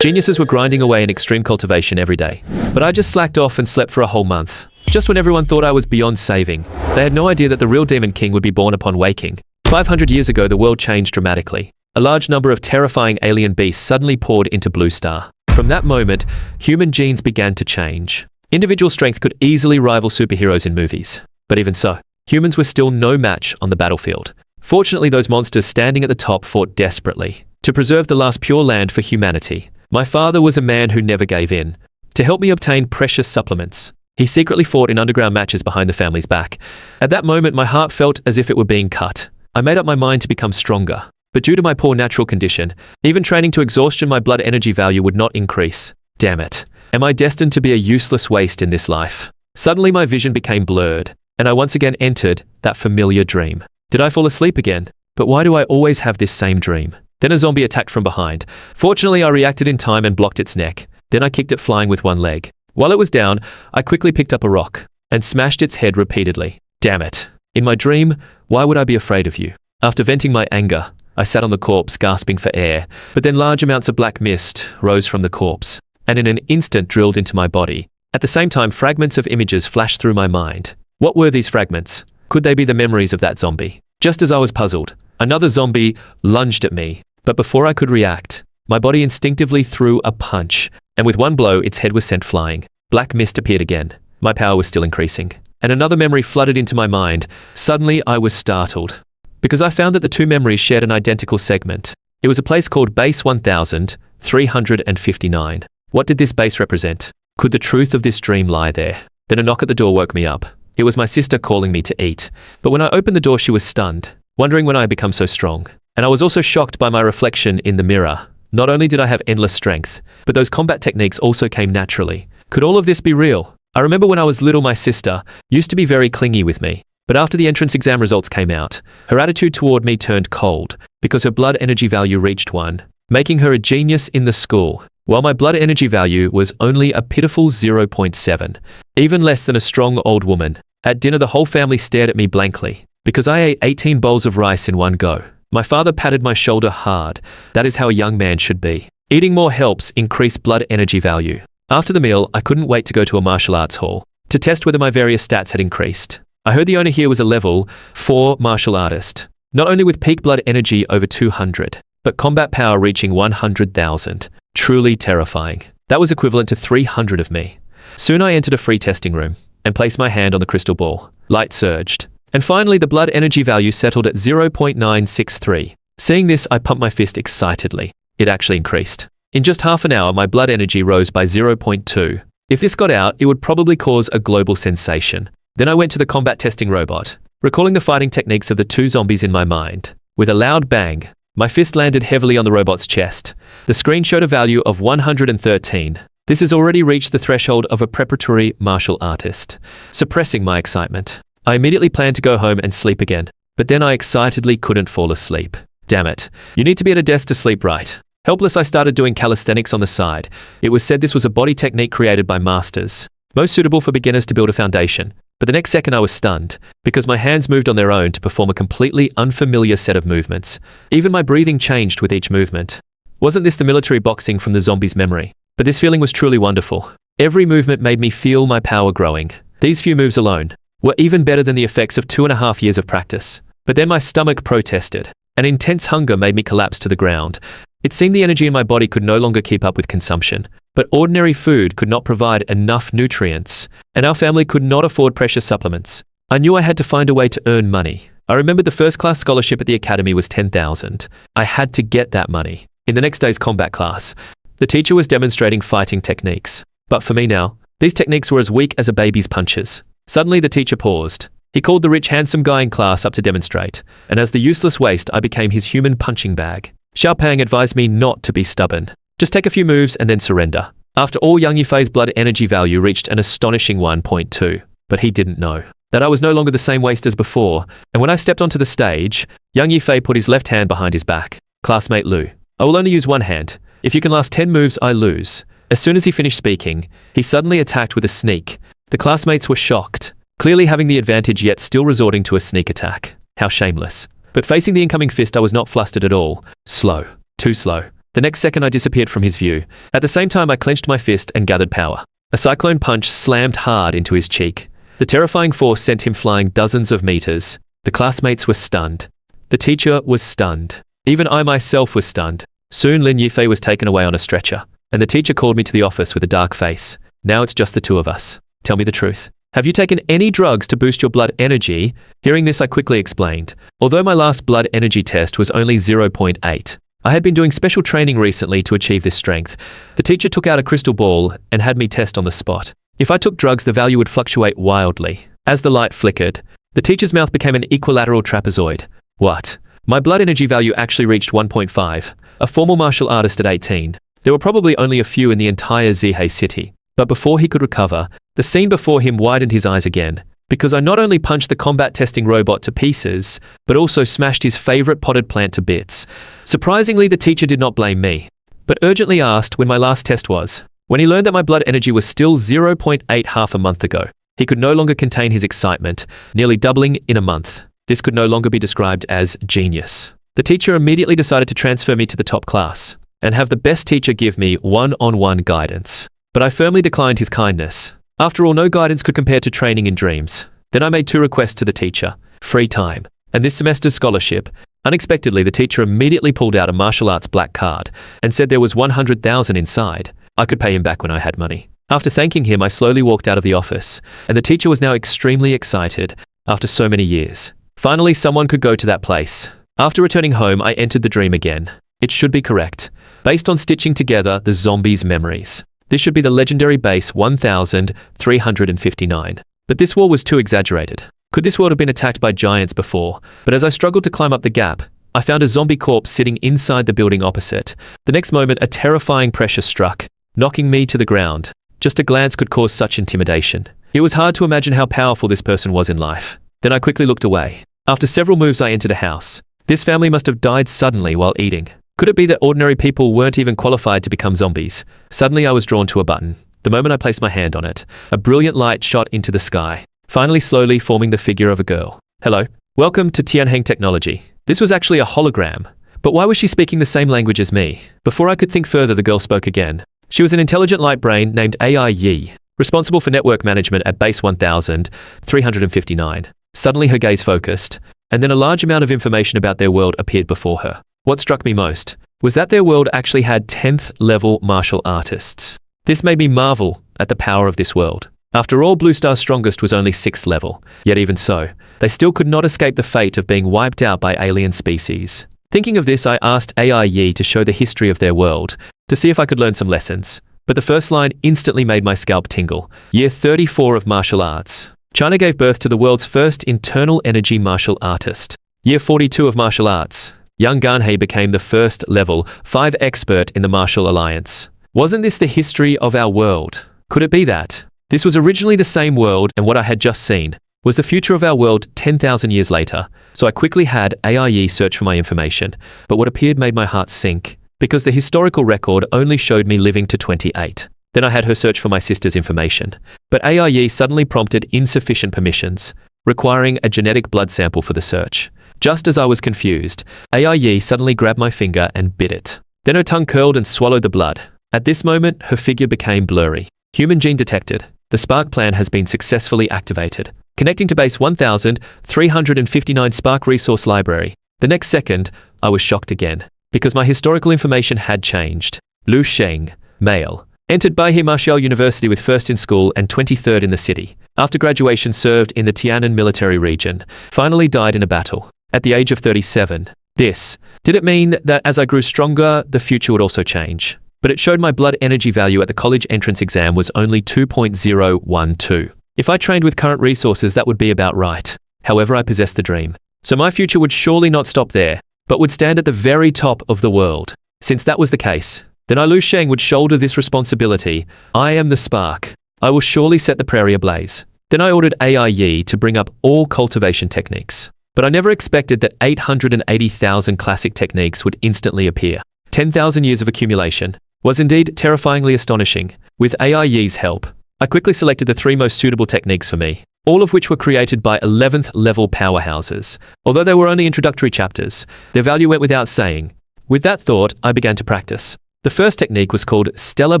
Geniuses were grinding away in extreme cultivation every day. But I just slacked off and slept for a whole month. Just when everyone thought I was beyond saving, they had no idea that the real Demon King would be born upon waking. 500 years ago, the world changed dramatically. A large number of terrifying alien beasts suddenly poured into Blue Star. From that moment, human genes began to change. Individual strength could easily rival superheroes in movies. But even so, humans were still no match on the battlefield. Fortunately, those monsters standing at the top fought desperately to preserve the last pure land for humanity. My father was a man who never gave in. To help me obtain precious supplements, he secretly fought in underground matches behind the family's back. At that moment, my heart felt as if it were being cut. I made up my mind to become stronger. But due to my poor natural condition, even training to exhaustion, my blood energy value would not increase. Damn it. Am I destined to be a useless waste in this life? Suddenly my vision became blurred, and I once again entered that familiar dream. Did I fall asleep again? But why do I always have this same dream? Then a zombie attacked from behind. Fortunately, I reacted in time and blocked its neck. Then I kicked it flying with one leg. While it was down, I quickly picked up a rock and smashed its head repeatedly. Damn it. In my dream, why would I be afraid of you? After venting my anger, I sat on the corpse gasping for air, but then large amounts of black mist rose from the corpse, and in an instant drilled into my body. At the same time, fragments of images flashed through my mind. What were these fragments? Could they be the memories of that zombie? Just as I was puzzled, another zombie lunged at me, but before I could react, my body instinctively threw a punch, and with one blow, its head was sent flying. Black mist appeared again. My power was still increasing, and another memory flooded into my mind. Suddenly, I was startled, because I found that the two memories shared an identical segment. It was a place called Base 1359. What did this base represent? Could the truth of this dream lie there? Then a knock at the door woke me up. It was my sister calling me to eat. But when I opened the door, she was stunned, wondering when I had become so strong. And I was also shocked by my reflection in the mirror. Not only did I have endless strength, but those combat techniques also came naturally. Could all of this be real? I remember when I was little, my sister used to be very clingy with me. But after the entrance exam results came out, her attitude toward me turned cold because her blood energy value reached 1, making her a genius in the school, while my blood energy value was only a pitiful 0.7, even less than a strong old woman. At dinner, the whole family stared at me blankly because I ate 18 bowls of rice in one go. My father patted my shoulder hard. That is how a young man should be. Eating more helps increase blood energy value. After the meal, I couldn't wait to go to a martial arts hall to test whether my various stats had increased. I heard the owner here was a level 4 martial artist, not only with peak blood energy over 200, but combat power reaching 100,000. Truly terrifying. That was equivalent to 300 of me. Soon I entered a free testing room and placed my hand on the crystal ball. Light surged. And finally, the blood energy value settled at 0.963. Seeing this, I pumped my fist excitedly. It actually increased. In just half an hour, my blood energy rose by 0.2. If this got out, it would probably cause a global sensation. Then I went to the combat testing robot, recalling the fighting techniques of the two zombies in my mind. With a loud bang, my fist landed heavily on the robot's chest. The screen showed a value of 113. This has already reached the threshold of a preparatory martial artist, suppressing my excitement. I immediately planned to go home and sleep again, but then I excitedly couldn't fall asleep. Damn it. You need to be at a desk to sleep right. Helpless, I started doing calisthenics on the side. It was said this was a body technique created by masters, most suitable for beginners to build a foundation. But the next second I was stunned, because my hands moved on their own to perform a completely unfamiliar set of movements. Even my breathing changed with each movement. Wasn't this the military boxing from the zombie's memory? But this feeling was truly wonderful. Every movement made me feel my power growing. These few moves alone were even better than the effects of 2.5 years of practice. But then my stomach protested. An intense hunger made me collapse to the ground. It seemed the energy in my body could no longer keep up with consumption. But ordinary food could not provide enough nutrients, and our family could not afford precious supplements. I knew I had to find a way to earn money. I remembered the first-class scholarship at the academy was 10,000. I had to get that money. In the next day's combat class, the teacher was demonstrating fighting techniques. But for me now, these techniques were as weak as a baby's punches. Suddenly the teacher paused. He called the rich, handsome guy in class up to demonstrate, and as the useless waste, I became his human punching bag. Xiao Pang advised me not to be stubborn. Just take a few moves and then surrender. After all, Yang Yifei's blood energy value reached an astonishing 1.2, but he didn't know that I was no longer the same waste as before, and when I stepped onto the stage, Yang Yifei put his left hand behind his back. Classmate Lu, I will only use one hand. If you can last 10 moves, I lose. As soon as he finished speaking, he suddenly attacked with a sneak. The classmates were shocked, clearly having the advantage yet still resorting to a sneak attack. How shameless. But facing the incoming fist, I was not flustered at all. Slow. Too slow. The next second I disappeared from his view. At the same time I clenched my fist and gathered power. A cyclone punch slammed hard into his cheek. The terrifying force sent him flying dozens of meters. The classmates were stunned. The teacher was stunned. Even I myself was stunned. Soon Lin Yifei was taken away on a stretcher, and the teacher called me to the office with a dark face. Now it's just the two of us. Tell me the truth. Have you taken any drugs to boost your blood energy? Hearing this, I quickly explained. Although my last blood energy test was only 0.8. I had been doing special training recently to achieve this strength. The teacher took out a crystal ball and had me test on the spot. If I took drugs, the value would fluctuate wildly. As the light flickered, the teacher's mouth became an equilateral trapezoid. What? My blood energy value actually reached 1.5. A formal martial artist at 18. There were probably only a few in the entire Zihei city. But before he could recover, the scene before him widened his eyes again, because I not only punched the combat testing robot to pieces, but also smashed his favorite potted plant to bits. Surprisingly, the teacher did not blame me, but urgently asked when my last test was. When he learned that my blood energy was still 0.8 half a month ago, he could no longer contain his excitement, nearly doubling in a month. This could no longer be described as genius. The teacher immediately decided to transfer me to the top class, and have the best teacher give me one-on-one guidance. But I firmly declined his kindness. After all, no guidance could compare to training in dreams. Then I made two requests to the teacher: free time, and this semester's scholarship. Unexpectedly, the teacher immediately pulled out a martial arts black card, and said there was 100,000 inside. I could pay him back when I had money. After thanking him, I slowly walked out of the office, and the teacher was now extremely excited, after so many years. Finally, someone could go to that place. After returning home, I entered the dream again. It should be correct. Based on stitching together the zombies' memories. This should be the legendary base 1359. But this wall was too exaggerated. Could this world have been attacked by giants before? But as I struggled to climb up the gap, I found a zombie corpse sitting inside the building opposite. The next moment, a terrifying pressure struck, knocking me to the ground. Just a glance could cause such intimidation. It was hard to imagine how powerful this person was in life. Then I quickly looked away. After several moves, I entered a house. This family must have died suddenly while eating. Could it be that ordinary people weren't even qualified to become zombies? Suddenly I was drawn to a button. The moment I placed my hand on it, a brilliant light shot into the sky, finally slowly forming the figure of a girl. Hello. Welcome to Tianheng Technology. This was actually a hologram. But why was she speaking the same language as me? Before I could think further, the girl spoke again. She was an intelligent light brain named AI Yi, responsible for network management at base 1359. Suddenly her gaze focused, and then a large amount of information about their world appeared before her. What struck me most was that their world actually had 10th level martial artists. This made me marvel at the power of this world. After all, Blue Star's strongest was only 6th level, yet even so, they still could not escape the fate of being wiped out by alien species. Thinking of this, I asked AI Yi to show the history of their world, to see if I could learn some lessons. But the first line instantly made my scalp tingle. Year 34 of martial arts. China gave birth to the world's first internal energy martial artist. Year 42 of martial arts. Young Ganhei became the first level 5 expert in the martial alliance. Wasn't this the history of our world? Could it be that this was originally the same world, and what I had just seen was the future of our world 10,000 years later? So I quickly had AIE search for my information, but what appeared made my heart sink, because the historical record only showed me living to 28. Then I had her search for my sister's information, but AIE suddenly prompted insufficient permissions, requiring a genetic blood sample for the search. Just as I was confused, AIE suddenly grabbed my finger and bit it. Then her tongue curled and swallowed the blood. At this moment, her figure became blurry. Human gene detected. The Spark plan has been successfully activated, connecting to base 1359 Spark resource library. The next second, I was shocked again, because my historical information had changed. Lu Sheng, male. Entered Beihai Martial University with 1st in school and 23rd in the city. After graduation, served in the Tian'an military region. Finally died in a battle. At the age of 37. Did it mean that as I grew stronger, the future would also change? But it showed my blood energy value at the college entrance exam was only 2.012. If I trained with current resources, that would be about right. However, I possessed the dream. So my future would surely not stop there, but would stand at the very top of the world. Since that was the case, then I, Lu Sheng, would shoulder this responsibility. I am the spark. I will surely set the prairie ablaze. Then I ordered AI Yi to bring up all cultivation techniques. But I never expected that 880,000 classic techniques would instantly appear. 10,000 years of accumulation was indeed terrifyingly astonishing. With AI Yi's help, I quickly selected the 3 most suitable techniques for me, all of which were created by 11th level powerhouses. Although they were only introductory chapters, their value went without saying. With that thought, I began to practice. The first technique was called Stellar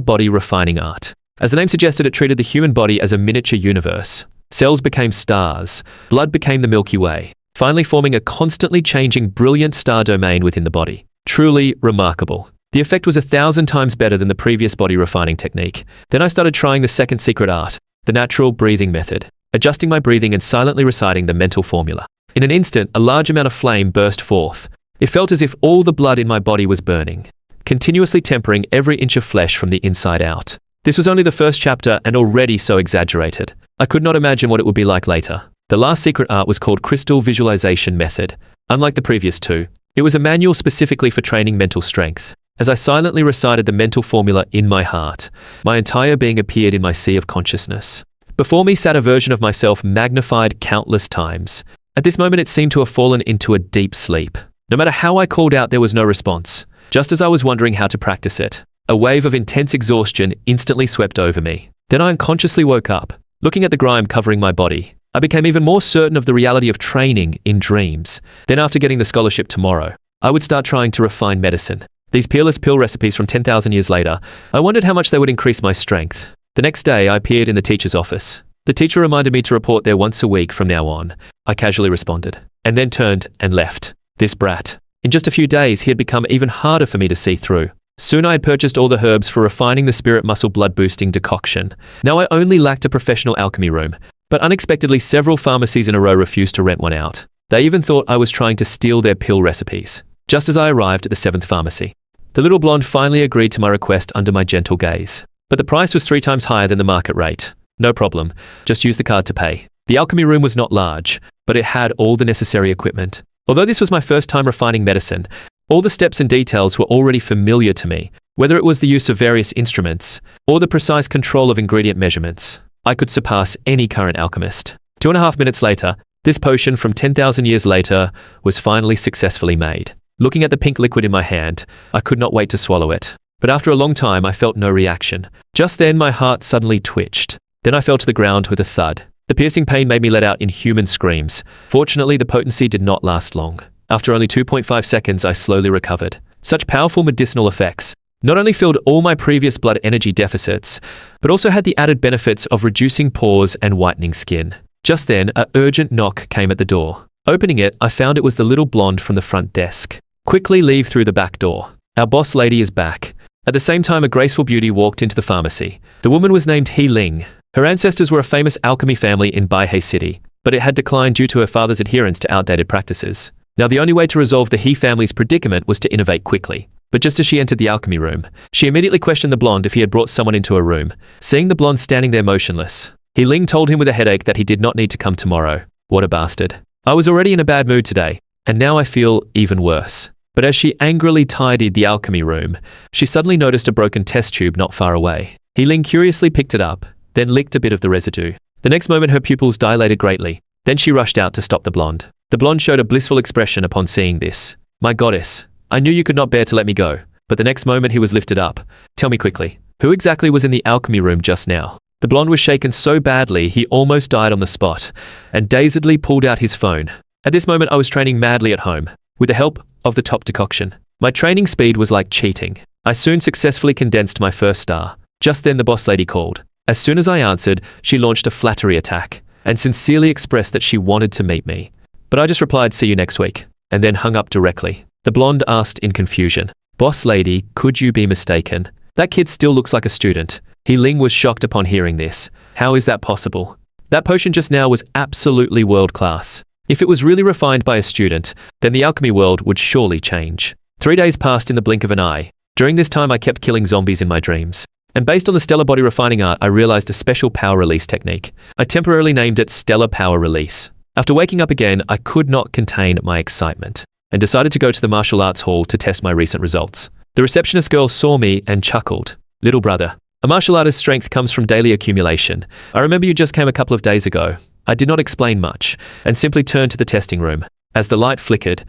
Body Refining Art. As the name suggested, it treated the human body as a miniature universe. Cells became stars, blood became the Milky Way, finally forming a constantly changing brilliant star domain within the body. Truly remarkable. The effect was 1,000 times better than the previous body refining technique. Then I started trying the second secret art, the natural breathing method, adjusting my breathing and silently reciting the mental formula. In an instant, a large amount of flame burst forth. It felt as if all the blood in my body was burning, continuously tempering every inch of flesh from the inside out. This was only the first chapter and already so exaggerated. I could not imagine what it would be like later. The last secret art was called Crystal Visualization Method. Unlike the previous two, it was a manual specifically for training mental strength. As I silently recited the mental formula in my heart, my entire being appeared in my sea of consciousness. Before me sat a version of myself magnified countless times. At this moment, it seemed to have fallen into a deep sleep. No matter how I called out, there was no response. Just as I was wondering how to practice it, a wave of intense exhaustion instantly swept over me. Then I unconsciously woke up. Looking at the grime covering my body, I became even more certain of the reality of training in dreams. Then after getting the scholarship tomorrow, I would start trying to refine medicine. These peerless pill recipes from 10,000 years later, I wondered how much they would increase my strength. The next day, I appeared in the teacher's office. The teacher reminded me to report there once a week from now on. I casually responded, and then turned and left. This brat. In just a few days, he had become even harder for me to see through. Soon I had purchased all the herbs for refining the spirit muscle blood boosting decoction. Now I only lacked a professional alchemy room, but unexpectedly several pharmacies in a row refused to rent one out. They even thought I was trying to steal their pill recipes. Just as I arrived at the 7th pharmacy, the little blonde finally agreed to my request under my gentle gaze. But the price was 3 times higher than the market rate. No problem, just use the card to pay. The alchemy room was not large, but it had all the necessary equipment. Although this was my first time refining medicine, all the steps and details were already familiar to me, whether it was the use of various instruments or the precise control of ingredient measurements. I could surpass any current alchemist. 2.5 minutes later, this potion from 10,000 years later was finally successfully made. Looking at the pink liquid in my hand, I could not wait to swallow it. But after a long time, I felt no reaction. Just then, my heart suddenly twitched. Then I fell to the ground with a thud. The piercing pain made me let out inhuman screams. Fortunately, the potency did not last long. After only 2.5 seconds, I slowly recovered. Such powerful medicinal effects not only filled all my previous blood energy deficits, but also had the added benefits of reducing pores and whitening skin. Just then, an urgent knock came at the door. Opening it, I found it was the little blonde from the front desk. Quickly leave through the back door. Our boss lady is back. At the same time, a graceful beauty walked into the pharmacy. The woman was named He Ling. Her ancestors were a famous alchemy family in Baihei City, but it had declined due to her father's adherence to outdated practices. Now, the only way to resolve the He family's predicament was to innovate quickly. But just as she entered the alchemy room, she immediately questioned the blonde if he had brought someone into her room. Seeing the blonde standing there motionless, He Ling told him with a headache that he did not need to come tomorrow. What a bastard. I was already in a bad mood today, and now I feel even worse. But as she angrily tidied the alchemy room, she suddenly noticed a broken test tube not far away. He Ling curiously picked it up, then licked a bit of the residue. The next moment her pupils dilated greatly. Then she rushed out to stop the blonde. The blonde showed a blissful expression upon seeing this. My goddess, I knew you could not bear to let me go. But the next moment he was lifted up. Tell me quickly, who exactly was in the alchemy room just now? The blonde was shaken so badly he almost died on the spot, and dazedly pulled out his phone. At this moment I was training madly at home, with the help of the top decoction. My training speed was like cheating. I soon successfully condensed my first star. Just then the boss lady called. As soon as I answered, she launched a flattery attack, and sincerely expressed that she wanted to meet me. But I just replied, see you next week, and then hung up directly. The blonde asked in confusion, boss lady, could you be mistaken? That kid still looks like a student. He Ling was shocked upon hearing this. How is that possible? That potion just now was absolutely world class. If it was really refined by a student, then the alchemy world would surely change. 3 days passed in the blink of an eye. During this time I kept killing zombies in my dreams. And based on the Stellar Body Refining Art, I realized a special power release technique. I temporarily named it Stellar Power Release. After waking up again, I could not contain my excitement, and decided to go to the martial arts hall to test my recent results. The receptionist girl saw me and chuckled. Little brother, a martial artist's strength comes from daily accumulation. I remember you just came a couple of days ago. I did not explain much, and simply turned to the testing room. As the light flickered,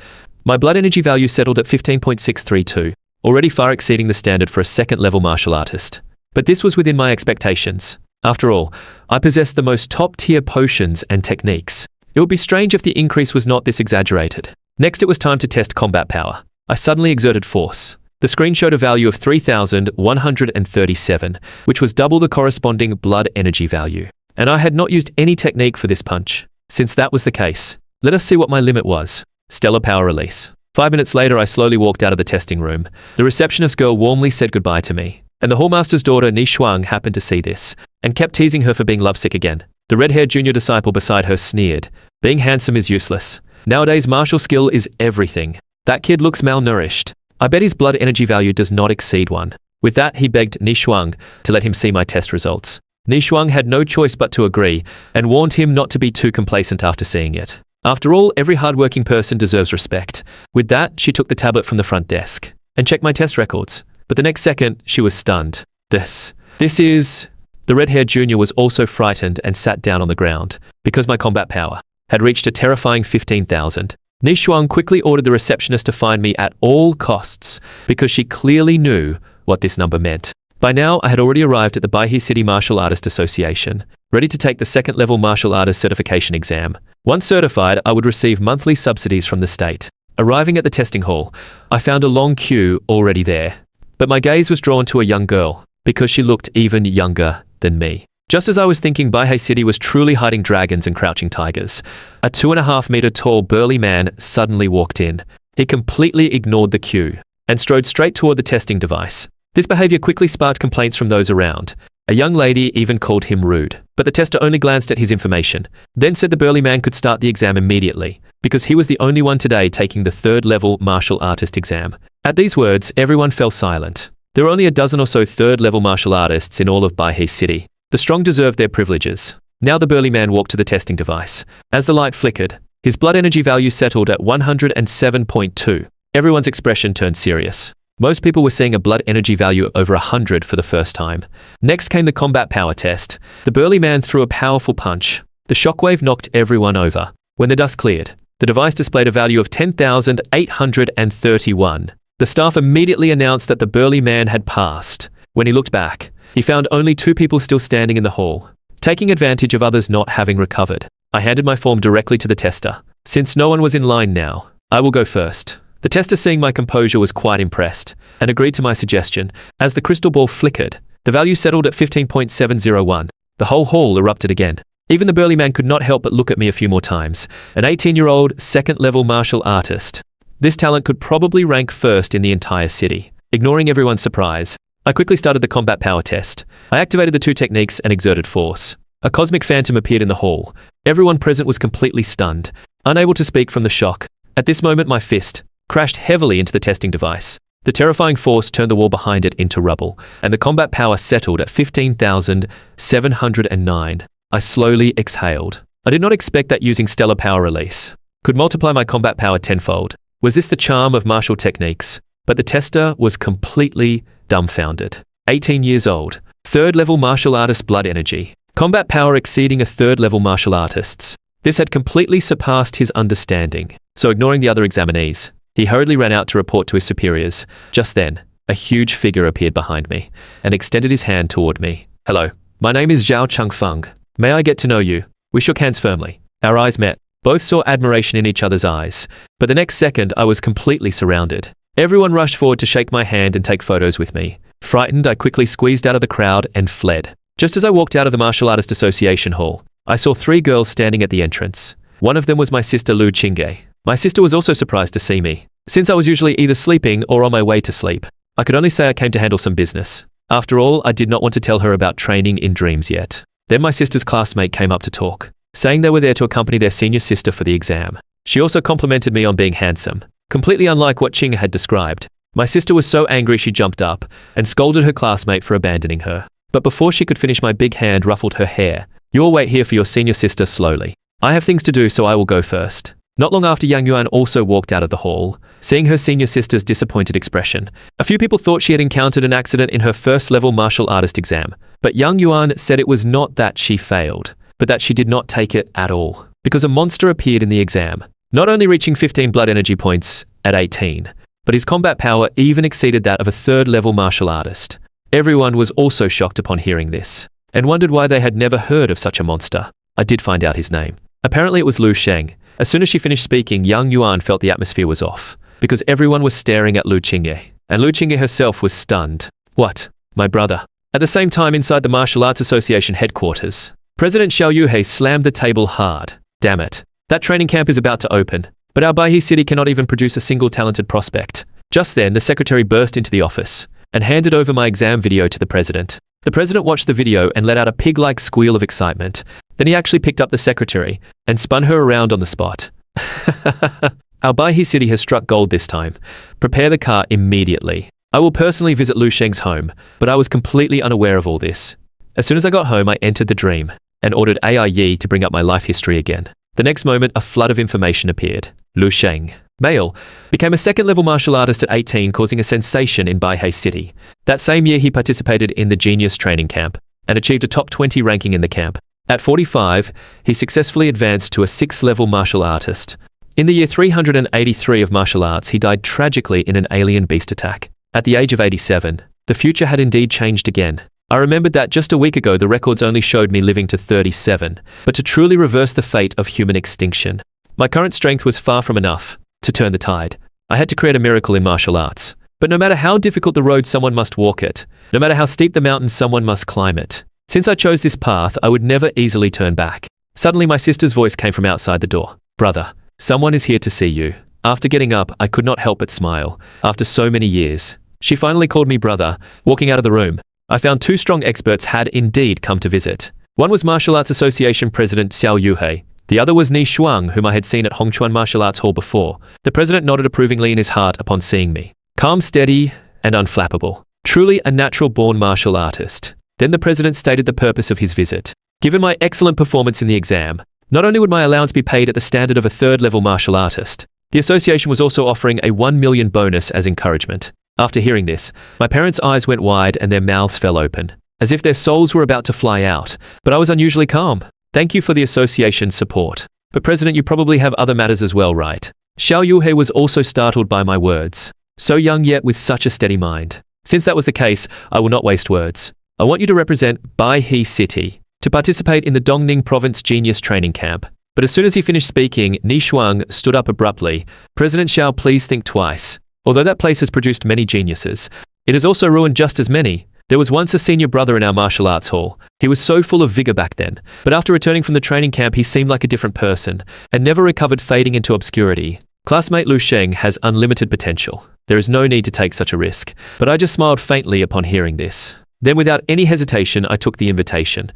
my blood energy value settled at 15.632, already far exceeding the standard for a second-level martial artist. But this was within my expectations. After all, I possessed the most top-tier potions and techniques. It would be strange if the increase was not this exaggerated. Next, it was time to test combat power. I suddenly exerted force. The screen showed a value of 3,137, which was double the corresponding blood energy value. And I had not used any technique for this punch. Since that was the case, let us see what my limit was. Stellar power release. 5 minutes later, I slowly walked out of the testing room. The receptionist girl warmly said goodbye to me. And the hallmaster's daughter, Ni Shuang, happened to see this and kept teasing her for being lovesick again. The red-haired junior disciple beside her sneered. Being handsome is useless. Nowadays, martial skill is everything. That kid looks malnourished. I bet his blood energy value does not exceed 1. With that, he begged Ni Shuang to let him see my test results. Ni Shuang had no choice but to agree and warned him not to be too complacent after seeing it. After all, every hardworking person deserves respect. With that, she took the tablet from the front desk and checked my test records. But the next second, she was stunned. This is... The red-haired junior was also frightened and sat down on the ground because my combat power had reached a terrifying 15,000. Ni Shuang quickly ordered the receptionist to find me at all costs because she clearly knew what this number meant. By now, I had already arrived at the Baihe City Martial Artist Association, ready to take the second-level martial artist certification exam. Once certified, I would receive monthly subsidies from the state. Arriving at the testing hall, I found a long queue already there. But my gaze was drawn to a young girl because she looked even younger than me. Just as I was thinking Baihe City was truly hiding dragons and crouching tigers, a 2.5-meter tall burly man suddenly walked in. He completely ignored the queue and strode straight toward the testing device. This behavior quickly sparked complaints from those around. A young lady even called him rude, but the tester only glanced at his information, then said the burly man could start the exam immediately, because he was the only one today taking the 3rd-level martial artist exam. At these words, everyone fell silent. There were only a dozen or so 3rd-level martial artists in all of Baihe City. The strong deserved their privileges. Now the burly man walked to the testing device. As the light flickered, his blood energy value settled at 107.2. Everyone's expression turned serious. Most people were seeing a blood energy value over 100 for the first time. Next came the combat power test. The burly man threw a powerful punch. The shockwave knocked everyone over. When the dust cleared, the device displayed a value of 10,831. The staff immediately announced that the burly man had passed. When he looked back, he found only 2 people still standing in the hall, taking advantage of others not having recovered. I handed my form directly to the tester. Since no one was in line now, I will go first. The tester, seeing my composure, was quite impressed and agreed to my suggestion. As the crystal ball flickered, the value settled at 15.701. The whole hall erupted again. Even the burly man could not help but look at me a few more times. An 18-year-old, 2nd-level martial artist. This talent could probably rank first in the entire city. Ignoring everyone's surprise, I quickly started the combat power test. I activated the 2 techniques and exerted force. A cosmic phantom appeared in the hall. Everyone present was completely stunned, unable to speak from the shock. At this moment, my fist crashed heavily into the testing device. The terrifying force turned the wall behind it into rubble, and the combat power settled at 15,709. I slowly exhaled. I did not expect that using stellar power release could multiply my combat power tenfold. Was this the charm of martial techniques? But the tester was completely dumbfounded. 18 years old, 3rd-level martial artist blood energy, combat power exceeding a 3rd-level martial artist's. This had completely surpassed his understanding. So ignoring the other examinees, he hurriedly ran out to report to his superiors. Just then, a huge figure appeared behind me and extended his hand toward me. Hello, my name is Zhao Changfeng. May I get to know you? We shook hands firmly. Our eyes met. Both saw admiration in each other's eyes. But the next second, I was completely surrounded. Everyone rushed forward to shake my hand and take photos with me. Frightened, I quickly squeezed out of the crowd and fled. Just as I walked out of the Martial Artist Association hall, I saw 3 girls standing at the entrance. One of them was my sister Lu Qingge. My sister was also surprised to see me. Since I was usually either sleeping or on my way to sleep, I could only say I came to handle some business. After all, I did not want to tell her about training in dreams yet. Then my sister's classmate came up to talk, saying they were there to accompany their senior sister for the exam. She also complimented me on being handsome, completely unlike what Qing had described. My sister was so angry she jumped up and scolded her classmate for abandoning her. But before she could finish, my big hand ruffled her hair. You'll wait here for your senior sister slowly. I have things to do, so I will go first. Not long after, Yang Yuan also walked out of the hall. Seeing her senior sister's disappointed expression, a few people thought she had encountered an accident in her 1st-level martial artist exam. But Yang Yuan said it was not that she failed, but that she did not take it at all, because a monster appeared in the exam, not only reaching 15 blood energy points at 18, but his combat power even exceeded that of a 3rd-level martial artist. Everyone was also shocked upon hearing this, and wondered why they had never heard of such a monster. I did find out his name. Apparently it was Lu Sheng. As soon as she finished speaking, Yang Yuan felt the atmosphere was off. because everyone was staring at Lu Qingye, and Lu Qingye herself was stunned. What? My brother? At the same time, inside the Martial Arts Association headquarters, President Xiao Yuhei slammed the table hard. Damn it. That training camp is about to open, but our Baihe city cannot even produce a single talented prospect. Just then, the secretary burst into the office and handed over my exam video to the president. The president watched the video and let out a pig-like squeal of excitement. Then he actually picked up the secretary and spun her around on the spot. Our Baihe city has struck gold this time. Prepare the car immediately. I will personally visit Lu Sheng's home, but I was completely unaware of all this. As soon as I got home, I entered the dream and ordered AI Yi to bring up my life history again. The next moment, a flood of information appeared. Lu Sheng, male, became a second-level martial artist at 18, causing a sensation in Baihe City. That same year, he participated in the Genius Training Camp and achieved a top 20 ranking in the camp. At 45, he successfully advanced to a 6th-level martial artist. In the year 383 of martial arts, he died tragically in an alien beast attack. At the age of 87, the future had indeed changed again. I remembered that just a week ago the records only showed me living to 37, but to truly reverse the fate of human extinction, my current strength was far from enough to turn the tide. I had to create a miracle in martial arts. But no matter how difficult the road, someone must walk it. No matter how steep the mountain, someone must climb it. Since I chose this path, I would never easily turn back. Suddenly my sister's voice came from outside the door. Brother, someone is here to see you. After getting up, I could not help but smile. After so many years, she finally called me brother. Walking out of the room, I found two strong experts had indeed come to visit. One was Martial Arts Association President Xiao Yuhei. The other was Ni Shuang, whom I had seen at Hongchuan Martial Arts Hall before. The president nodded approvingly in his heart upon seeing me. Calm, steady, and unflappable. Truly a natural-born martial artist. Then the president stated the purpose of his visit. Given my excellent performance in the exam, not only would my allowance be paid at the standard of a third-level martial artist, the association was also offering a 1 million bonus as encouragement. After hearing this, my parents' eyes went wide and their mouths fell open, as if their souls were about to fly out, but I was unusually calm. Thank you for the association's support. But President, you probably have other matters as well, right? Xiao Yuhei was also startled by my words. So young yet with such a steady mind. Since that was the case, I will not waste words. I want you to represent Baihe City to participate in the Dongning Province Genius Training Camp. But as soon as he finished speaking, Ni Shuang stood up abruptly. President Xiao, please think twice. Although that place has produced many geniuses, it has also ruined just as many. There was once a senior brother in our martial arts hall. He was so full of vigor back then, but after returning from the training camp he seemed like a different person, and never recovered, fading into obscurity. Classmate Lu Sheng has unlimited potential. There is no need to take such a risk, but I just smiled faintly upon hearing this. Then without any hesitation I took the invitation.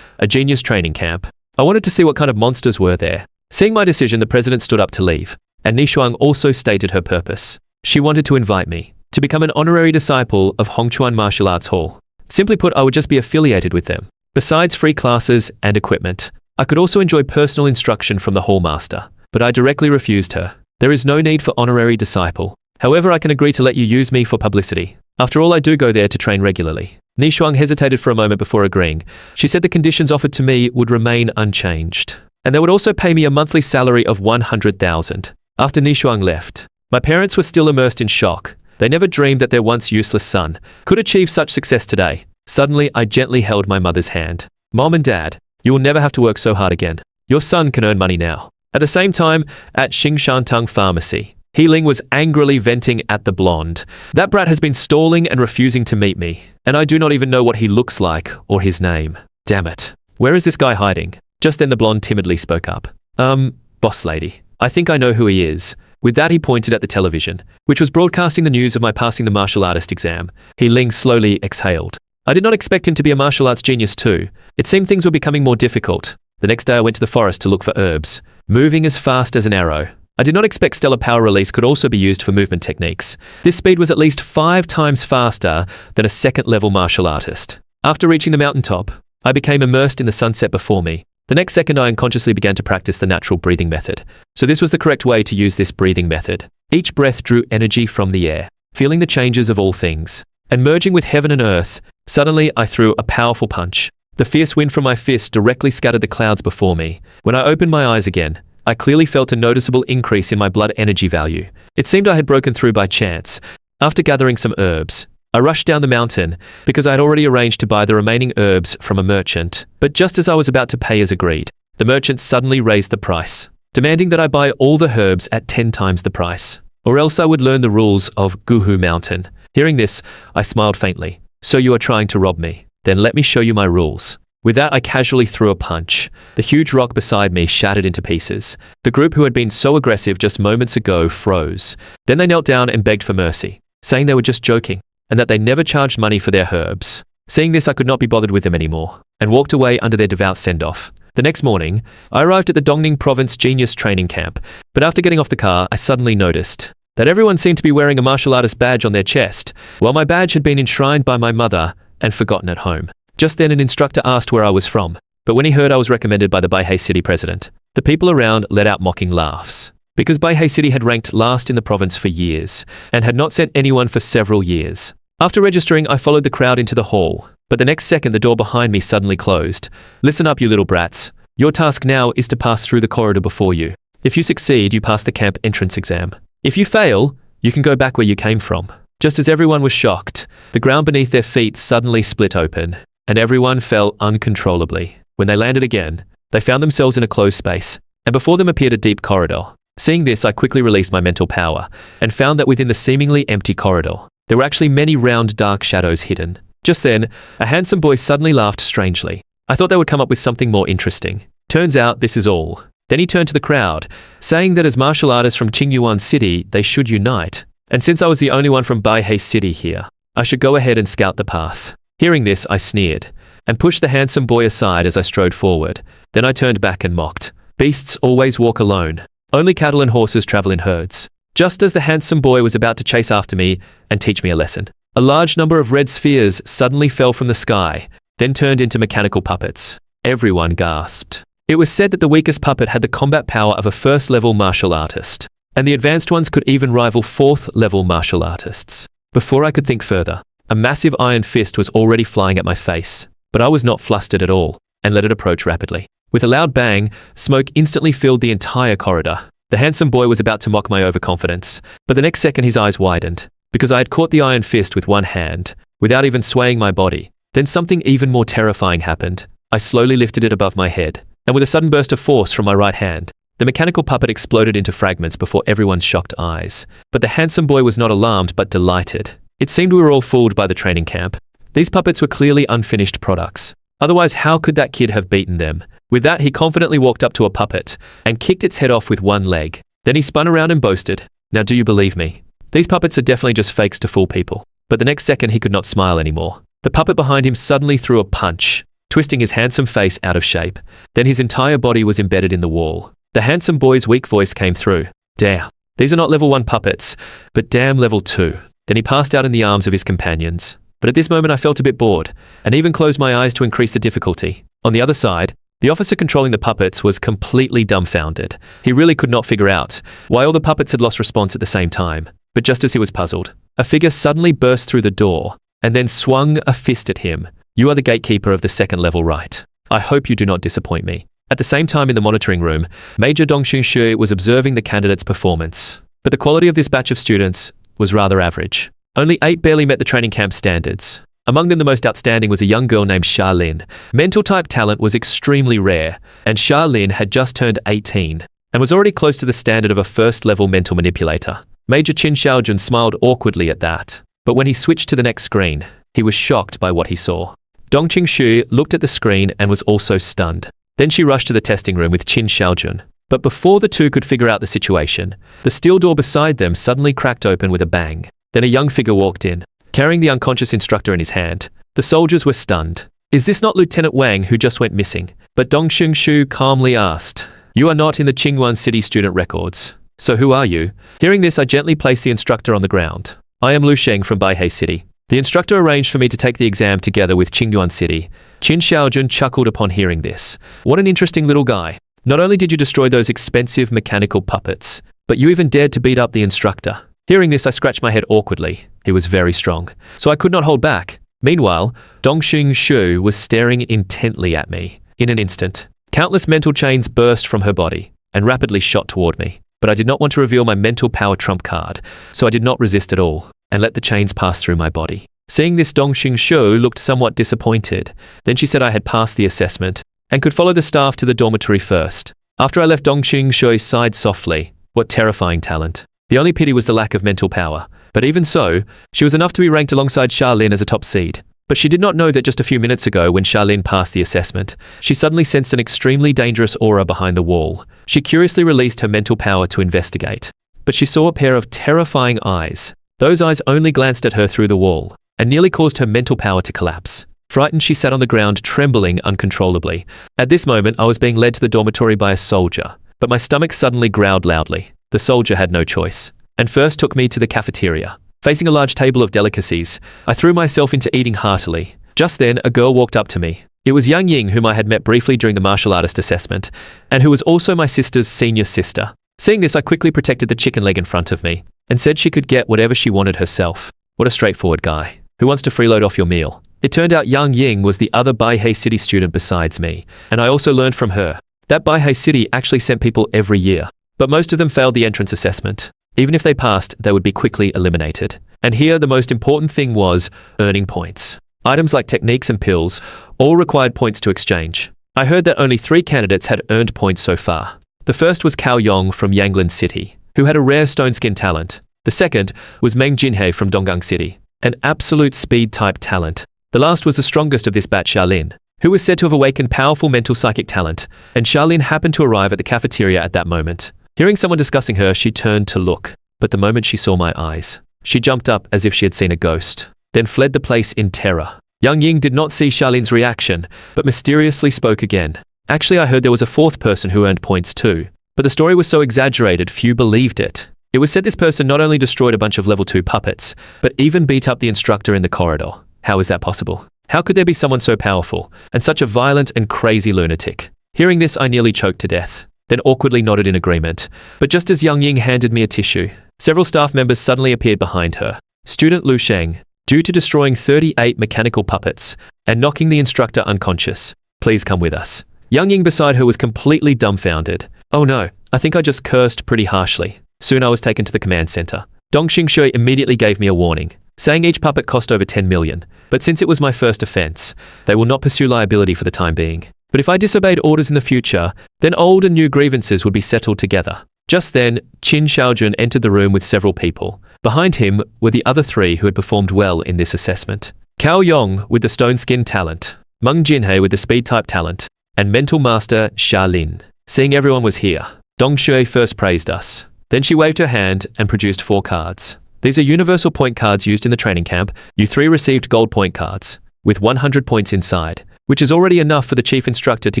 A genius training camp. I wanted to see what kind of monsters were there. Seeing my decision, the president stood up to leave, and Ni Shuang also stated her purpose. She wanted to invite me to become an honorary disciple of Hongchuan Martial Arts Hall. Simply put, I would just be affiliated with them. Besides free classes and equipment, I could also enjoy personal instruction from the hall master. But I directly refused her. There is no need for honorary disciple. However, I can agree to let you use me for publicity. After all, I do go there to train regularly. Ni Shuang hesitated for a moment before agreeing. She said the conditions offered to me would remain unchanged, and they would also pay me a monthly salary of 100,000. After Ni Shuang left, my parents were still immersed in shock. They never dreamed that their once useless son could achieve such success today. Suddenly, I gently held my mother's hand. Mom and Dad, you will never have to work so hard again. Your son can earn money now. At the same time, at Xingshantung Pharmacy, He Ling was angrily venting at the blonde. That brat has been stalling and refusing to meet me, and I do not even know what he looks like or his name. Damn it. Where is this guy hiding? Just then the blonde timidly spoke up. Boss lady, I think I know who he is. With that he pointed at the television, which was broadcasting the news of my passing the martial artist exam. He Ling slowly exhaled. I did not expect him to be a martial arts genius too. It seemed things were becoming more difficult. The next day I went to the forest to look for herbs, moving as fast as an arrow. I did not expect stellar power release could also be used for movement techniques. This speed was at least 5 times faster than a second-level martial artist. After reaching the mountaintop, I became immersed in the sunset before me. The next second I unconsciously began to practice the natural breathing method. So this was the correct way to use this breathing method. Each breath drew energy from the air, feeling the changes of all things, and merging with heaven and earth. Suddenly I threw a powerful punch. The fierce wind from my fist directly scattered the clouds before me. When I opened my eyes again, I clearly felt a noticeable increase in my blood energy value. It seemed I had broken through by chance. After gathering some herbs, I rushed down the mountain because I had already arranged to buy the remaining herbs from a merchant. But just as I was about to pay as agreed, the merchant suddenly raised the price, demanding that I buy all the herbs at 10 times the price. or else I would learn the rules of Guhu Mountain. Hearing this, I smiled faintly. So you are trying to rob me? Then let me show you my rules. With that, I casually threw a punch. The huge rock beside me shattered into pieces. The group who had been so aggressive just moments ago froze. Then they knelt down and begged for mercy, saying they were just joking, and that they never charged money for their herbs. Seeing this, I could not be bothered with them anymore, and walked away under their devout send-off. The next morning, I arrived at the Dongning Province Genius Training Camp, but after getting off the car, I suddenly noticed that everyone seemed to be wearing a martial artist badge on their chest, while my badge had been enshrined by my mother and forgotten at home. Just then, an instructor asked where I was from, but when he heard I was recommended by the Baihei City president, the people around let out mocking laughs, because Baihei City had ranked last in the province for years, and had not sent anyone for several years. After registering, I followed the crowd into the hall, but the next second the door behind me suddenly closed. Listen up, you little brats. Your task now is to pass through the corridor before you. If you succeed, you pass the camp entrance exam. If you fail, you can go back where you came from. Just as everyone was shocked, the ground beneath their feet suddenly split open, and everyone fell uncontrollably. When they landed again, they found themselves in a closed space, and before them appeared a deep corridor. Seeing this, I quickly released my mental power, and found that within the seemingly empty corridor, there were actually many round dark shadows hidden. Just then, a handsome boy suddenly laughed strangely. I thought they would come up with something more interesting. Turns out this is all. Then he turned to the crowd, saying that as martial artists from Qingyuan City, they should unite. And since I was the only one from Baihei City here, I should go ahead and scout the path. Hearing this, I sneered, and pushed the handsome boy aside as I strode forward. Then I turned back and mocked. Beasts always walk alone. Only cattle and horses travel in herds. Just as the handsome boy was about to chase after me and teach me a lesson, a large number of red spheres suddenly fell from the sky, then turned into mechanical puppets. Everyone gasped. It was said that the weakest puppet had the combat power of a first-level martial artist, and the advanced ones could even rival fourth-level martial artists. Before I could think further, a massive iron fist was already flying at my face, but I was not flustered at all, and let it approach rapidly. With a loud bang, smoke instantly filled the entire corridor. The handsome boy was about to mock my overconfidence, but the next second his eyes widened, because I had caught the iron fist with one hand, without even swaying my body. Then something even more terrifying happened. I slowly lifted it above my head, and with a sudden burst of force from my right hand, the mechanical puppet exploded into fragments before everyone's shocked eyes. But the handsome boy was not alarmed but delighted. It seemed we were all fooled by the training camp. These puppets were clearly unfinished products. Otherwise, how could that kid have beaten them? With that, he confidently walked up to a puppet and kicked its head off with one leg. Then he spun around and boasted, "Now do you believe me? These puppets are definitely just fakes to fool people." But the next second he could not smile anymore. The puppet behind him suddenly threw a punch, twisting his handsome face out of shape. Then his entire body was embedded in the wall. The handsome boy's weak voice came through. "Damn, these are not level 1 puppets, but damn level 2. Then he passed out in the arms of his companions. But at this moment I felt a bit bored, and even closed my eyes to increase the difficulty. On the other side, the officer controlling the puppets was completely dumbfounded. He really could not figure out why all the puppets had lost response at the same time. But just as he was puzzled, a figure suddenly burst through the door, and then swung a fist at him. "You are the gatekeeper of the second level, right? I hope you do not disappoint me." At the same time in the monitoring room, Major Dongxun Shui was observing the candidates' performance. But the quality of this batch of students was rather average. Only 8 barely met the training camp standards. Among them, the most outstanding was a young girl named Charlene. Mental type talent was extremely rare, and Charlene had just turned 18, and was already close to the standard of a first-level mental manipulator. Major Qin Xiaojun smiled awkwardly at that, but when he switched to the next screen, he was shocked by what he saw. Dongqing Shu looked at the screen and was also stunned. Then she rushed to the testing room with Qin Xiaojun. But before the two could figure out the situation, the steel door beside them suddenly cracked open with a bang. Then a young figure walked in, carrying the unconscious instructor in his hand. The soldiers were stunned. "Is this not Lieutenant Wang who just went missing?" But Dongqing Shu calmly asked, "You are not in the Qingyuan City student records. So who are you?" Hearing this, I gently placed the instructor on the ground. "I am Lu Sheng from Baihei City." The instructor arranged for me to take the exam together with Qingyuan City. Qin Xiaojun chuckled upon hearing this. "What an interesting little guy. Not only did you destroy those expensive mechanical puppets, but you even dared to beat up the instructor." Hearing this, I scratched my head awkwardly. He was very strong, so I could not hold back. Meanwhile, Dongqing Shu was staring intently at me. In an instant, countless mental chains burst from her body and rapidly shot toward me. But I did not want to reveal my mental power trump card, so I did not resist at all and let the chains pass through my body. Seeing this, Dongqing Shu looked somewhat disappointed. Then she said I had passed the assessment and could follow the staff to the dormitory first. After I left, Dongqing Shu sighed softly. "What terrifying talent. The only pity was the lack of mental power. But even so, she was enough to be ranked alongside Charlene as a top seed. But she did not know that just a few minutes ago, when Charlene passed the assessment, she suddenly sensed an extremely dangerous aura behind the wall. She curiously released her mental power to investigate. But she saw a pair of terrifying eyes. Those eyes only glanced at her through the wall, and nearly caused her mental power to collapse. Frightened, she sat on the ground, trembling uncontrollably. At this moment, I was being led to the dormitory by a soldier, but my stomach suddenly growled loudly. The soldier had no choice, and first took me to the cafeteria. Facing a large table of delicacies, I threw myself into eating heartily. Just then, a girl walked up to me. It was Yang Ying, whom I had met briefly during the martial artist assessment, and who was also my sister's senior sister. Seeing this, I quickly protected the chicken leg in front of me, and said she could get whatever she wanted herself. What a straightforward guy. Who wants to freeload off your meal? It turned out Yang Ying was the other Baihei City student besides me, and I also learned from her that Baihei City actually sent people every year, but most of them failed the entrance assessment. Even if they passed, they would be quickly eliminated. And here, the most important thing was earning points. Items like techniques and pills all required points to exchange. I heard that only 3 candidates had earned points so far. The first was Cao Yong from Yanglin City, who had a rare stone skin talent. The second was Meng Jinhei from Donggang City, an absolute speed-type talent. The last was the strongest of this batch, Charlene, who was said to have awakened powerful mental psychic talent, and Charlene happened to arrive at the cafeteria at that moment. Hearing someone discussing her, she turned to look, but the moment she saw my eyes, she jumped up as if she had seen a ghost, then fled the place in terror. Yang Ying did not see Charlene's reaction, but mysteriously spoke again. Actually, I heard there was a 4th person who earned points too, but the story was so exaggerated few believed it. It was said this person not only destroyed a bunch of level 2 puppets, but even beat up the instructor in the corridor. How is that possible? How could there be someone so powerful, and such a violent and crazy lunatic? Hearing this, I nearly choked to death, then awkwardly nodded in agreement. But just as Yang Ying handed me a tissue, several staff members suddenly appeared behind her. Student Lu Sheng, due to destroying 38 mechanical puppets and knocking the instructor unconscious. Please come with us. Yang Ying beside her was completely dumbfounded. Oh no, I think I just cursed pretty harshly. Soon I was taken to the command center. Dong Xingxue immediately gave me a warning, saying each puppet cost over 10 million, but since it was my first offense, they will not pursue liability for the time being. But if I disobeyed orders in the future, then old and new grievances would be settled together. Just then, Qin Xiaojun entered the room with several people. Behind him were the other 3 who had performed well in this assessment. Cao Yong with the stone skin talent, Meng Jinhei with the speed type talent, and mental master Charlene. Seeing everyone was here, Dong Shui first praised us. Then she waved her hand and produced 4 cards. These are universal point cards used in the training camp. You 3 received gold point cards, with 100 points inside, which is already enough for the chief instructor to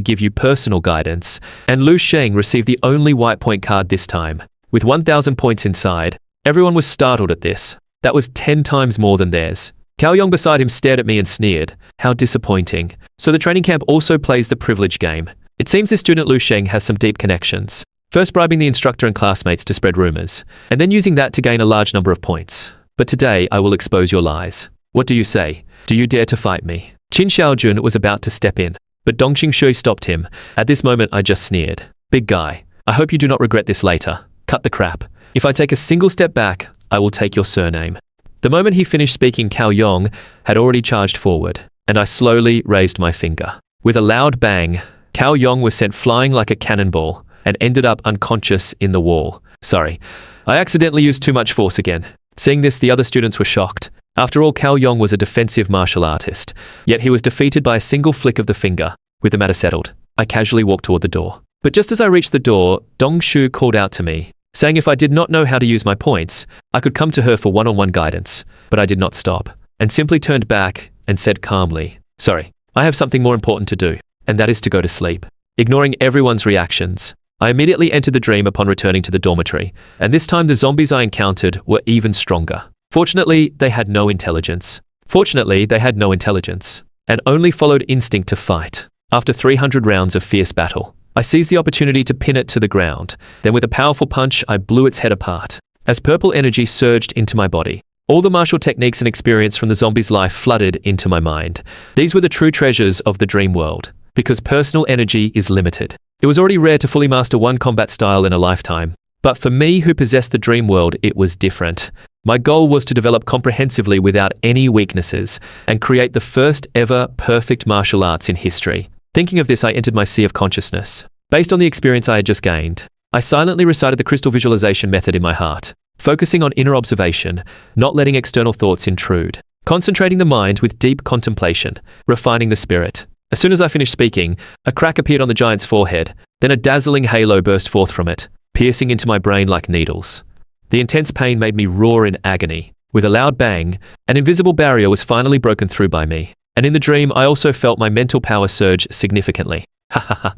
give you personal guidance, and Lu Sheng received the only white point card this time, with 1,000 points inside. Everyone was startled at this. That was 10 times more than theirs. Cao Yong beside him stared at me and sneered. How disappointing. So the training camp also plays the privilege game. It seems this student Lu Sheng has some deep connections. First bribing the instructor and classmates to spread rumors, and then using that to gain a large number of points. But today I will expose your lies. What do you say? Do you dare to fight me? Qin Xiaojun was about to step in, but Dong Xingxue stopped him. At this moment I just sneered. Big guy, I hope you do not regret this later. Cut the crap. If I take a single step back, I will take your surname. The moment he finished speaking, Cao Yong had already charged forward, and I slowly raised my finger. With a loud bang, Cao Yong was sent flying like a cannonball and ended up unconscious in the wall. Sorry, I accidentally used too much force again. Seeing this, the other students were shocked. After all, Cao Yong was a defensive martial artist, yet he was defeated by a single flick of the finger. With the matter settled, I casually walked toward the door. But just as I reached the door, Dong Shu called out to me, saying if I did not know how to use my points, I could come to her for one-on-one guidance. But I did not stop, and simply turned back and said calmly, sorry, I have something more important to do, and that is to go to sleep. Ignoring everyone's reactions, I immediately entered the dream upon returning to the dormitory, and this time the zombies I encountered were even stronger. Fortunately, they had no intelligence, and only followed instinct to fight. After 300 rounds of fierce battle, I seized the opportunity to pin it to the ground. Then with a powerful punch, I blew its head apart. As purple energy surged into my body, all the martial techniques and experience from the zombie's life flooded into my mind. These were the true treasures of the dream world, because personal energy is limited. It was already rare to fully master one combat style in a lifetime. But for me, who possessed the dream world, it was different. My goal was to develop comprehensively without any weaknesses and create the first ever perfect martial arts in history. Thinking of this, I entered my sea of consciousness. Based on the experience I had just gained, I silently recited the crystal visualization method in my heart. focusing on inner observation, not letting external thoughts intrude, concentrating the mind with deep contemplation, refining the spirit. As soon as I finished speaking, a crack appeared on the giant's forehead, then a dazzling halo burst forth from it, piercing into my brain like needles. The intense pain made me roar in agony. With a loud bang, an invisible barrier was finally broken through by me. And in the dream, I also felt my mental power surge significantly. Ha ha ha.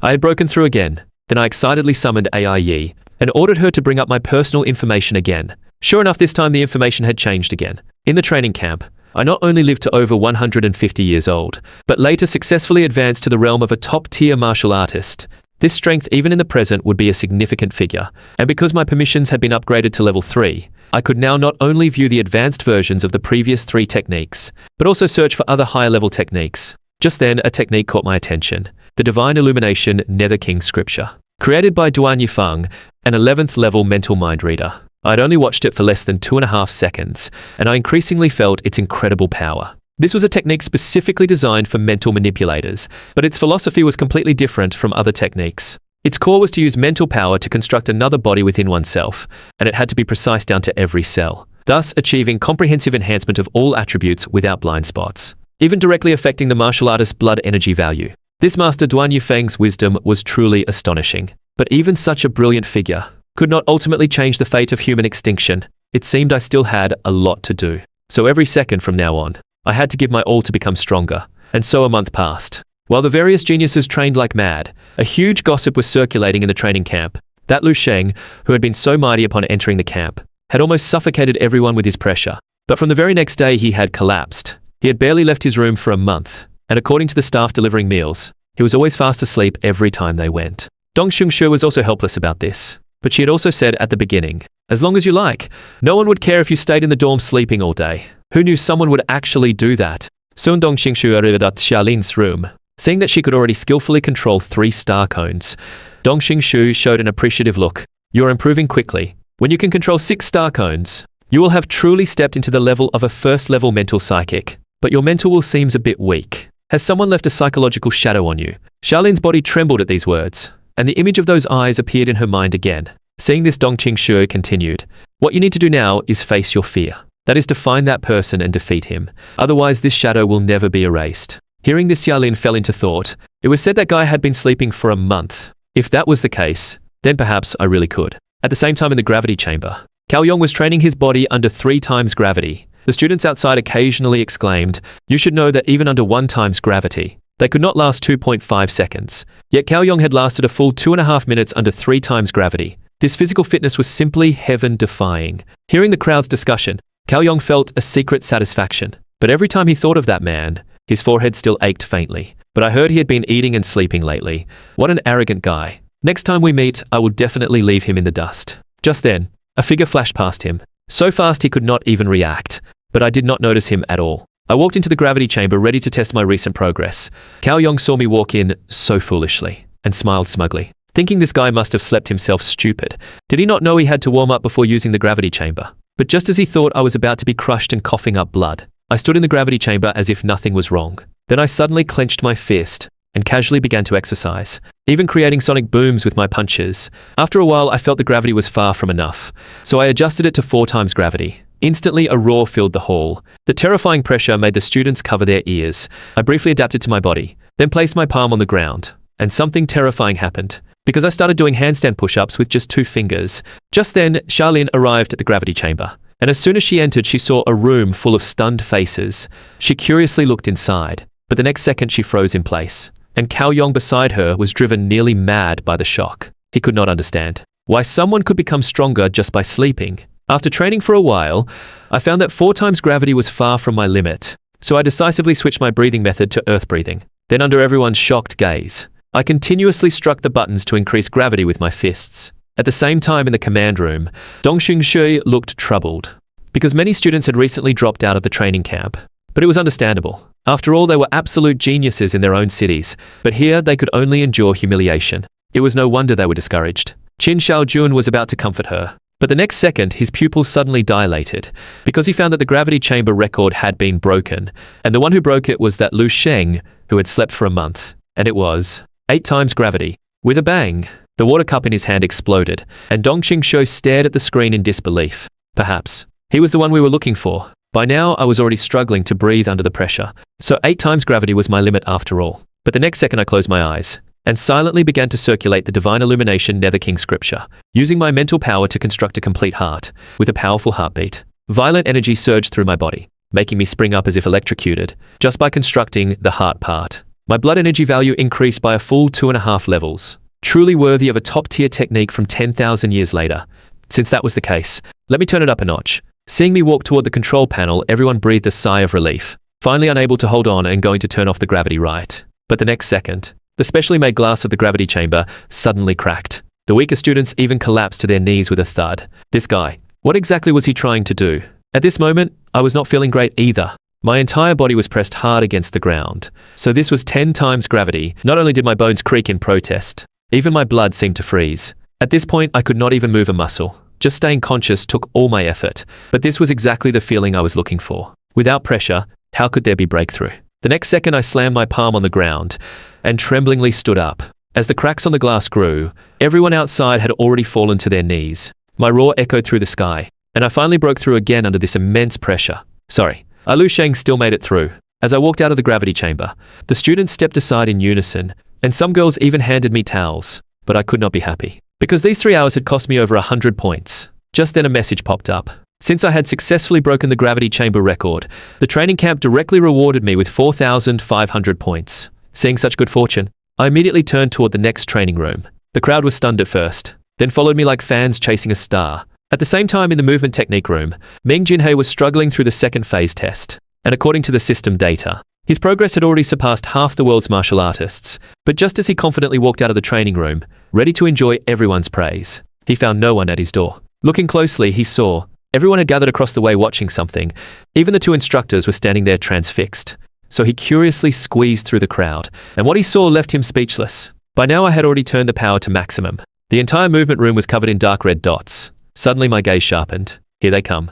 I had broken through again. Then I excitedly summoned AI Yi and ordered her to bring up my personal information again. Sure enough, this time the information had changed again. In the training camp, I not only lived to over 150 years old, but later successfully advanced to the realm of a top-tier martial artist. This strength, even in the present, would be a significant figure. And because my permissions had been upgraded to level 3, I could now not only view the advanced versions of the previous 3 techniques, but also search for other higher-level techniques. Just then, a technique caught my attention. The Divine Illumination Nether King Scripture. Created by Duan Yifeng, an 11th level mental mind reader. I'd only watched it for less than 2.5 seconds, and I increasingly felt its incredible power. This was a technique specifically designed for mental manipulators, but its philosophy was completely different from other techniques. Its core was to use mental power to construct another body within oneself, and it had to be precise down to every cell, thus achieving comprehensive enhancement of all attributes without blind spots, even directly affecting the martial artist's blood energy value. This master Duan Yifeng's wisdom was truly astonishing. But even such a brilliant figure could not ultimately change the fate of human extinction. It seemed I still had a lot to do. So every second from now on, I had to give my all to become stronger. And so a month passed. While the various geniuses trained like mad, a huge gossip was circulating in the training camp. That Lu Sheng, who had been so mighty upon entering the camp, had almost suffocated everyone with his pressure. But from the very next day he had collapsed. He had barely left his room for a month, and according to the staff delivering meals, he was always fast asleep every time they went. Dong Xungshu was also helpless about this, but she had also said at the beginning, as long as you like, no one would care if you stayed in the dorm sleeping all day. Who knew someone would actually do that? Soon Dong Xungshu arrived at Xiaolin's room. Seeing that she could already skillfully control 3 star cones, Dong Xungshu showed an appreciative look. You're improving quickly. When you can control 6 star cones, you will have truly stepped into the level of a first-level mental psychic. But your mental will seems a bit weak. Has someone left a psychological shadow on you? Xiaolin's body trembled at these words, and the image of those eyes appeared in her mind again. Seeing this, Dong Xungshu continued, what you need to do now is face your fear. That is to find that person and defeat him. Otherwise, this shadow will never be erased. Hearing this, Xiaolin fell into thought. It was said that guy had been sleeping for a month. If that was the case, then perhaps I really could. At the same time in the gravity chamber, Cao Yong was training his body under 3 times gravity. The students outside occasionally exclaimed, you should know that even under 1 times gravity, they could not last 2.5 seconds. Yet Cao Yong had lasted a full 2.5 minutes under 3 times gravity. This physical fitness was simply heaven-defying. Hearing the crowd's discussion, Cao Yong felt a secret satisfaction. But every time he thought of that man, his forehead still ached faintly. But I heard he had been eating and sleeping lately. What an arrogant guy. Next time we meet, I will definitely leave him in the dust. Just then, a figure flashed past him. So fast he could not even react. But I did not notice him at all. I walked into the gravity chamber ready to test my recent progress. Cao Yong saw me walk in so foolishly and smiled smugly, thinking this guy must have slept himself stupid. Did he not know he had to warm up before using the gravity chamber? But just as he thought I was about to be crushed and coughing up blood, I stood in the gravity chamber as if nothing was wrong. Then I suddenly clenched my fist and casually began to exercise, even creating sonic booms with my punches. After a while, I felt the gravity was far from enough, so I adjusted it to 4 times gravity. Instantly, a roar filled the hall. The terrifying pressure made the students cover their ears. I briefly adapted to my body, then placed my palm on the ground, and something terrifying happened, because I started doing handstand push-ups with just 2 fingers. Just then, Xiaolin arrived at the gravity chamber, and as soon as she entered, she saw a room full of stunned faces. She curiously looked inside, but the next second she froze in place, and Cao Yong beside her was driven nearly mad by the shock. He could not understand why someone could become stronger just by sleeping. After training for a while, I found that 4 times gravity was far from my limit, so I decisively switched my breathing method to earth breathing. Then under everyone's shocked gaze, I continuously struck the buttons to increase gravity with my fists. At the same time in the command room, Dong Xungshui looked troubled, because many students had recently dropped out of the training camp. But it was understandable. After all, they were absolute geniuses in their own cities, but here they could only endure humiliation. It was no wonder they were discouraged. Qin Shaojun was about to comfort her. But the next second, his pupils suddenly dilated, because he found that the gravity chamber record had been broken, and the one who broke it was that Lu Sheng, who had slept for a month, and it was 8 times gravity. With a bang, The water cup in his hand exploded, and Dongqing Sho stared at the screen in disbelief. Perhaps he was the one we were looking for. By now, I was already struggling to breathe under the pressure, so 8 times gravity was my limit after all. But the next second I closed my eyes and silently began to circulate the Divine Illumination Nether King scripture, using my mental power to construct a complete heart, with a powerful heartbeat. Violent energy surged through my body, making me spring up as if electrocuted, just by constructing the heart part. My blood energy value increased by a full 2.5 levels, truly worthy of a top-tier technique from 10,000 years later. Since that was the case, let me turn it up a notch. Seeing me walk toward the control panel, everyone breathed a sigh of relief, finally unable to hold on and going to turn off the gravity right. But the next second, the specially made glass of the gravity chamber suddenly cracked. The weaker students even collapsed to their knees with a thud. This guy, what exactly was he trying to do? At this moment, I was not feeling great either. My entire body was pressed hard against the ground. So this was 10 times gravity. Not only did my bones creak in protest, even my blood seemed to freeze. At this point, I could not even move a muscle. Just staying conscious took all my effort. But this was exactly the feeling I was looking for. Without pressure, how could there be breakthrough? The next second I slammed my palm on the ground and tremblingly stood up. As the cracks on the glass grew, everyone outside had already fallen to their knees. My roar echoed through the sky, and I finally broke through again under this immense pressure. Sorry, Lu Sheng still made it through. As I walked out of the gravity chamber, the students stepped aside in unison, and some girls even handed me towels. But I could not be happy, because these 3 hours had cost me over 100 points. Just then a message popped up. Since I had successfully broken the gravity chamber record, the training camp directly rewarded me with 4,500 points. Seeing such good fortune, I immediately turned toward the next training room. The crowd was stunned at first, then followed me like fans chasing a star. At the same time in the movement technique room, Ming Jinhei was struggling through the second phase test, and according to the system data, his progress had already surpassed half the world's martial artists. But just as he confidently walked out of the training room, ready to enjoy everyone's praise, he found no one at his door. Looking closely, he saw everyone had gathered across the way watching something. Even the 2 instructors were standing there transfixed. So he curiously squeezed through the crowd, and what he saw left him speechless. By now I had already turned the power to maximum. The entire movement room was covered in dark red dots. Suddenly my gaze sharpened. Here they come.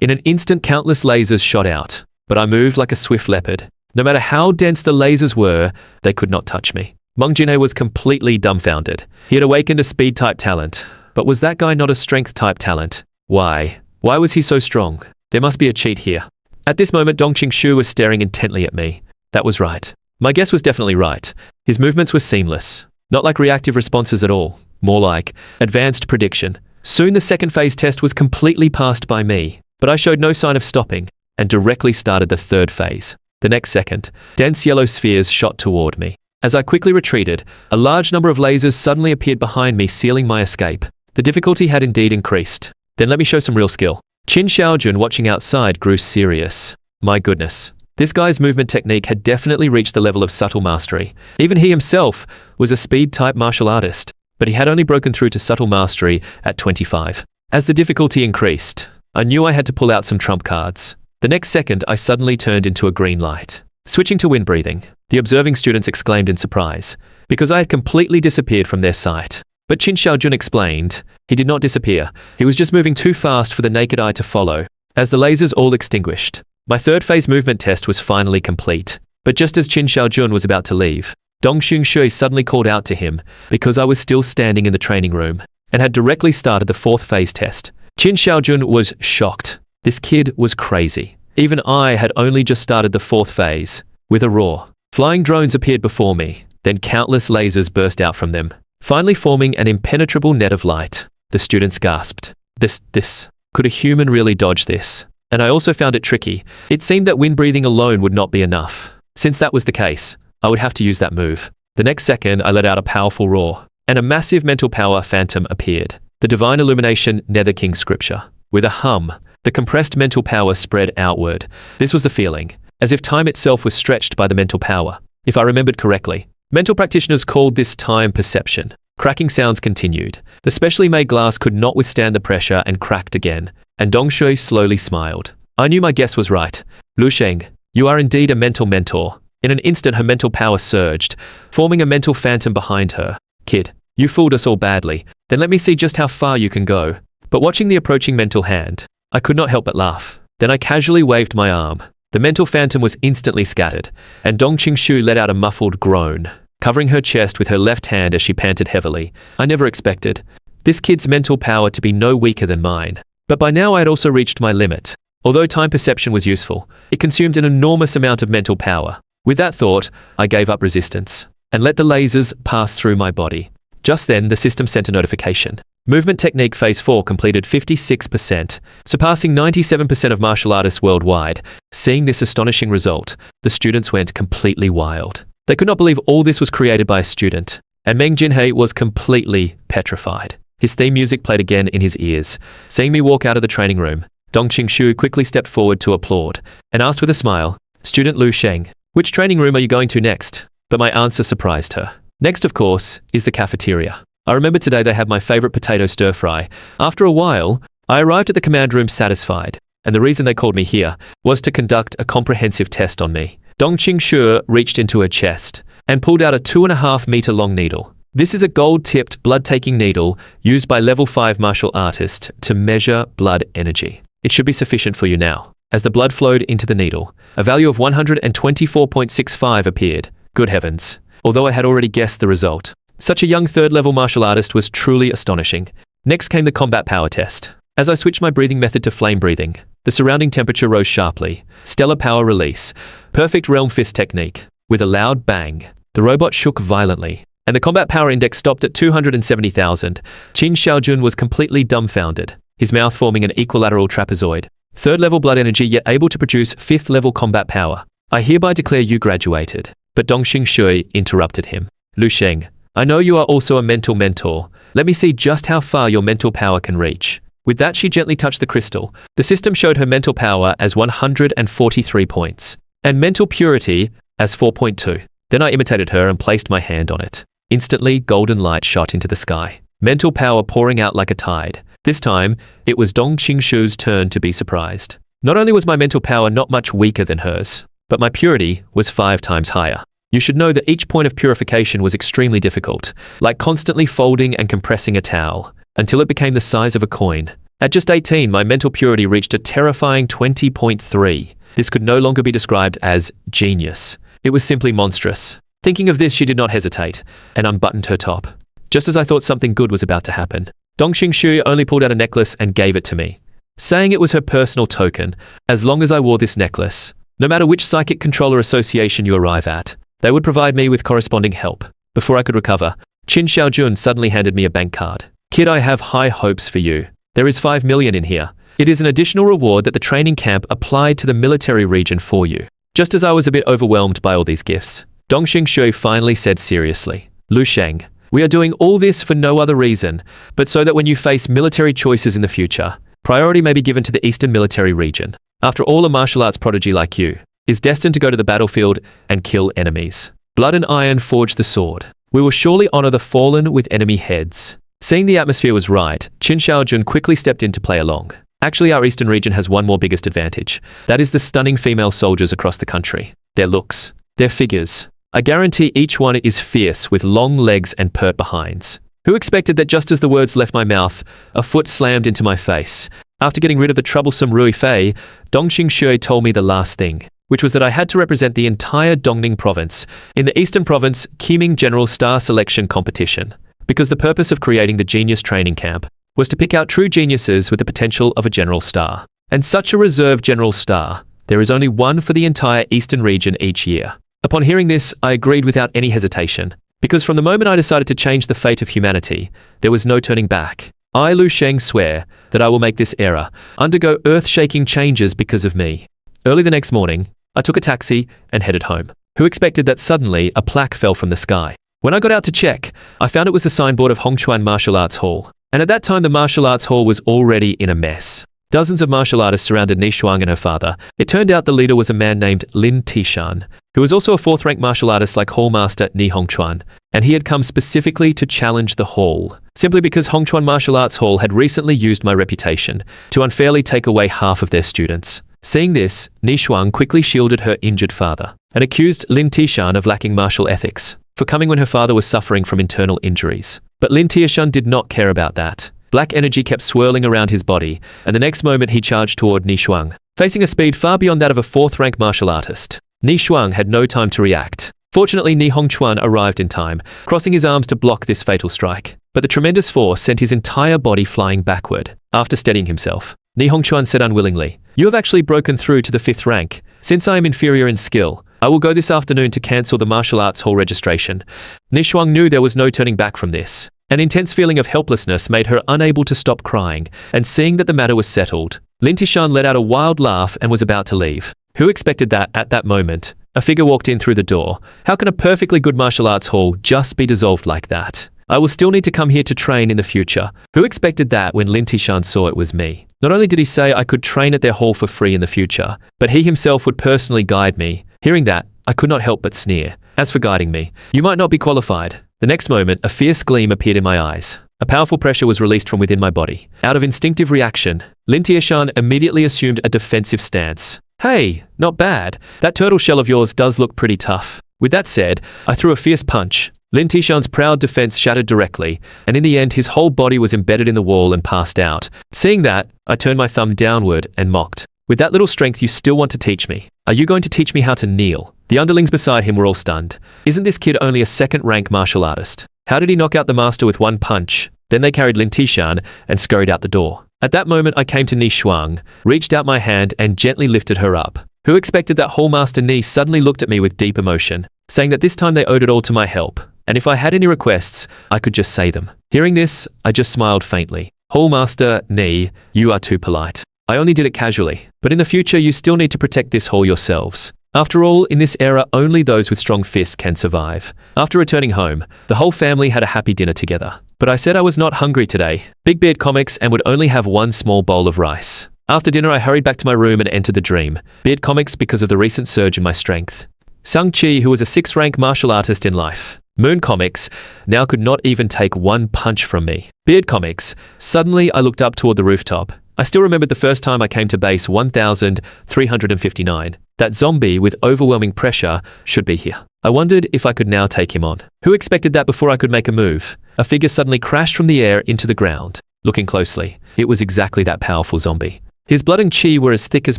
In an instant, countless lasers shot out, but I moved like a swift leopard. No matter how dense the lasers were, they could not touch me. Meng Jinhei was completely dumbfounded. He had awakened a speed-type talent, but was that guy not a strength-type talent? Why? Why was he so strong? There must be a cheat here. At this moment, Dongqing Shu was staring intently at me. That was right. My guess was definitely right. His movements were seamless. Not like reactive responses at all. More like advanced prediction. Soon the second phase test was completely passed by me, but I showed no sign of stopping and directly started the third phase. The next second, dense yellow spheres shot toward me. As I quickly retreated, a large number of lasers suddenly appeared behind me, sealing my escape. The difficulty had indeed increased. Then let me show some real skill. Qin Xiaojun, watching outside, grew serious. My goodness. This guy's movement technique had definitely reached the level of subtle mastery. Even he himself was a speed-type martial artist, but he had only broken through to subtle mastery at 25. As the difficulty increased, I knew I had to pull out some trump cards. The next second, I suddenly turned into a green light. Switching to wind breathing, the observing students exclaimed in surprise, because I had completely disappeared from their sight. But Qin Xiaojun explained, he did not disappear. He was just moving too fast for the naked eye to follow. As the lasers all extinguished, my third phase movement test was finally complete. But just as Qin Xiaojun was about to leave, Dongqing Shui suddenly called out to him, because I was still standing in the training room, and had directly started the fourth phase test. Qin Xiaojun was shocked. This kid was crazy. Even I had only just started the fourth phase. With a roar, flying drones appeared before me, then countless lasers burst out from them, finally forming an impenetrable net of light. The students gasped. This, could a human really dodge this? And I also found it tricky. It seemed that wind breathing alone would not be enough. Since that was the case, I would have to use that move. The next second, I let out a powerful roar, and a massive mental power phantom appeared. The Divine Illumination Nether King scripture. With a hum, the compressed mental power spread outward. This was the feeling, as if time itself was stretched by the mental power. If I remembered correctly, mental practitioners called this time perception. Cracking sounds continued. The specially made glass could not withstand the pressure and cracked again, and Dongshui slowly smiled. I knew my guess was right. Lu Sheng, you are indeed a mental mentor. In an instant, her mental power surged, forming a mental phantom behind her. Kid, you fooled us all badly. Then let me see just how far you can go. But watching the approaching mental hand, I could not help but laugh. Then I casually waved my arm. The mental phantom was instantly scattered, and Dongqing Shu let out a muffled groan. covering her chest with her left hand as she panted heavily. I never expected this kid's mental power to be no weaker than mine. But by now I had also reached my limit. Although time perception was useful, it consumed an enormous amount of mental power. With that thought, I gave up resistance and let the lasers pass through my body. Just then, the system sent a notification. Movement Technique Phase 4 completed 56%, surpassing 97% of martial artists worldwide. Seeing this astonishing result, the students went completely wild. They could not believe all this was created by a student, and Meng Jinhei was completely petrified. His theme music played again in his ears. Seeing me walk out of the training room, Dong Qingshu quickly stepped forward to applaud, and asked with a smile, "Student Lu Sheng, which training room are you going to next?" But my answer surprised her. Next, of course, is the cafeteria. I remember today they had my favorite potato stir-fry. After a while, I arrived at the command room satisfied, and the reason they called me here was to conduct a comprehensive test on me. Dong Qingshu reached into her chest and pulled out a 2.5-meter long needle. This is a gold-tipped, blood-taking needle used by level 5 martial artists to measure blood energy. It should be sufficient for you now. As the blood flowed into the needle, a value of 124.65 appeared. Good heavens. Although I had already guessed the result, such a young third-level martial artist was truly astonishing. Next came the combat power test. As I switched my breathing method to flame breathing, the surrounding temperature rose sharply. Stellar power release. Perfect realm fist technique. With a loud bang, the robot shook violently, and the combat power index stopped at 270,000. Qin Xiaojun was completely dumbfounded, his mouth forming an equilateral trapezoid. Third-level blood energy, yet able to produce 5th-level combat power. I hereby declare you graduated. But Dong Qingshui interrupted him. Lu Sheng, I know you are also a mental mentor. Let me see just how far your mental power can reach. With that, she gently touched the crystal. The system showed her mental power as 143 points, and mental purity as 4.2. Then I imitated her and placed my hand on it. Instantly, golden light shot into the sky, mental power pouring out like a tide. This time, it was Dong Qingshu's turn to be surprised. Not only was my mental power not much weaker than hers, but my purity was 5 times higher. You should know that each point of purification was extremely difficult, like constantly folding and compressing a towel, until it became the size of a coin. At just 18, my mental purity reached a terrifying 20.3. This could no longer be described as genius. It was simply monstrous. Thinking of this, she did not hesitate, and unbuttoned her top. Just as I thought something good was about to happen, Dong Qingshu only pulled out a necklace and gave it to me, saying it was her personal token. As long as I wore this necklace, no matter which psychic controller association you arrive at, they would provide me with corresponding help. Before I could recover, Qin Xiaojun suddenly handed me a bank card. Kid, I have high hopes for you. There is 5 million in here. It is an additional reward that the training camp applied to the military region for you. Just as I was a bit overwhelmed by all these gifts, Dong Qingshui finally said seriously, Lu Sheng, we are doing all this for no other reason, but so that when you face military choices in the future, priority may be given to the Eastern Military Region. After all, a martial arts prodigy like you is destined to go to the battlefield and kill enemies. Blood and iron forge the sword. We will surely honor the fallen with enemy heads. Seeing the atmosphere was right, Qin Xiaojun quickly stepped in to play along. Actually, our Eastern region has one more biggest advantage. That is the stunning female soldiers across the country. Their looks, their figures. I guarantee each one is fierce with long legs and pert behinds. Who expected that just as the words left my mouth, a foot slammed into my face? After getting rid of the troublesome Rui Fei, Dong Qingshui told me the last thing, which was that I had to represent the entire Dongning province in the Eastern Province Qiming General Star Selection Competition, because the purpose of creating the Genius Training Camp was to pick out true geniuses with the potential of a General Star. And such a reserve General Star, there is only one for the entire Eastern region each year. Upon hearing this, I agreed without any hesitation, because from the moment I decided to change the fate of humanity, there was no turning back. I, Lu Sheng, swear that I will make this era undergo earth-shaking changes because of me. Early the next morning, I took a taxi and headed home. Who expected that suddenly a plaque fell from the sky? When I got out to check, I found it was the signboard of Hongchuan Martial Arts Hall. And at that time, the martial arts hall was already in a mess. Dozens of martial artists surrounded Ni Shuang and her father. It turned out the leader was a man named Lin Tishan, who was also a 4th-rank martial artist like Hallmaster Ni Hongchuan, and he had come specifically to challenge the hall, simply because Hongchuan Martial Arts Hall had recently used my reputation to unfairly take away half of their students. Seeing this, Ni Shuang quickly shielded her injured father, and accused Lin Tishan of lacking martial ethics, for coming when her father was suffering from internal injuries. But Lin Tishan did not care about that. Black energy kept swirling around his body, and the next moment he charged toward Ni Shuang, facing a speed far beyond that of a 4th-rank martial artist. Ni Shuang had no time to react. Fortunately, Ni Hongchuan arrived in time, crossing his arms to block this fatal strike. But the tremendous force sent his entire body flying backward. After steadying himself, Ni Hongchuan said unwillingly, "You have actually broken through to the 5th rank. Since I am inferior in skill, I will go this afternoon to cancel the martial arts hall registration." Ni Shuang knew there was no turning back from this. An intense feeling of helplessness made her unable to stop crying, and seeing that the matter was settled, Lin Tishan let out a wild laugh and was about to leave. Who expected that at that moment? A figure walked in through the door. How can a perfectly good martial arts hall just be dissolved like that? I will still need to come here to train in the future. Who expected that when Lin Tishan saw it was me? Not only did he say I could train at their hall for free in the future, but he himself would personally guide me. Hearing that, I could not help but sneer. As for guiding me, you might not be qualified. The next moment, a fierce gleam appeared in my eyes. A powerful pressure was released from within my body. Out of instinctive reaction, Lin Tishan immediately assumed a defensive stance. Hey, not bad. That turtle shell of yours does look pretty tough. With that said, I threw a fierce punch. Lin Tishan's proud defense shattered directly, and in the end his whole body was embedded in the wall and passed out. Seeing that, I turned my thumb downward and mocked. With that little strength you still want to teach me? Are you going to teach me how to kneel? The underlings beside him were all stunned. Isn't this kid only a 2nd-rank martial artist? How did he knock out the master with one punch? Then they carried Lin Tishan and scurried out the door. At that moment I came to Ni Shuang, reached out my hand and gently lifted her up. Who expected that Hall Master Ni suddenly looked at me with deep emotion, saying that this time they owed it all to my help, and if I had any requests, I could just say them. Hearing this, I just smiled faintly. Hall Master Ni, you are too polite. I only did it casually, but in the future you still need to protect this hall yourselves. After all, in this era, only those with strong fists can survive. After returning home, the whole family had a happy dinner together. But I said I was not hungry today. Big Beard Comics and would only have one small bowl of rice. After dinner, I hurried back to my room and entered the dream. Beard Comics because of the recent surge in my strength. Sung Chi, who was a 6th-rank martial artist in life. Moon Comics now could not even take one punch from me. Beard Comics. Suddenly, I looked up toward the rooftop. I still remembered the first time I came to base 1359. That zombie with overwhelming pressure should be here. I wondered if I could now take him on. Who expected that before I could make a move? A figure suddenly crashed from the air into the ground. Looking closely, it was exactly that powerful zombie. His blood and chi were as thick as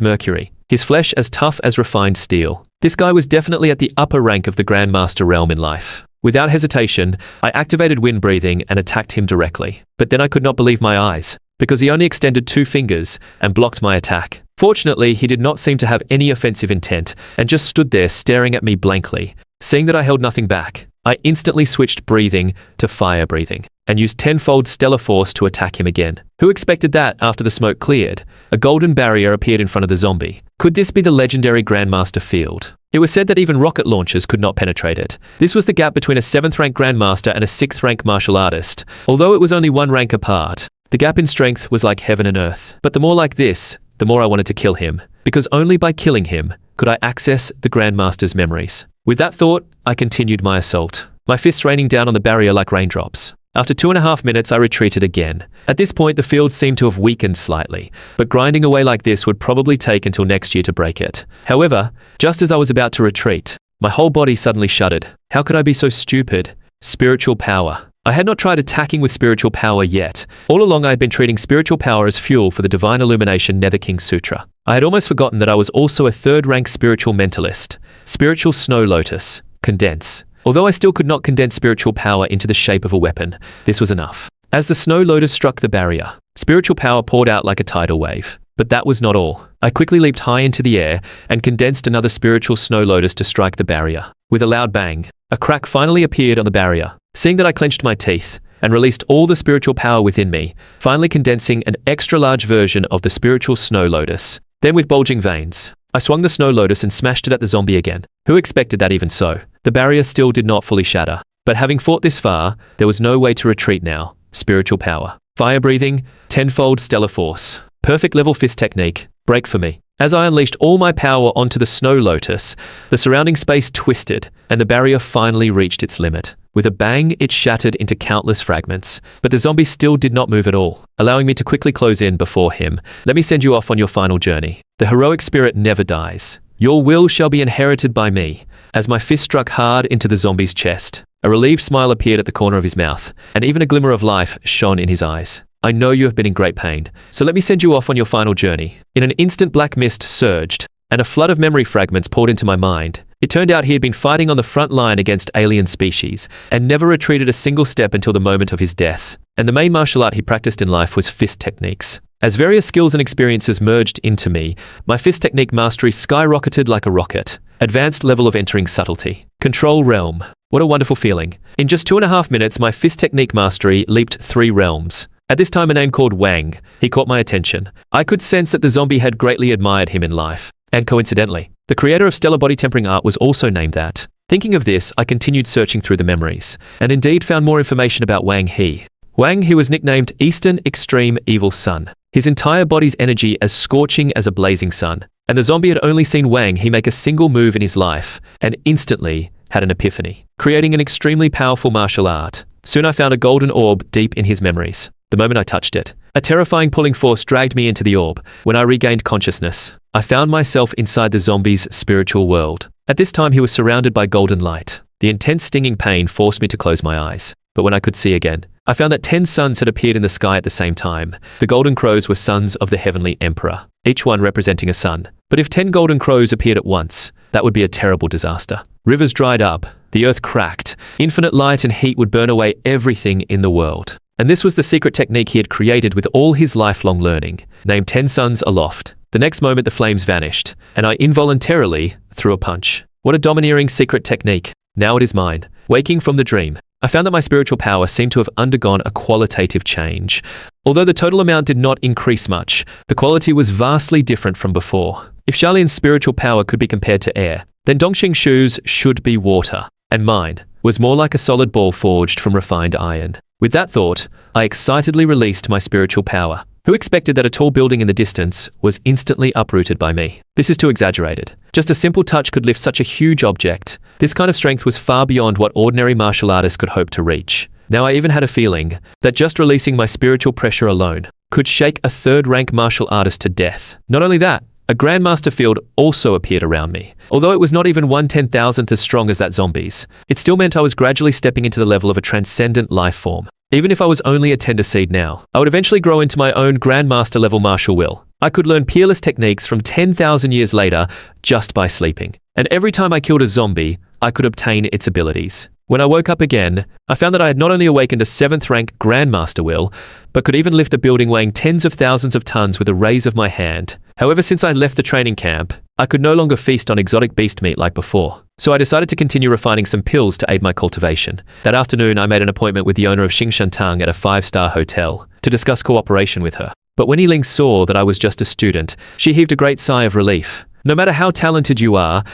mercury, his flesh as tough as refined steel. This guy was definitely at the upper rank of the Grandmaster realm in life. Without hesitation, I activated wind breathing and attacked him directly. But then I could not believe my eyes, because he only extended 2 fingers and blocked my attack. Fortunately, he did not seem to have any offensive intent and just stood there staring at me blankly. Seeing that I held nothing back, I instantly switched breathing to fire breathing and used 10-fold stellar force to attack him again. Who expected that after the smoke cleared? A golden barrier appeared in front of the zombie. Could this be the legendary Grandmaster Field? It was said that even rocket launchers could not penetrate it. This was the gap between a 7th-rank Grandmaster and a 6th-rank martial artist, although it was only 1 rank apart. The gap in strength was like heaven and earth. But the more like this, the more I wanted to kill him, because only by killing him could I access the Grandmaster's memories. With that thought, I continued my assault, my fists raining down on the barrier like raindrops. After 2.5 minutes, I retreated again. At this point, the field seemed to have weakened slightly, but grinding away like this would probably take until next year to break it. However, just as I was about to retreat, my whole body suddenly shuddered. How could I be so stupid? Spiritual power. I had not tried attacking with spiritual power yet. All along I had been treating spiritual power as fuel for the Divine Illumination Nether King Sutra. I had almost forgotten that I was also a 3rd-rank spiritual mentalist. Spiritual Snow Lotus. Condense. Although I still could not condense spiritual power into the shape of a weapon, this was enough. As the Snow Lotus struck the barrier, spiritual power poured out like a tidal wave. But that was not all. I quickly leaped high into the air and condensed another spiritual Snow Lotus to strike the barrier. With a loud bang, a crack finally appeared on the barrier. Seeing that, I clenched my teeth and released all the spiritual power within me, finally condensing an extra-large version of the spiritual Snow Lotus. Then with bulging veins, I swung the Snow Lotus and smashed it at the zombie again. Who expected that? Even so, the barrier still did not fully shatter. But having fought this far, there was no way to retreat now. Spiritual power. Fire breathing, 10-fold stellar force. Perfect level fist technique. Break for me. As I unleashed all my power onto the Snow Lotus, the surrounding space twisted, and the barrier finally reached its limit. With a bang, it shattered into countless fragments, but the zombie still did not move at all, allowing me to quickly close in before him. Let me send you off on your final journey. The heroic spirit never dies. Your will shall be inherited by me. As my fist struck hard into the zombie's chest, a relieved smile appeared at the corner of his mouth, and even a glimmer of life shone in his eyes. I know you have been in great pain, so let me send you off on your final journey. In an instant, black mist surged, and a flood of memory fragments poured into my mind. It turned out he had been fighting on the front line against alien species, and never retreated a single step until the moment of his death. And the main martial art he practiced in life was fist techniques. As various skills and experiences merged into me, my fist technique mastery skyrocketed like a rocket. Advanced level of entering subtlety. Control realm. What a wonderful feeling. In just 2.5 minutes, my fist technique mastery leaped 3 realms. At this time, a name called Wang, he caught my attention. I could sense that the zombie had greatly admired him in life. And coincidentally, the creator of stellar body tempering art was also named that. Thinking of this, I continued searching through the memories, and indeed found more information about Wang He. Wang He was nicknamed Eastern Extreme Evil Sun. His entire body's energy as scorching as a blazing sun. And the zombie had only seen Wang He make a single move in his life, and instantly had an epiphany, creating an extremely powerful martial art. Soon I found a golden orb deep in his memories. The moment I touched it, a terrifying pulling force dragged me into the orb. When I regained consciousness, I found myself inside the zombie's spiritual world. At this time, he was surrounded by golden light. The intense stinging pain forced me to close my eyes. But when I could see again, I found that 10 suns had appeared in the sky at the same time. The golden crows were sons of the heavenly emperor, each one representing a sun. But if 10 golden crows appeared at once, that would be a terrible disaster. Rivers dried up, the earth cracked, infinite light and heat would burn away everything in the world. And this was the secret technique he had created with all his lifelong learning, named 10 Suns Aloft. The next moment the flames vanished, and I involuntarily threw a punch. What a domineering secret technique. Now it is mine. Waking from the dream, I found that my spiritual power seemed to have undergone a qualitative change. Although the total amount did not increase much, the quality was vastly different from before. If Xiaolian's spiritual power could be compared to air, then Dongxing's should be water, and mine was more like a solid ball forged from refined iron. With that thought, I excitedly released my spiritual power. Who expected that a tall building in the distance was instantly uprooted by me? This is too exaggerated. Just a simple touch could lift such a huge object. This kind of strength was far beyond what ordinary martial artists could hope to reach. Now I even had a feeling that just releasing my spiritual pressure alone could shake a third-rank martial artist to death. Not only that, a Grandmaster field also appeared around me. Although it was not even 1/10,000th as strong as that zombie's, it still meant I was gradually stepping into the level of a transcendent life form. Even if I was only a tender seed now, I would eventually grow into my own Grandmaster level martial will. I could learn peerless techniques from 10,000 years later just by sleeping. And every time I killed a zombie, I could obtain its abilities. When I woke up again, I found that I had not only awakened a 7th rank Grandmaster will, but could even lift a building weighing tens of thousands of tons with a raise of my hand. However, since I left the training camp, I could no longer feast on exotic beast meat like before. So I decided to continue refining some pills to aid my cultivation. That afternoon, I made an appointment with the owner of Xingshantang at a 5-star hotel to discuss cooperation with her. But when Yiling saw that I was just a student, she heaved a great sigh of relief. No matter how talented you are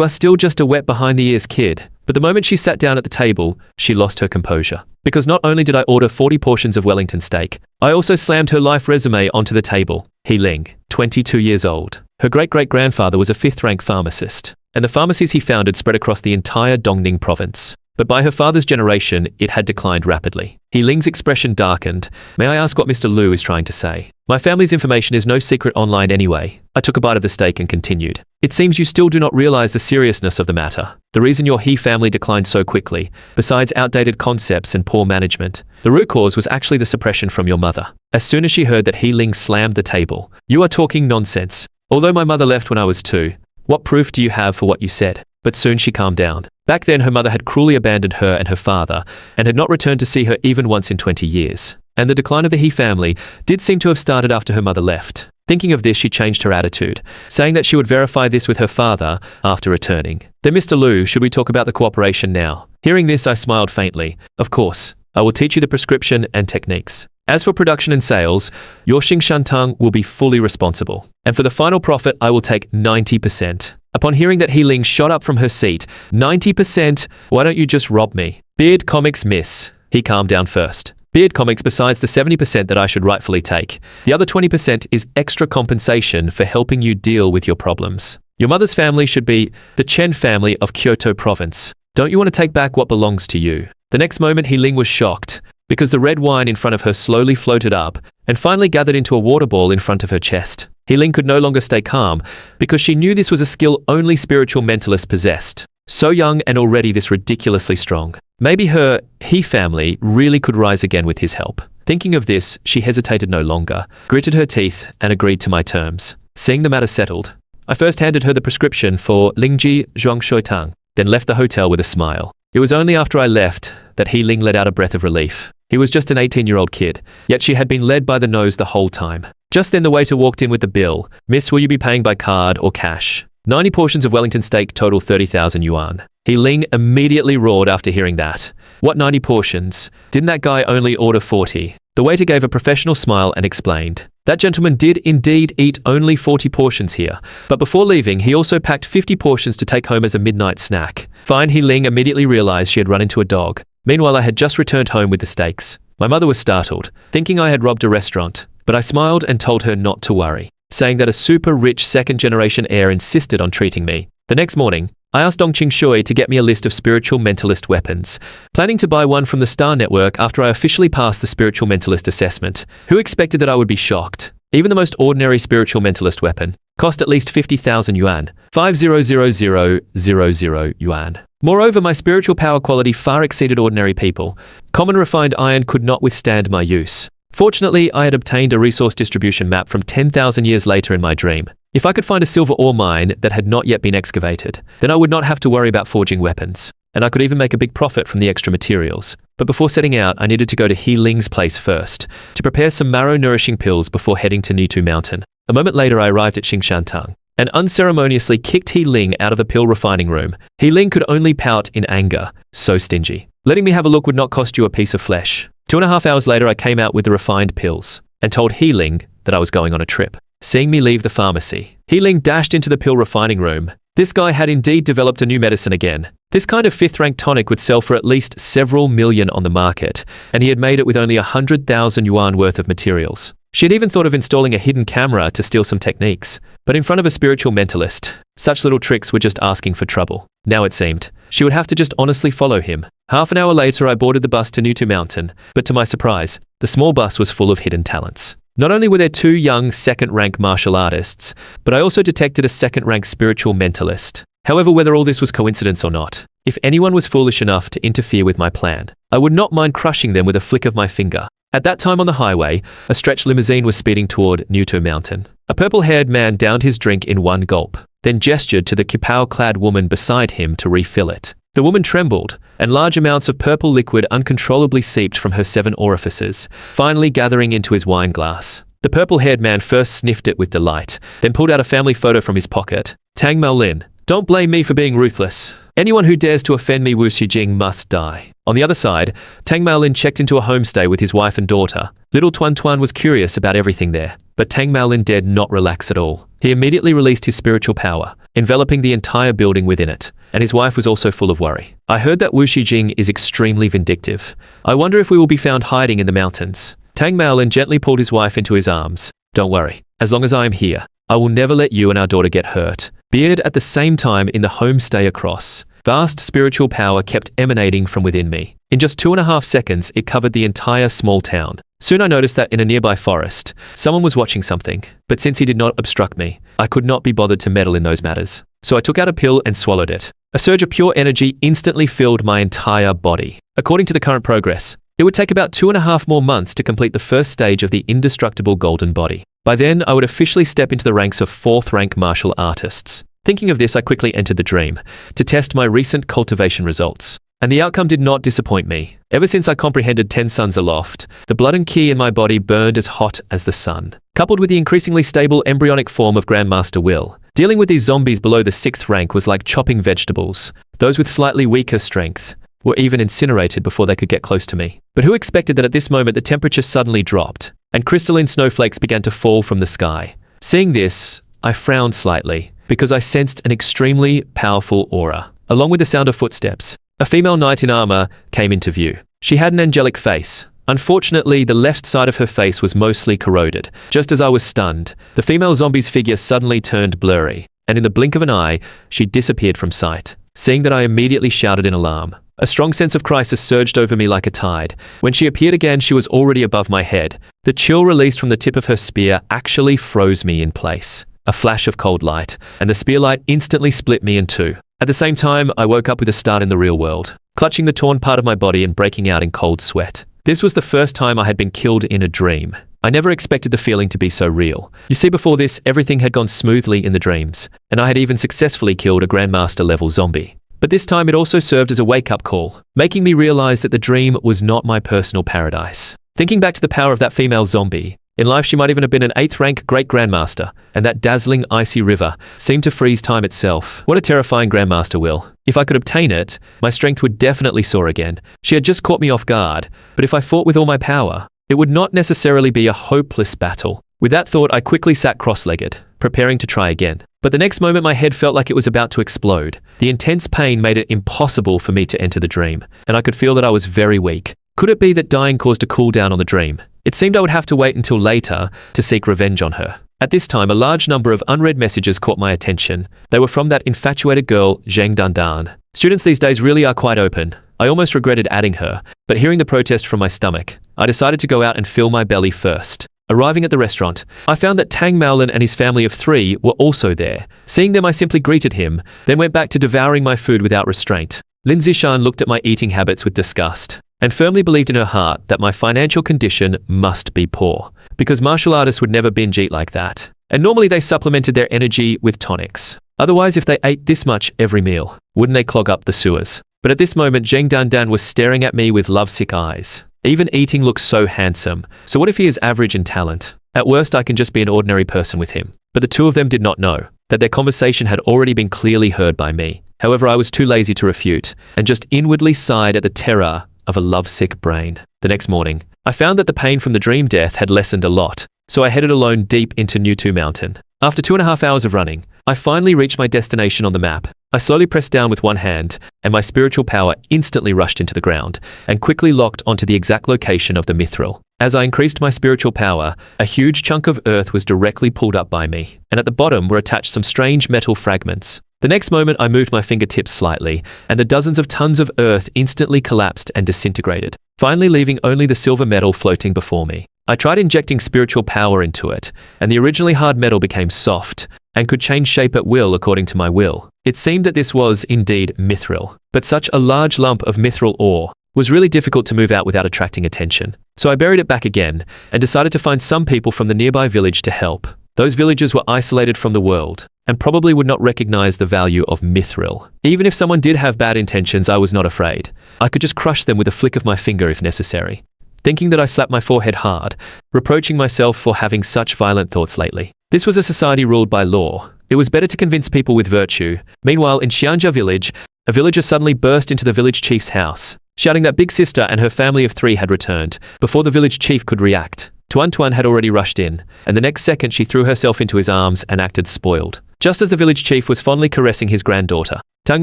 still just a wet behind the ears kid. But the moment she sat down at the table, she lost her composure. Because not only did I order 40 portions of Wellington steak, I also slammed her life resume onto the table. Yiling, 22 years old. Her great-great-grandfather was a 5th-rank pharmacist, and the pharmacies he founded spread across the entire Dongning province. But by her father's generation, it had declined rapidly. Yiling's expression darkened. May I ask what Mr. Liu is trying to say? My family's information is no secret online anyway. I took a bite of the steak and continued. It seems you still do not realize the seriousness of the matter. The reason your He family declined so quickly, besides outdated concepts and poor management, the root cause was actually the suppression from your mother. As soon as she heard that Yiling slammed the table, you are talking nonsense. Although my mother left when I was 2, what proof do you have for what you said? But soon she calmed down. Back then, her mother had cruelly abandoned her and her father, and had not returned to see her even once in 20 years. And the decline of the He family did seem to have started after her mother left. Thinking of this, she changed her attitude, saying that she would verify this with her father after returning. Then, Mr. Liu, should we talk about the cooperation now? Hearing this, I smiled faintly. Of course, I will teach you the prescription and techniques. As for production and sales, your Xingshantang will be fully responsible. And for the final profit, I will take 90%. Upon hearing that Yiling shot up from her seat, 90%? Why don't you just rob me? Beard Comics miss. He calmed down first. Beard Comics, besides the 70% that I should rightfully take, the other 20% is extra compensation for helping you deal with your problems. Your mother's family should be the Chen family of Kyoto province. Don't you want to take back what belongs to you? The next moment, Yiling was shocked, because the red wine in front of her slowly floated up and finally gathered into a water ball in front of her chest. Yiling could no longer stay calm because she knew this was a skill only spiritual mentalists possessed. So young and already this ridiculously strong. Maybe her He family really could rise again with his help. Thinking of this, she hesitated no longer, gritted her teeth, and agreed to my terms. Seeing the matter settled, I first handed her the prescription for Lingji Zhuangshuitang, then left the hotel with a smile. It was only after I left that He Ling let out a breath of relief. He was just an 18-year-old kid, yet she had been led by the nose the whole time. Just then the waiter walked in with the bill. "Miss, will you be paying by card or cash?" 90 portions of Wellington steak total 30,000 yuan. He Ling immediately roared after hearing that. "What 90 portions? Didn't that guy only order 40? The waiter gave a professional smile and explained. That gentleman did indeed eat only 40 portions here, but before leaving he also packed 50 portions to take home as a midnight snack. Fine. He Ling immediately realized she had run into a dog. Meanwhile, I had just returned home with the steaks. My mother was startled, thinking I had robbed a restaurant, but I smiled and told her not to worry, saying that a super rich second-generation heir insisted on treating me. The next morning, I asked Dongqing Shui to get me a list of spiritual mentalist weapons, planning to buy one from the Star Network after I officially passed the spiritual mentalist assessment. Who expected that I would be shocked? Even the most ordinary spiritual mentalist weapon cost at least 50,000 yuan, 50,000 yuan. Moreover, my spiritual power quality far exceeded ordinary people. Common refined iron could not withstand my use. Fortunately, I had obtained a resource distribution map from 10,000 years later in my dream. If I could find a silver ore mine that had not yet been excavated, then I would not have to worry about forging weapons, and I could even make a big profit from the extra materials. But before setting out, I needed to go to He Ling's place first, to prepare some marrow-nourishing pills before heading to Nitu Mountain. A moment later, I arrived at Xingshantang and unceremoniously kicked He Ling out of the pill refining room. He Ling could only pout in anger. So stingy. Letting me have a look would not cost you a piece of flesh. 2.5 hours later, I came out with the refined pills and told He Ling that I was going on a trip. Seeing me leave the pharmacy, He Ling dashed into the pill refining room. This guy had indeed developed a new medicine again. This kind of 5th-rank tonic would sell for at least several million on the market, and he had made it with only 100,000 yuan worth of materials. She had even thought of installing a hidden camera to steal some techniques, but in front of a spiritual mentalist, such little tricks were just asking for trouble. Now it seemed, she would have to just honestly follow him. Half an hour later, I boarded the bus to Nitu Mountain, but to my surprise, the small bus was full of hidden talents. Not only were there 2 young second-rank martial artists, but I also detected a second-rank spiritual mentalist. However, whether all this was coincidence or not, if anyone was foolish enough to interfere with my plan, I would not mind crushing them with a flick of my finger. At that time on the highway, a stretched limousine was speeding toward Nitu Mountain. A purple-haired man downed his drink in one gulp, then gestured to the kipao-clad woman beside him to refill it. The woman trembled, and large amounts of purple liquid uncontrollably seeped from her 7 orifices, finally gathering into his wine glass. The purple-haired man first sniffed it with delight, then pulled out a family photo from his pocket. Tang Maolin, don't blame me for being ruthless. Anyone who dares to offend me, Wu Xijing, must die. On the other side, Tang Maolin checked into a homestay with his wife and daughter. Little Tuan Tuan was curious about everything there, but Tang Maolin dared not relax at all. He immediately released his spiritual power, enveloping the entire building within it, and his wife was also full of worry. I heard that Wu Xijing is extremely vindictive. I wonder if we will be found hiding in the mountains. Tang Maolin gently pulled his wife into his arms. Don't worry, as long as I am here, I will never let you and our daughter get hurt. Beard at the same time in the homestay across. Vast spiritual power kept emanating from within me. In just 2.5 seconds, it covered the entire small town. Soon I noticed that in a nearby forest, someone was watching something, but since he did not obstruct me, I could not be bothered to meddle in those matters. So I took out a pill and swallowed it. A surge of pure energy instantly filled my entire body. According to the current progress, it would take about 2.5 more months to complete the first stage of the indestructible golden body. By then, I would officially step into the ranks of 4th-rank martial artists. Thinking of this, I quickly entered the dream to test my recent cultivation results. And the outcome did not disappoint me. Ever since I comprehended 10 suns aloft, the blood and ki in my body burned as hot as the sun. Coupled with the increasingly stable embryonic form of Grandmaster Will, dealing with these zombies below the 6th rank was like chopping vegetables. Those with slightly weaker strength were even incinerated before they could get close to me. But who expected that at this moment the temperature suddenly dropped, and crystalline snowflakes began to fall from the sky? Seeing this, I frowned slightly, because I sensed an extremely powerful aura. Along with the sound of footsteps, a female knight in armor came into view. She had an angelic face. Unfortunately, the left side of her face was mostly corroded. Just as I was stunned, the female zombie's figure suddenly turned blurry, and in the blink of an eye, she disappeared from sight. Seeing that, I immediately shouted in alarm. A strong sense of crisis surged over me like a tide. When she appeared again, she was already above my head. The chill released from the tip of her spear actually froze me in place. A flash of cold light, and the spear light instantly split me in two. At the same time, I woke up with a start in the real world, clutching the torn part of my body and breaking out in cold sweat. This was the first time I had been killed in a dream. I never expected the feeling to be so real. You see, before this, everything had gone smoothly in the dreams, and I had even successfully killed a Grandmaster-level zombie. But this time it also served as a wake-up call, making me realize that the dream was not my personal paradise. Thinking back to the power of that female zombie, in life she might even have been an 8th rank Great Grandmaster, and that dazzling icy river seemed to freeze time itself. What a terrifying Grandmaster will. If I could obtain it, my strength would definitely soar again. She had just caught me off guard, but if I fought with all my power, it would not necessarily be a hopeless battle. With that thought, I quickly sat cross-legged, preparing to try again. But the next moment my head felt like it was about to explode. The intense pain made it impossible for me to enter the dream, and I could feel that I was very weak. Could it be that dying caused a cooldown on the dream? It seemed I would have to wait until later to seek revenge on her. At this time, a large number of unread messages caught my attention. They were from that infatuated girl, Zhang Dandan. Students these days really are quite open. I almost regretted adding her, but hearing the protest from my stomach, I decided to go out and fill my belly first. Arriving at the restaurant, I found that Tang Maolin and his family of 3 were also there. Seeing them, I simply greeted him, then went back to devouring my food without restraint. Lin Zishan looked at my eating habits with disgust, and firmly believed in her heart that my financial condition must be poor, because martial artists would never binge eat like that. And normally they supplemented their energy with tonics. Otherwise, if they ate this much every meal, wouldn't they clog up the sewers? But at this moment, Zheng Dandan was staring at me with lovesick eyes. Even eating looks so handsome, so what if he is average in talent? At worst, I can just be an ordinary person with him. But the two of them did not know that their conversation had already been clearly heard by me. However, I was too lazy to refute, and just inwardly sighed at the terror of a lovesick brain. The next morning, I found that the pain from the dream death had lessened a lot, so I headed alone deep into Newtu Mountain. After 2.5 hours of running, I finally reached my destination on the map. I slowly pressed down with one hand, and my spiritual power instantly rushed into the ground, and quickly locked onto the exact location of the mithril. As I increased my spiritual power, a huge chunk of earth was directly pulled up by me, and at the bottom were attached some strange metal fragments. The next moment I moved my fingertips slightly, and the dozens of tons of earth instantly collapsed and disintegrated, finally leaving only the silver metal floating before me. I tried injecting spiritual power into it, and the originally hard metal became soft, and could change shape at will according to my will. It seemed that this was indeed mithril, but such a large lump of mithril ore was really difficult to move out without attracting attention. So I buried it back again, and decided to find some people from the nearby village to help. Those villagers were isolated from the world, and probably would not recognize the value of mithril. Even if someone did have bad intentions, I was not afraid. I could just crush them with a flick of my finger if necessary. Thinking that I slapped my forehead hard, reproaching myself for having such violent thoughts lately. This was a society ruled by law. It was better to convince people with virtue. Meanwhile, in Xianja village, a villager suddenly burst into the village chief's house, shouting that Big Sister and her family of 3 had returned, before the village chief could react. Tuan Tuan had already rushed in, and the next second she threw herself into his arms and acted spoiled. Just as the village chief was fondly caressing his granddaughter, Tang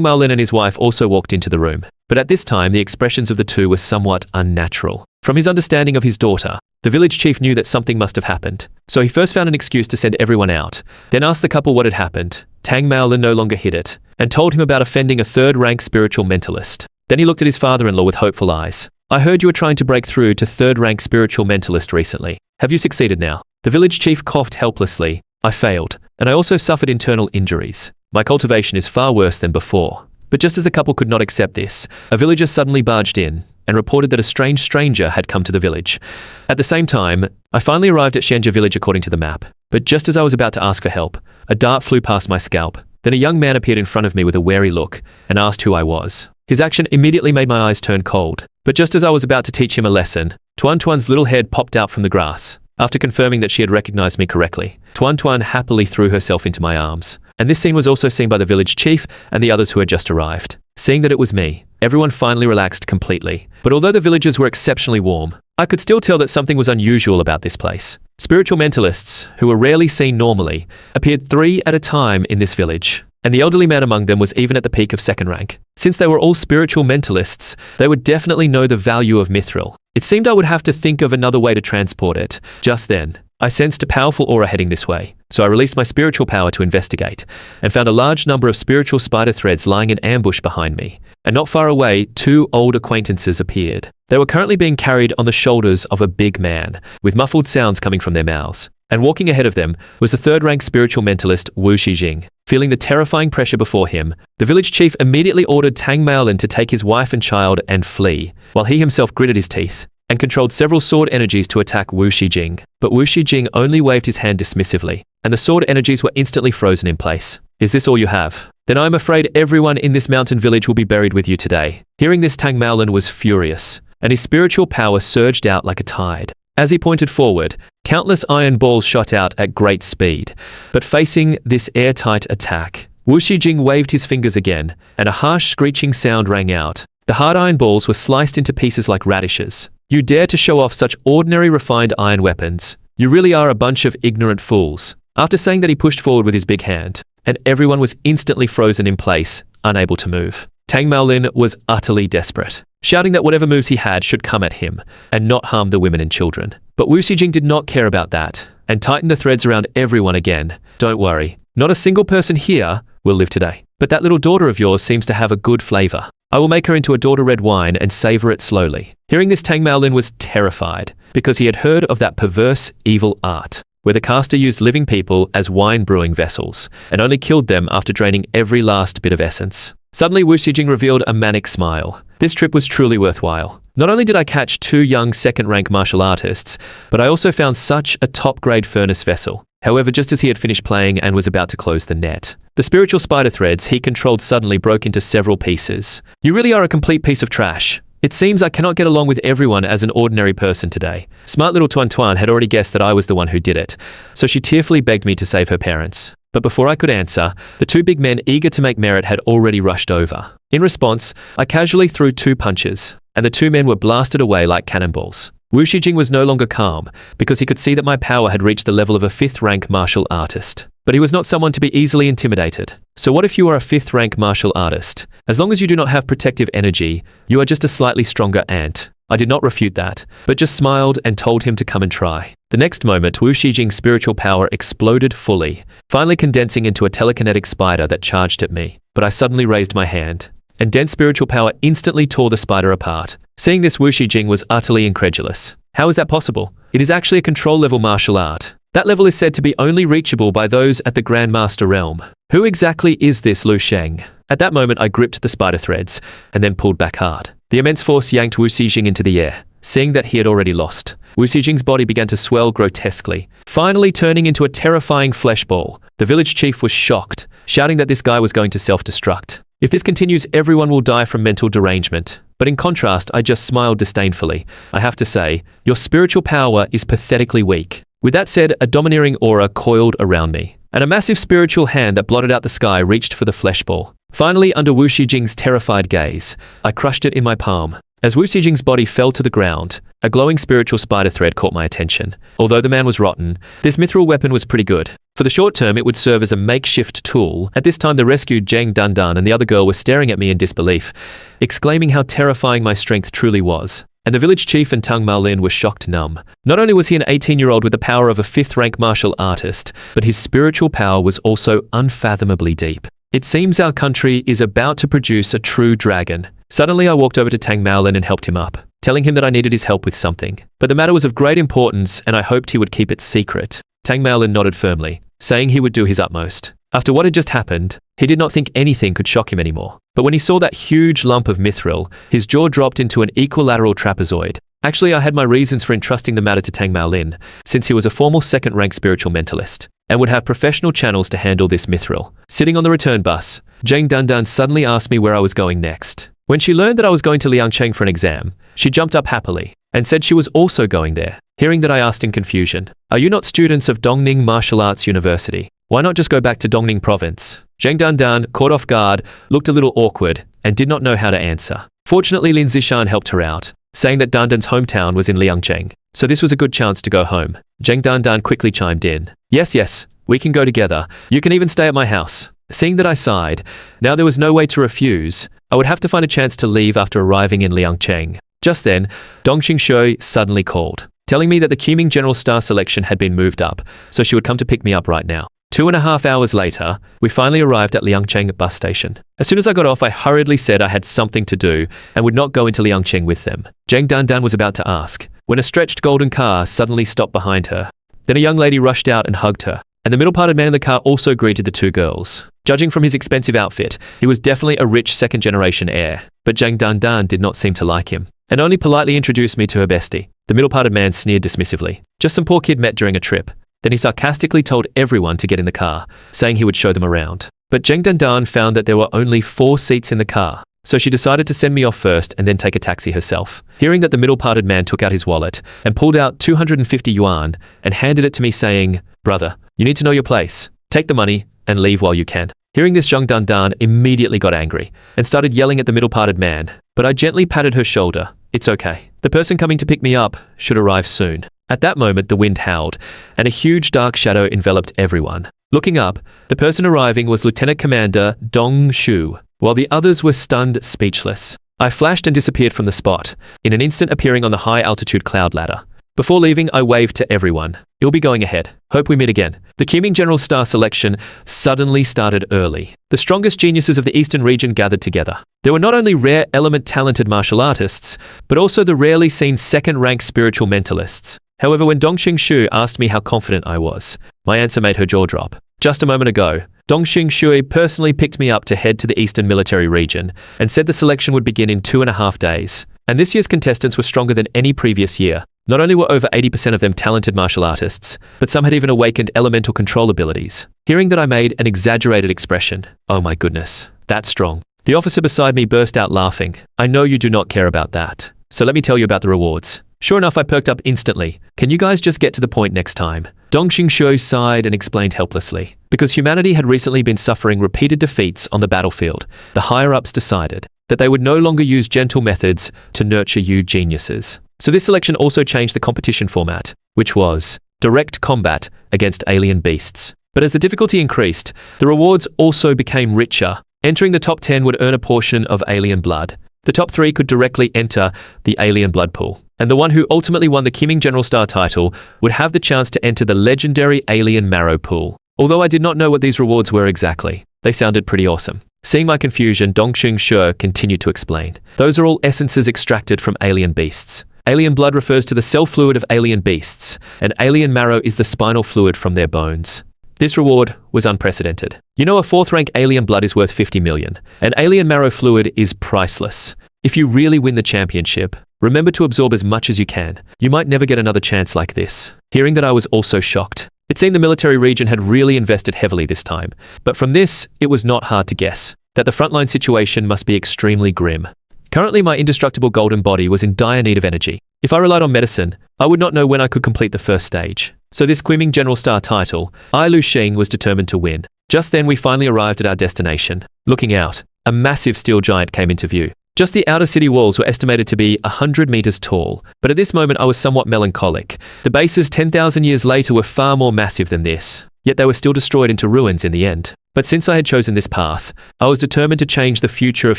Maolin and his wife also walked into the room. But at this time, the expressions of the two were somewhat unnatural. From his understanding of his daughter, the village chief knew that something must have happened. So he first found an excuse to send everyone out, then asked the couple what had happened. Tang Maolin no longer hid it, and told him about offending a 3rd-rank spiritual mentalist. Then he looked at his father-in-law with hopeful eyes. I heard you were trying to break through to 3rd-rank spiritual mentalist recently. Have you succeeded now? The village chief coughed helplessly. I failed, and I also suffered internal injuries. My cultivation is far worse than before. But just as the couple could not accept this, a villager suddenly barged in and reported that a strange stranger had come to the village. At the same time, I finally arrived at Xianja village according to the map. But just as I was about to ask for help, a dart flew past my scalp. Then a young man appeared in front of me with a wary look and asked who I was. His action immediately made my eyes turn cold. But just as I was about to teach him a lesson, Tuan Tuan's little head popped out from the grass. After confirming that she had recognized me correctly, Tuan Tuan happily threw herself into my arms. And this scene was also seen by the village chief and the others who had just arrived. Seeing that it was me, everyone finally relaxed completely. But although the villagers were exceptionally warm, I could still tell that something was unusual about this place. Spiritual mentalists, who were rarely seen normally, appeared 3 at a time in this village. And the elderly man among them was even at the peak of 2nd rank. Since they were all spiritual mentalists, they would definitely know the value of mithril. It seemed I would have to think of another way to transport it. Just then, I sensed a powerful aura heading this way, so I released my spiritual power to investigate, and found a large number of spiritual spider threads lying in ambush behind me. And not far away, 2 old acquaintances appeared. They were currently being carried on the shoulders of a big man, with muffled sounds coming from their mouths. And walking ahead of them was the 3rd-rank spiritual mentalist Wu Shijing. Feeling the terrifying pressure before him, the village chief immediately ordered Tang Maolin to take his wife and child and flee, while he himself gritted his teeth. and controlled several sword energies to attack Wu Shijing. But Wu Shijing only waved his hand dismissively, and the sword energies were instantly frozen in place. Is this all you have? Then I'm afraid everyone in this mountain village will be buried with you today. Hearing this, Tang Maolin was furious, and his spiritual power surged out like a tide. As he pointed forward, countless iron balls shot out at great speed. But facing this airtight attack, Wu Shijing waved his fingers again, and a harsh screeching sound rang out. The hard iron balls were sliced into pieces like radishes. You dare to show off such ordinary refined iron weapons? You really are a bunch of ignorant fools. After saying that, he pushed forward with his big hand, and everyone was instantly frozen in place, unable to move. Tang Maolin was utterly desperate, shouting that whatever moves he had should come at him, and not harm the women and children. But Wu Shijing did not care about that, and tightened the threads around everyone again. Don't worry, not a single person here will live today. But that little daughter of yours seems to have a good flavor. I will make her into a daughter red wine and savor it slowly. Hearing this, Tang Maolin was terrified, because he had heard of that perverse, evil art, where the caster used living people as wine brewing vessels, and only killed them after draining every last bit of essence. Suddenly, Wu Shijing revealed a manic smile. This trip was truly worthwhile. Not only did I catch 2 young second-rank martial artists, but I also found such a top-grade furnace vessel. However, just as he had finished playing and was about to close the net, the spiritual spider threads he controlled suddenly broke into several pieces. You really are a complete piece of trash. It seems I cannot get along with everyone as an ordinary person today. Smart little Tuan Tuan had already guessed that I was the one who did it, so she tearfully begged me to save her parents. But before I could answer, the 2 big men eager to make merit had already rushed over. In response, I casually threw 2 punches, and the 2 men were blasted away like cannonballs. Wu Shijing was no longer calm, because he could see that my power had reached the level of a 5th-rank martial artist. But he was not someone to be easily intimidated. So what if you are a 5th-rank martial artist? As long as you do not have protective energy, you are just a slightly stronger ant. I did not refute that, but just smiled and told him to come and try. The next moment, Wu Shijing's spiritual power exploded fully, finally condensing into a telekinetic spider that charged at me. But I suddenly raised my hand, and dense spiritual power instantly tore the spider apart. Seeing this, Wu Shijing was utterly incredulous. How is that possible? It is actually a control-level martial art. That level is said to be only reachable by those at the Grandmaster realm. Who exactly is this Lu Sheng? At that moment, I gripped the spider threads, and then pulled back hard. The immense force yanked Wu Shijing into the air. Seeing that he had already lost, Wu Shijing's body began to swell grotesquely, finally turning into a terrifying flesh ball. The village chief was shocked, shouting that this guy was going to self-destruct. If this continues, everyone will die from mental derangement. But in contrast, I just smiled disdainfully. I have to say, your spiritual power is pathetically weak. With that said, a domineering aura coiled around me, and a massive spiritual hand that blotted out the sky reached for the flesh ball. Finally, under Wu Shijing's terrified gaze, I crushed it in my palm. As Wu Shijing's body fell to the ground, a glowing spiritual spider thread caught my attention. Although the man was rotten, this mithril weapon was pretty good. For the short term, it would serve as a makeshift tool. At this time, the rescued Zhang Dandan and the other girl were staring at me in disbelief, exclaiming how terrifying my strength truly was. And the village chief and Tang Maolin were shocked numb. Not only was he an 18-year-old with the power of a 5th-rank martial artist, but his spiritual power was also unfathomably deep. It seems our country is about to produce a true dragon. Suddenly, I walked over to Tang Maolin and helped him up, telling him that I needed his help with something. But the matter was of great importance, and I hoped he would keep it secret. Tang Maolin nodded firmly, saying he would do his utmost. After what had just happened, he did not think anything could shock him anymore. But when he saw that huge lump of mithril, his jaw dropped into an equilateral trapezoid. Actually, I had my reasons for entrusting the matter to Tang Maolin, since he was a formal 2nd-rank spiritual mentalist, and would have professional channels to handle this mithril. Sitting on the return bus, Zhang Dandan suddenly asked me where I was going next. When she learned that I was going to Liangcheng for an exam, she jumped up happily, and said she was also going there. Hearing that, I asked in confusion, "Are you not students of Dongning Martial Arts University? Why not just go back to Dongning Province?" Zhang Dandan, caught off guard, looked a little awkward, and did not know how to answer. Fortunately, Lin Zishan helped her out, saying that Dandan's hometown was in Liangcheng, so this was a good chance to go home. Zhang Dandan quickly chimed in. Yes, we can go together. You can even stay at my house." Seeing that I sighed, now there was no way to refuse. I would have to find a chance to leave after arriving in Liangcheng. Just then, Dongxing Shui suddenly called, telling me that the Qiming General Star selection had been moved up, so she would come to pick me up right now. 2.5 hours later, we finally arrived at Liangcheng bus station. As soon as I got off, I hurriedly said I had something to do and would not go into Liangcheng with them. Zhang Dandan was about to ask, when a stretched golden car suddenly stopped behind her. Then a young lady rushed out and hugged her, and the middle-parted man in the car also greeted the 2 girls. Judging from his expensive outfit, he was definitely a rich 2nd-generation heir, but Zhang Dandan did not seem to like him. and only politely introduced me to her bestie. The middle-parted man sneered dismissively. Just some poor kid met during a trip. Then he sarcastically told everyone to get in the car, saying he would show them around. But Zheng Dandan found that there were only 4 seats in the car, so she decided to send me off first and then take a taxi herself. Hearing that the middle-parted man took out his wallet and pulled out 250 yuan and handed it to me saying, "Brother, you need to know your place. Take the money and leave while you can." Hearing this, Zheng Dandan immediately got angry and started yelling at the middle-parted man, but I gently patted her shoulder. "It's okay. The person coming to pick me up should arrive soon." At that moment, the wind howled, and a huge dark shadow enveloped everyone. Looking up, the person arriving was Lieutenant Commander Dong Shu, while the others were stunned, speechless. I flashed and disappeared from the spot, in an instant appearing on the high-altitude cloud ladder. Before leaving, I waved to everyone. "You'll be going ahead. Hope we meet again." The Qiming General Star selection suddenly started early. The strongest geniuses of the Eastern region gathered together. There were not only rare element-talented martial artists, but also the rarely seen second-rank spiritual mentalists. However, when Dongxing Shu asked me how confident I was, my answer made her jaw drop. Just a moment ago, Dongxing Shui personally picked me up to head to the Eastern Military Region and said the selection would begin in 2.5 days. And this year's contestants were stronger than any previous year. Not only were over 80% of them talented martial artists, but some had even awakened elemental control abilities. Hearing that, I made an exaggerated expression. "Oh my goodness, that's strong." The officer beside me burst out laughing. "I know you do not care about that. So let me tell you about the rewards." Sure enough, I perked up instantly. "Can you guys just get to the point next time?" Dongxing Shu sighed and explained helplessly. Because humanity had recently been suffering repeated defeats on the battlefield, the higher-ups decided that they would no longer use gentle methods to nurture you geniuses. So this selection also changed the competition format, which was direct combat against alien beasts. But as the difficulty increased, the rewards also became richer. Entering the top 10 would earn a portion of alien blood. The top 3 could directly enter the alien blood pool. And the one who ultimately won the Qiming General Star title would have the chance to enter the legendary alien marrow pool. Although I did not know what these rewards were exactly, they sounded pretty awesome. Seeing my confusion, Dongxing Shu continued to explain. "Those are all essences extracted from alien beasts. Alien blood refers to the cell fluid of alien beasts, and alien marrow is the spinal fluid from their bones." This reward was unprecedented. You know, a 4th-rank alien blood is worth 50 million, and alien marrow fluid is priceless. If you really win the championship, remember to absorb as much as you can. You might never get another chance like this. Hearing that, I was also shocked. It seemed the military region had really invested heavily this time, but from this, it was not hard to guess that the frontline situation must be extremely grim. Currently, my indestructible golden body was in dire need of energy. If I relied on medicine, I would not know when I could complete the first stage. So this Qiming General Star title, I Lu Xing was determined to win. Just then, we finally arrived at our destination. Looking out, a massive steel giant came into view. Just the outer city walls were estimated to be 100 meters tall, but at this moment I was somewhat melancholic. The bases 10,000 years later were far more massive than this, yet they were still destroyed into ruins in the end. But since I had chosen this path, I was determined to change the future of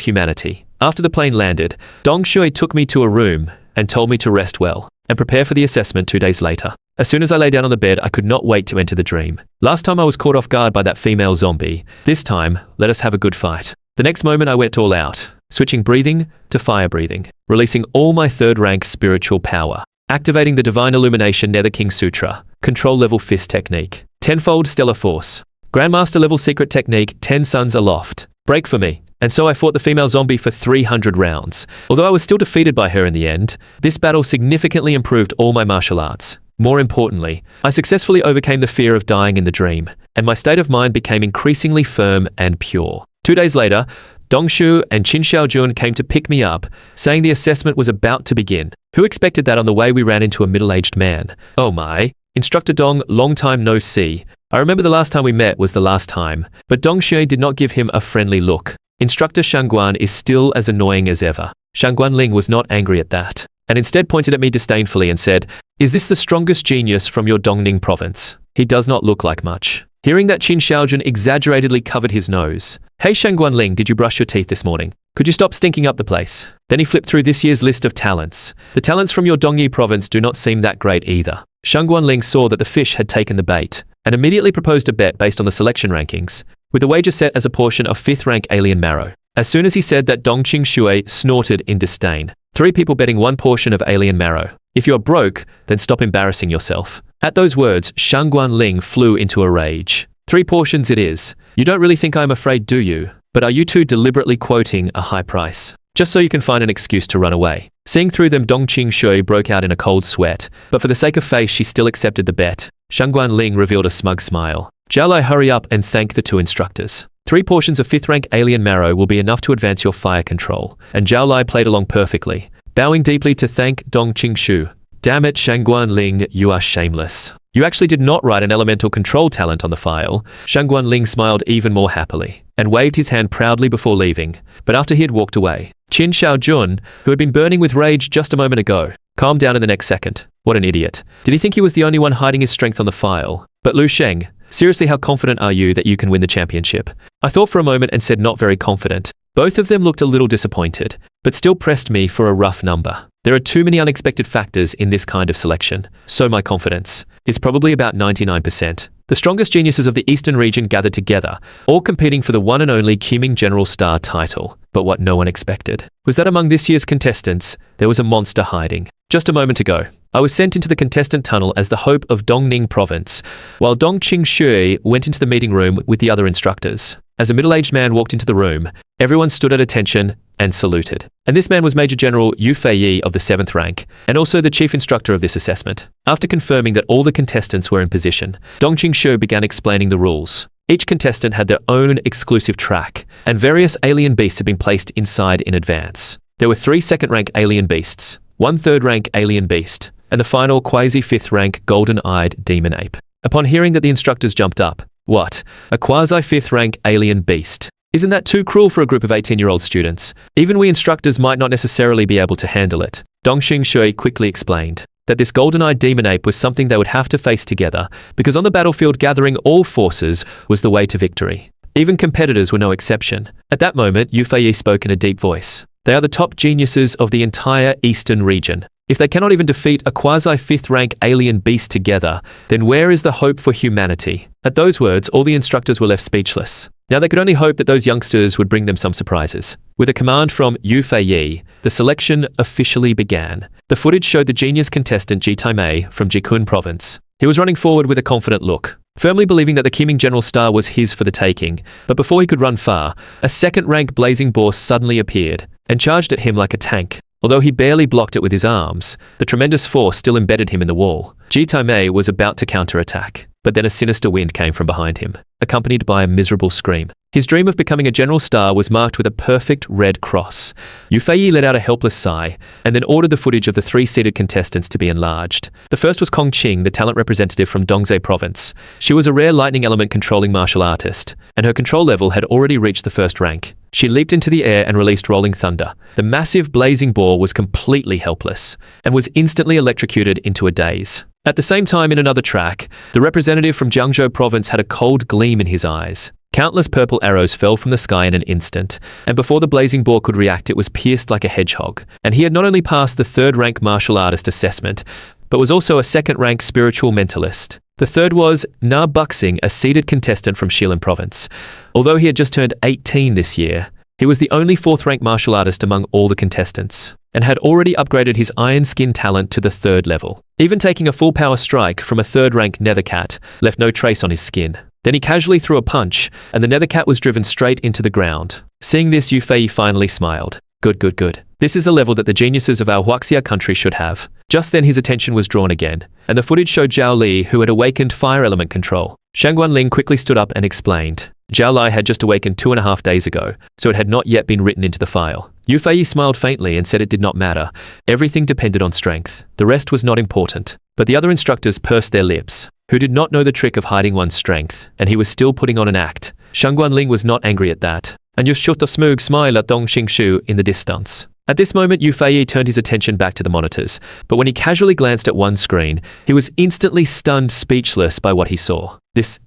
humanity. After the plane landed, Dong Shui took me to a room and told me to rest well and prepare for the assessment 2 days later. As soon as I lay down on the bed, I could not wait to enter the dream. Last time I was caught off guard by that female zombie. This time, let us have a good fight. The next moment I went all out, switching breathing to fire breathing, releasing all my 3rd-rank spiritual power, activating the Divine Illumination Nether King Sutra, Control Level Fist Technique, Tenfold Stellar Force, Grandmaster Level Secret Technique, 10 Suns Aloft, Break for me. And so I fought the female zombie for 300 rounds. Although I was still defeated by her in the end, this battle significantly improved all my martial arts. More importantly, I successfully overcame the fear of dying in the dream, and my state of mind became increasingly firm and pure. 2 days later, Dongshu and Qin Xiaojun came to pick me up, saying the assessment was about to begin. Who expected that on the way we ran into a middle-aged man? Oh my. Instructor Dong, long time no see. I remember the last time we met was the last time, but Dongshu did not give him a friendly look. Instructor Shangguan is still as annoying as ever. Shangguan Ling was not angry at that, and instead pointed at me disdainfully and said, "Is this the strongest genius from your Dongning province? He does not look like much." Hearing that, Qin Xiaojun exaggeratedly covered his nose. "Hey Shangguan Ling, did you brush your teeth this morning? Could you stop stinking up the place?" Then he flipped through this year's list of talents. The talents from your Dongyi province do not seem that great either. Shangguan Ling saw that the fish had taken the bait, and immediately proposed a bet based on the selection rankings, with the wager set as a portion of 5th rank alien marrow. As soon as he said that, Dongqing Shui snorted in disdain. 3 people betting 1 portion of alien marrow. If you're broke, then stop embarrassing yourself. At those words, Shangguan Ling flew into a rage. 3 portions it is. You don't really think I'm afraid, do you? But are you two deliberately quoting a high price? just so you can find an excuse to run away. Seeing through them, Dong Qing-shui broke out in a cold sweat, but for the sake of face she still accepted the bet. Shang Guanling revealed a smug smile. Zhao Lai, hurry up and thank the 2 instructors. 3 portions of 5th rank alien marrow will be enough to advance your fire control. And Zhao Lai played along perfectly, bowing deeply to thank Dong Qing-shu. Damn it, Shang Guanling, you are shameless. You actually did not write an elemental control talent on the file. Shang Guanling smiled even more happily, and waved his hand proudly before leaving, but after he had walked away, Qin Xiaojun, who had been burning with rage just a moment ago, calmed down in the next second. What an idiot. Did he think he was the only one hiding his strength on the file? But Lu Sheng, seriously, how confident are you that you can win the championship? I thought for a moment and said not very confident. Both of them looked a little disappointed, but still pressed me for a rough number. There are too many unexpected factors in this kind of selection, so my confidence is probably about 99%. The strongest geniuses of the Eastern region gathered together, all competing for the one and only Qiming General Star title. But what no one expected was that among this year's contestants, there was a monster hiding. Just a moment ago, I was sent into the contestant tunnel as the hope of Dongning Province, while Dong Qing-shui went into the meeting room with the other instructors. As a middle-aged man walked into the room, everyone stood at attention and saluted. And this man was Major General Yu Feiyi of the 7th rank, and also the chief instructor of this assessment. After confirming that all the contestants were in position, Dong Qing-shui began explaining the rules. Each contestant had their own exclusive track, and various alien beasts had been placed inside in advance. There were 3 2nd-rank alien beasts, 1 3rd-rank alien beast, and the final quasi-5th-rank golden-eyed demon ape. Upon hearing that, the instructors jumped up. What? A quasi-5th-rank alien beast? Isn't that too cruel for a group of 18-year-old students? Even we instructors might not necessarily be able to handle it. Dong Qing-shui quickly explained that this golden-eyed demon ape was something they would have to face together, because on the battlefield gathering all forces was the way to victory. Even competitors were no exception. At that moment, Yu Feiyi spoke in a deep voice. They are the top geniuses of the entire Eastern region. If they cannot even defeat a quasi-5th-rank alien beast together, then where is the hope for humanity? At those words, all the instructors were left speechless. Now they could only hope that those youngsters would bring them some surprises. With a command from Yu Feiyi, the selection officially began. The footage showed the genius contestant Ji Taimei from Jikun Province. He was running forward with a confident look, firmly believing that the Qiming General Star was his for the taking. But before he could run far, a 2nd-rank blazing boar suddenly appeared and charged at him like a tank. Although he barely blocked it with his arms, the tremendous force still embedded him in the wall. Ji Taimei was about to counterattack, but then a sinister wind came from behind him, accompanied by a miserable scream. His dream of becoming a general star was marked with a perfect red cross. Yu Feiyi let out a helpless sigh, and then ordered the footage of the 3 seated contestants to be enlarged. The first was Kong Qing, the talent representative from Dongzhe Province. She was a rare lightning element controlling martial artist, and her control level had already reached the 1st rank. She leaped into the air and released rolling thunder. The massive blazing boar was completely helpless, and was instantly electrocuted into a daze. At the same time, in another track, the representative from Jiangzhou Province had a cold gleam in his eyes. Countless purple arrows fell from the sky in an instant, and before the blazing boar could react, it was pierced like a hedgehog. And he had not only passed the 3rd-rank martial artist assessment, but was also a 2nd-rank spiritual mentalist. The third was Na Buxing, a seeded contestant from Shilin Province. Although he had just turned 18 this year, he was the only 4th-rank martial artist among all the contestants, and had already upgraded his iron skin talent to the 3rd level. Even taking a full power strike from a 3rd-rank nethercat left no trace on his skin. Then he casually threw a punch, and the nethercat was driven straight into the ground. Seeing this, Yu Feiyi finally smiled. Good, good, good. This is the level that the geniuses of our Huaxia country should have. Just then his attention was drawn again, and the footage showed Zhao Li, who had awakened fire element control. Shang Guanling quickly stood up and explained. Zhao Li had just awakened 2.5 days ago, so it had not yet been written into the file. Yu Feiyi smiled faintly and said it did not matter. Everything depended on strength. The rest was not important. But the other instructors pursed their lips, who did not know the trick of hiding one's strength, and he was still putting on an act. Shang Guanling was not angry at that, and just shot a smug smile at Dong Xingshu in the distance. At this moment, Yu Feiyi turned his attention back to the monitors, but when he casually glanced at one screen, he was instantly stunned, speechless by what he saw. This.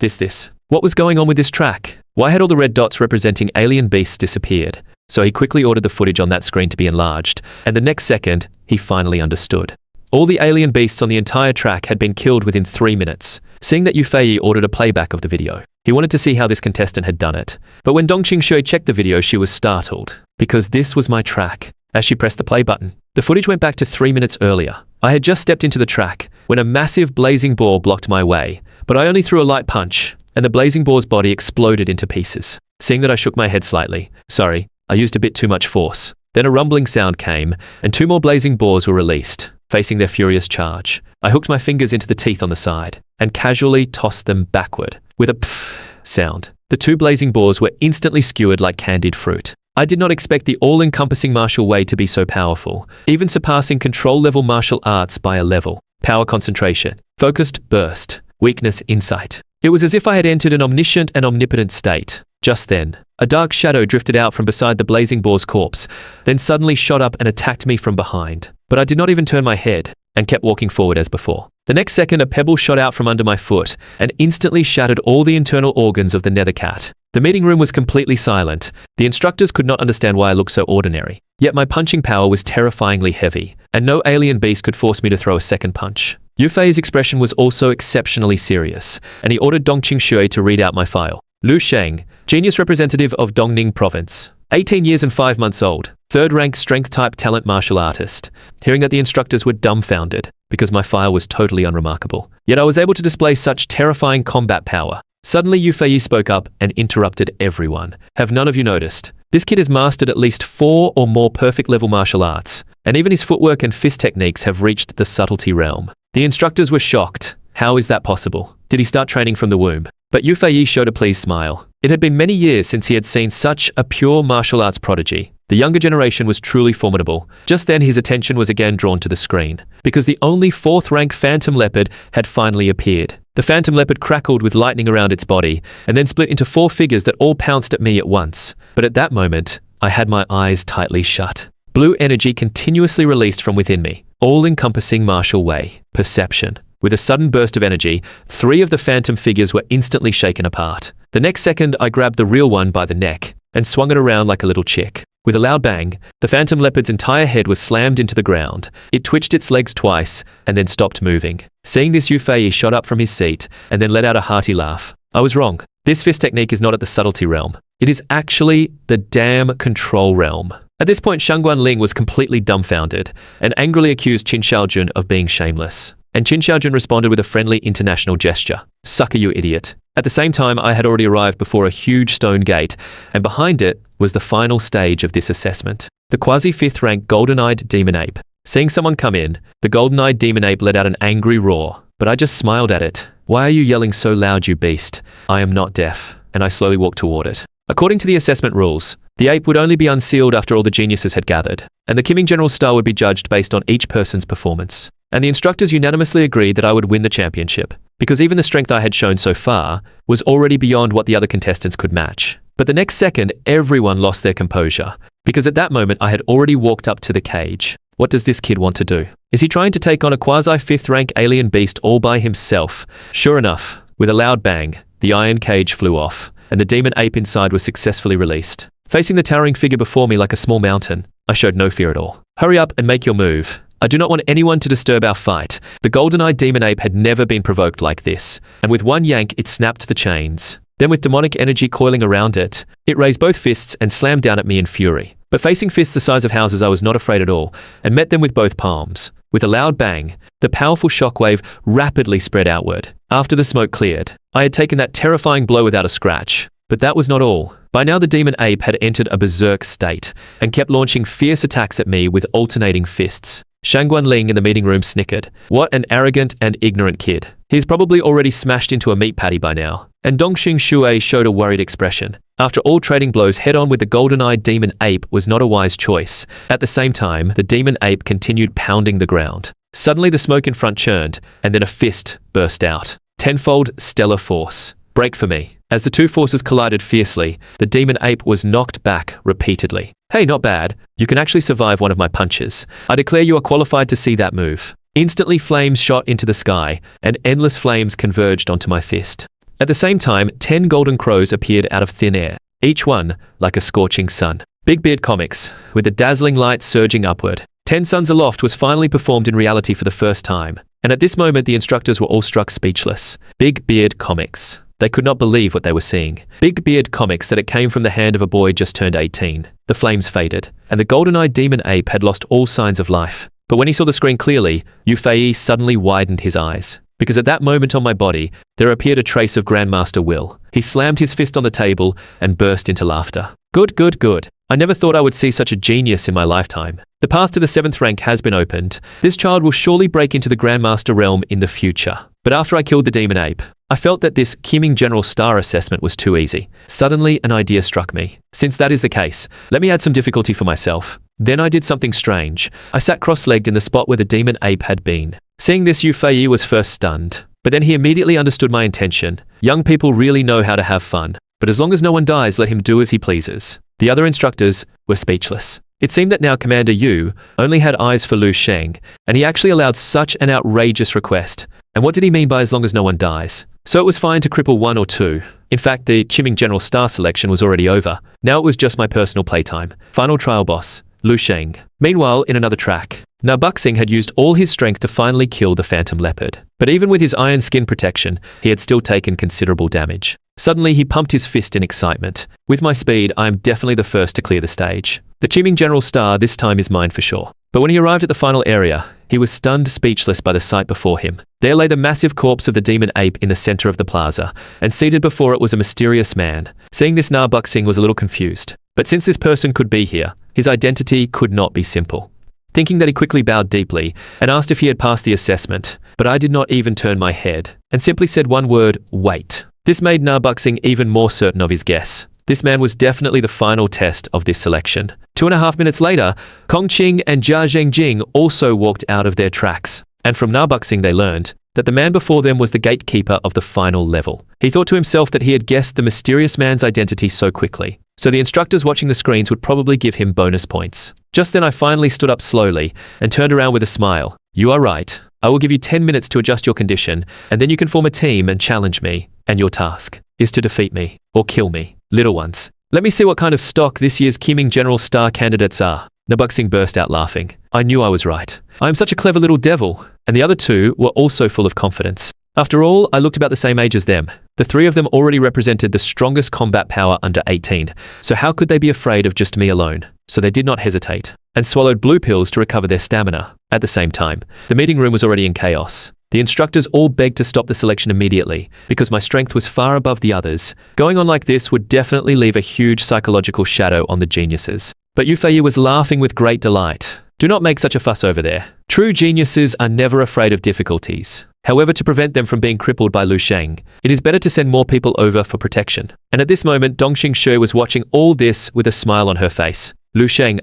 What was going on with this track? Why had all the red dots representing alien beasts disappeared? So he quickly ordered the footage on that screen to be enlarged, and the next second, he finally understood. All the alien beasts on the entire track had been killed within 3 minutes. Seeing that, Yu Feiyi ordered a playback of the video. He wanted to see how this contestant had done it. But when Dong Qingshui checked the video, she was startled, because this was my track. As she pressed the play button, the footage went back to 3 minutes earlier. I had just stepped into the track when a massive blazing boar blocked my way, but I only threw a light punch, and the blazing boar's body exploded into pieces. Seeing that, I shook my head slightly. Sorry, I used a bit too much force. Then a rumbling sound came, and 2 more blazing boars were released, facing their furious charge. I hooked my fingers into the teeth on the side, and casually tossed them backward. With a pfft sound, the 2 blazing boars were instantly skewered like candied fruit. I did not expect the all-encompassing martial way to be so powerful, even surpassing control-level martial arts by a level. Power concentration, focused burst, weakness insight. It was as if I had entered an omniscient and omnipotent state. Just then, a dark shadow drifted out from beside the blazing boar's corpse, then suddenly shot up and attacked me from behind. But I did not even turn my head, and kept walking forward as before. The next second, a pebble shot out from under my foot, and instantly shattered all the internal organs of the nether cat. The meeting room was completely silent. The instructors could not understand why I looked so ordinary. Yet my punching power was terrifyingly heavy, and no alien beast could force me to throw a second punch. Yufei's expression was also exceptionally serious, and he ordered Dongqing Shui to read out my file. Lu Sheng, genius representative of Dongning Province. 18 years and 5 months old, 3rd rank strength type talent martial artist. Hearing that the instructors were dumbfounded, because my file was totally unremarkable. Yet I was able to display such terrifying combat power. Suddenly Yufei spoke up and interrupted everyone. Have none of you noticed? This kid has mastered at least 4 or more perfect level martial arts, and even his footwork and fist techniques have reached the subtlety realm. The instructors were shocked. How is that possible? Did he start training from the womb? But Yufei showed a pleased smile. It had been many years since he had seen such a pure martial arts prodigy. The younger generation was truly formidable. Just then his attention was again drawn to the screen, because the only 4th rank Phantom Leopard had finally appeared. The Phantom Leopard crackled with lightning around its body, and then split into 4 figures that all pounced at me at once. But at that moment, I had my eyes tightly shut. Blue energy continuously released from within me, all-encompassing martial way, perception. With a sudden burst of energy, 3 of the phantom figures were instantly shaken apart. The next second, I grabbed the real one by the neck and swung it around like a little chick. With a loud bang, the phantom leopard's entire head was slammed into the ground. It twitched its legs twice and then stopped moving. Seeing this, Yufei shot up from his seat and then let out a hearty laugh. I was wrong. This fist technique is not at the subtlety realm. It is actually the damn control realm. At this point, Shangguan Ling was completely dumbfounded and angrily accused Qin Xiaojun of being shameless. And Qin Xiaojun responded with a friendly international gesture. Sucker, you idiot. At the same time, I had already arrived before a huge stone gate, and behind it was the final stage of this assessment. The quasi-5th rank golden-eyed demon ape. Seeing someone come in, the golden-eyed demon ape let out an angry roar, but I just smiled at it. Why are you yelling so loud, you beast? I am not deaf, and I slowly walked toward it. According to the assessment rules, the ape would only be unsealed after all the geniuses had gathered, and the Kimming General Star would be judged based on each person's performance. And the instructors unanimously agreed that I would win the championship, because even the strength I had shown so far was already beyond what the other contestants could match. But the next second, everyone lost their composure, because at that moment I had already walked up to the cage. What does this kid want to do? Is he trying to take on a quasi-5th rank alien beast all by himself? Sure enough, with a loud bang, the iron cage flew off, and the demon ape inside was successfully released. Facing the towering figure before me like a small mountain, I showed no fear at all. Hurry up and make your move. I do not want anyone to disturb our fight. The golden-eyed demon ape had never been provoked like this, and with one yank it snapped the chains. Then with demonic energy coiling around it, it raised both fists and slammed down at me in fury. But facing fists the size of houses, I was not afraid at all, and met them with both palms. With a loud bang, the powerful shockwave rapidly spread outward. After the smoke cleared, I had taken that terrifying blow without a scratch. But that was not all. By now the demon ape had entered a berserk state, and kept launching fierce attacks at me with alternating fists. Shangguan Ling in the meeting room snickered. What an arrogant and ignorant kid. He's probably already smashed into a meat patty by now. And Dongqing Shui showed a worried expression. After all trading blows head-on with the golden-eyed demon ape was not a wise choice. At the same time, the demon ape continued pounding the ground. Suddenly the smoke in front churned, and then a fist burst out. Tenfold stellar force. Break for me. As the two forces collided fiercely, the demon ape was knocked back repeatedly. Hey, not bad. You can actually survive one of my punches. I declare you are qualified to see that move. Instantly flames shot into the sky, and endless flames converged onto my fist. At the same time, 10 golden crows appeared out of thin air, each one like a scorching sun. Big Beard Comics, with the dazzling light surging upward. 10 Suns Aloft was finally performed in reality for the first time, and at this moment the instructors were all struck speechless. Big Beard Comics. They could not believe what they were seeing. Big Beard Comics that it came from the hand of a boy just turned 18. The flames faded, and the golden-eyed demon ape had lost all signs of life. But when he saw the screen clearly, Yufei suddenly widened his eyes. Because at that moment on my body, there appeared a trace of Grandmaster Will. He slammed his fist on the table and burst into laughter. Good, good, good. I never thought I would see such a genius in my lifetime. The path to the 7th rank has been opened. This child will surely break into the Grandmaster realm in the future. But after I killed the demon ape, I felt that this Kiming General Star assessment was too easy. Suddenly, an idea struck me. Since that is the case, let me add some difficulty for myself. Then I did something strange. I sat cross-legged in the spot where the demon ape had been. Seeing this, Yu Fei was first stunned. But then he immediately understood my intention. Young people really know how to have fun. But as long as no one dies, let him do as he pleases. The other instructors were speechless. It seemed that now Commander Yu only had eyes for Lu Sheng, and he actually allowed such an outrageous request. And what did he mean by as long as no one dies? So it was fine to cripple 1 or 2. In fact, the Kiming General Star selection was already over. Now it was just my personal playtime. Final trial boss, Lu Sheng. Meanwhile, in another track, Nabuxing had used all his strength to finally kill the Phantom Leopard. But even with his iron skin protection, he had still taken considerable damage. Suddenly, he pumped his fist in excitement. With my speed, I am definitely the first to clear the stage. The Kiming General Star this time is mine for sure. But when he arrived at the final area, he was stunned speechless by the sight before him. There lay the massive corpse of the demon ape in the center of the plaza, and seated before it was a mysterious man. Seeing this, Nabuxing was a little confused. But since this person could be here, his identity could not be simple. Thinking that, he quickly bowed deeply and asked if he had passed the assessment, but I did not even turn my head, and simply said one word, wait. This made Nabuxing even more certain of his guess. This man was definitely the final test of this selection. 2.5 minutes later, Kong Qing and Jia Zhengjing also walked out of their tracks, and from Nabuxing they learned that the man before them was the gatekeeper of the final level. He thought to himself that he had guessed the mysterious man's identity so quickly, so the instructors watching the screens would probably give him bonus points. Just then I finally stood up slowly and turned around with a smile. You are right. I will give you 10 minutes to adjust your condition, and then you can form a team and challenge me, and your task is to defeat me, or kill me. Little ones, let me see what kind of stock this year's Kiming General Star candidates are. Nabuxing burst out laughing. I knew I was right. I am such a clever little devil. And the other two were also full of confidence. After all, I looked about the same age as them. The 3 of them already represented the strongest combat power under 18, so how could they be afraid of just me alone? So they did not hesitate, and swallowed blue pills to recover their stamina. At the same time, the meeting room was already in chaos. The instructors all begged to stop the selection immediately, because my strength was far above the others. Going on like this would definitely leave a huge psychological shadow on the geniuses. But Yu Fei was laughing with great delight. Do not make such a fuss over there. True geniuses are never afraid of difficulties. However, to prevent them from being crippled by Lu Sheng, it is better to send more people over for protection. And at this moment, Dongxing Shui was watching all this with a smile on her face. Lu Sheng,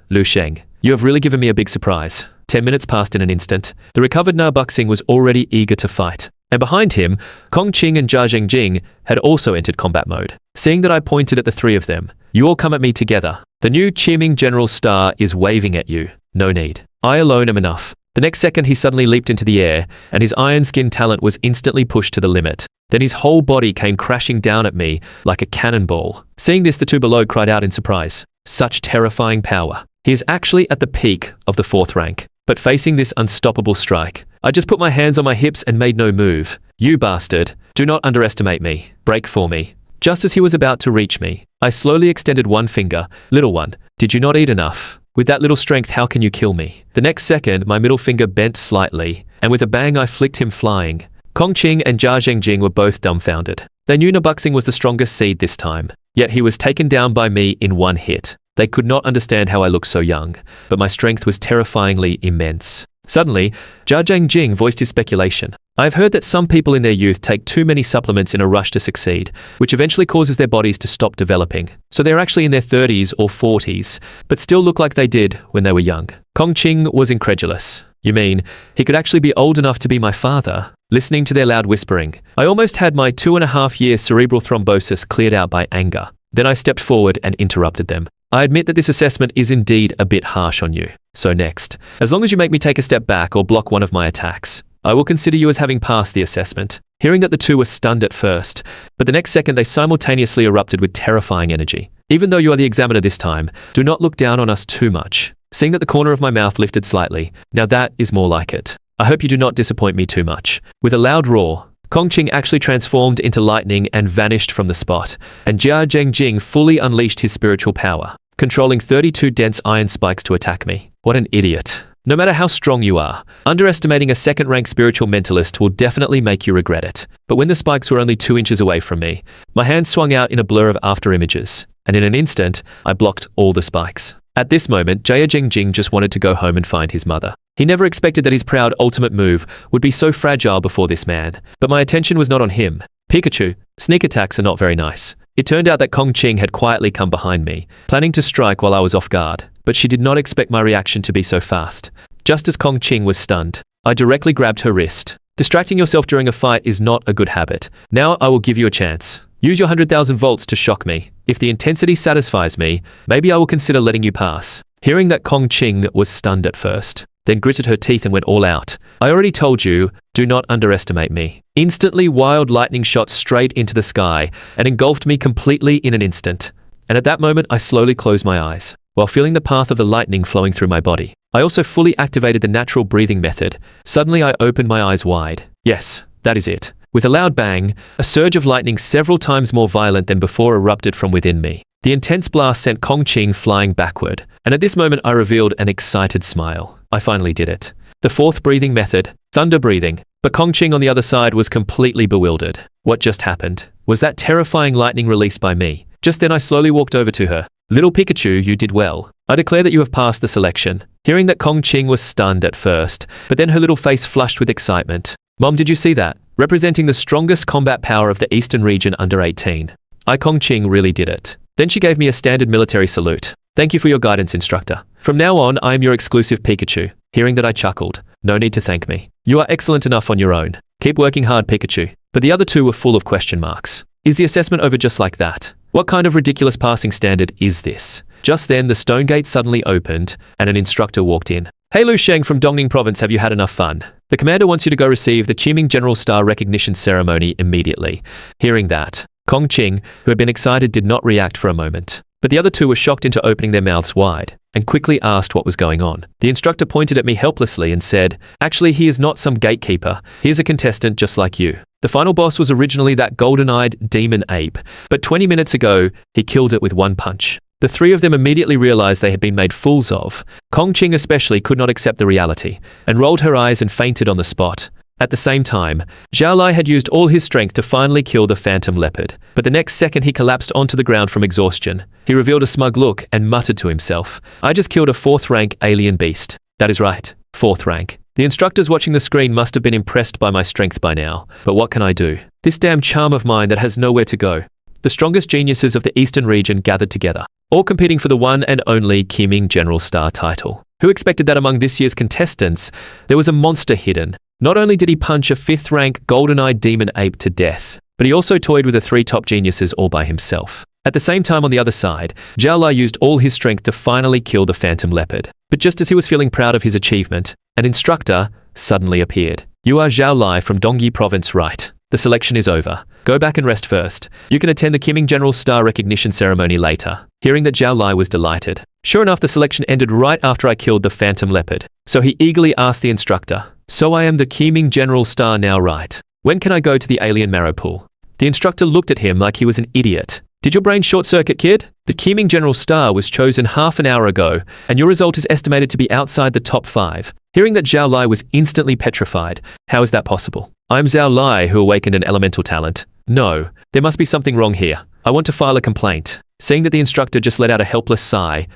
Lu Sheng, you have really given me a big surprise. 10 minutes passed in an instant. The recovered Nabuxing was already eager to fight. And behind him, Kong Qing and Jia Zhengjing had also entered combat mode. Seeing that I pointed at the 3 of them, you all come at me together. The new Kiming General Star is waving at you. No need. I alone am enough. The next second he suddenly leaped into the air, and his iron skin talent was instantly pushed to the limit. Then his whole body came crashing down at me like a cannonball. Seeing this, the 2 below cried out in surprise. Such terrifying power. He is actually at the peak of the 4th rank. But facing this unstoppable strike, I just put my hands on my hips and made no move. You bastard. Do not underestimate me. Break for me. Just as he was about to reach me, I slowly extended one finger. Little one, did you not eat enough? With that little strength, how can you kill me? The next second, my middle finger bent slightly, and with a bang I flicked him flying. Kong Qing and Jia Zhengjing were both dumbfounded. They knew Nabuxing was the strongest seed this time, yet he was taken down by me in one hit. They could not understand how I looked so young, but my strength was terrifyingly immense. Suddenly, Jia Zhengjing voiced his speculation. I have heard that some people in their youth take too many supplements in a rush to succeed, which eventually causes their bodies to stop developing. So they're actually in their 30s or 40s, but still look like they did when they were young. Kong Qing was incredulous. You mean, he could actually be old enough to be my father? Listening to their loud whispering, I almost had my 2.5-year cerebral thrombosis cleared out by anger. Then I stepped forward and interrupted them. I admit that this assessment is indeed a bit harsh on you. So next, as long as you make me take a step back or block one of my attacks, I will consider you as having passed the assessment. Hearing that, the 2 were stunned at first, but the next second they simultaneously erupted with terrifying energy. Even though you are the examiner this time, do not look down on us too much. Seeing that the corner of my mouth lifted slightly, now that is more like it. I hope you do not disappoint me too much. With a loud roar, Kong Qing actually transformed into lightning and vanished from the spot, and Jia Zhengjing fully unleashed his spiritual power, controlling 32 dense iron spikes to attack me. What an idiot. No matter how strong you are, underestimating a second-rank spiritual mentalist will definitely make you regret it. But when the spikes were only 2 inches away from me, my hand swung out in a blur of after images, and in an instant, I blocked all the spikes. At this moment, Jia Jingjing just wanted to go home and find his mother. He never expected that his proud ultimate move would be so fragile before this man, but my attention was not on him. Pikachu, sneak attacks are not very nice. It turned out that Kong Qing had quietly come behind me, planning to strike while I was off guard, but she did not expect my reaction to be so fast. Just as Kong Qing was stunned, I directly grabbed her wrist. Distracting yourself during a fight is not a good habit. Now I will give you a chance. Use your 100,000 volts to shock me. If the intensity satisfies me, maybe I will consider letting you pass. Hearing that Kong Qing was stunned at first, then gritted her teeth and went all out. I already told you, do not underestimate me. Instantly, wild lightning shot straight into the sky and engulfed me completely in an instant. And at that moment, I slowly closed my eyes, while feeling the path of the lightning flowing through my body. I also fully activated the natural breathing method. Suddenly, I opened my eyes wide. Yes, that is it. With a loud bang, a surge of lightning several times more violent than before erupted from within me. The intense blast sent Kong Qing flying backward, and at this moment I revealed an excited smile. I finally did it. The fourth breathing method, thunder breathing. But Kong Qing on the other side was completely bewildered. What just happened? Was that terrifying lightning released by me? Just then I slowly walked over to her. Little Pikachu, you did well. I declare that you have passed the selection. Hearing that Kong Qing was stunned at first, but then her little face flushed with excitement. Mom, did you see that? Representing the strongest combat power of the Eastern region under 18. Kong Qing really did it. Then she gave me a standard military salute. Thank you for your guidance, instructor. From now on, I am your exclusive Pikachu. Hearing that I chuckled. No need to thank me. You are excellent enough on your own. Keep working hard, Pikachu. But the other two were full of question marks. Is the assessment over just like that? What kind of ridiculous passing standard is this? Just then, the stone gate suddenly opened, and an instructor walked in. Hey Lu Sheng from Dongning Province, have you had enough fun? The commander wants you to go receive the Qiming General Star Recognition Ceremony immediately. Hearing that, Kong Qing, who had been excited, did not react for a moment. But the other two were shocked into opening their mouths wide, and quickly asked what was going on. The instructor pointed at me helplessly and said, actually, he is not some gatekeeper. He is a contestant just like you. The final boss was originally that golden-eyed demon ape, but 20 minutes ago, he killed it with one punch. The three of them immediately realized they had been made fools of. Kong Qing especially could not accept the reality, and rolled her eyes and fainted on the spot. At the same time, Zhao Lai had used all his strength to finally kill the phantom leopard, but the next second he collapsed onto the ground from exhaustion. He revealed a smug look and muttered to himself, I just killed a 4th rank alien beast. That is right, 4th rank. The instructors watching the screen must have been impressed by my strength by now, but what can I do? This damn charm of mine that has nowhere to go. The strongest geniuses of the Eastern region gathered together, all competing for the one and only Qiming General Star title. Who expected that among this year's contestants, there was a monster hidden? Not only did he punch a 5th rank golden-eyed demon ape to death, but he also toyed with the 3 top geniuses all by himself. At the same time on the other side, Zhao Lai used all his strength to finally kill the phantom leopard. But just as he was feeling proud of his achievement, an instructor suddenly appeared. You are Zhao Lai from Dongyi Province, right? The selection is over. Go back and rest first. You can attend the Qiming General Star Recognition Ceremony later. Hearing that, Zhao Lai was delighted. Sure enough, the selection ended right after I killed the phantom leopard. So he eagerly asked the instructor, so I am the Qiming General Star now, right? When can I go to the alien marrow pool? The instructor looked at him like he was an idiot. Did your brain short-circuit, kid? The Qiming General Star was chosen half an hour ago, and your result is estimated to be outside the top 5. Hearing that, Zhao Lai was instantly petrified. How is that possible? I'm Zhao Lai, who awakened an elemental talent. No, there must be something wrong here. I want to file a complaint. Seeing that the instructor just let out a helpless sigh.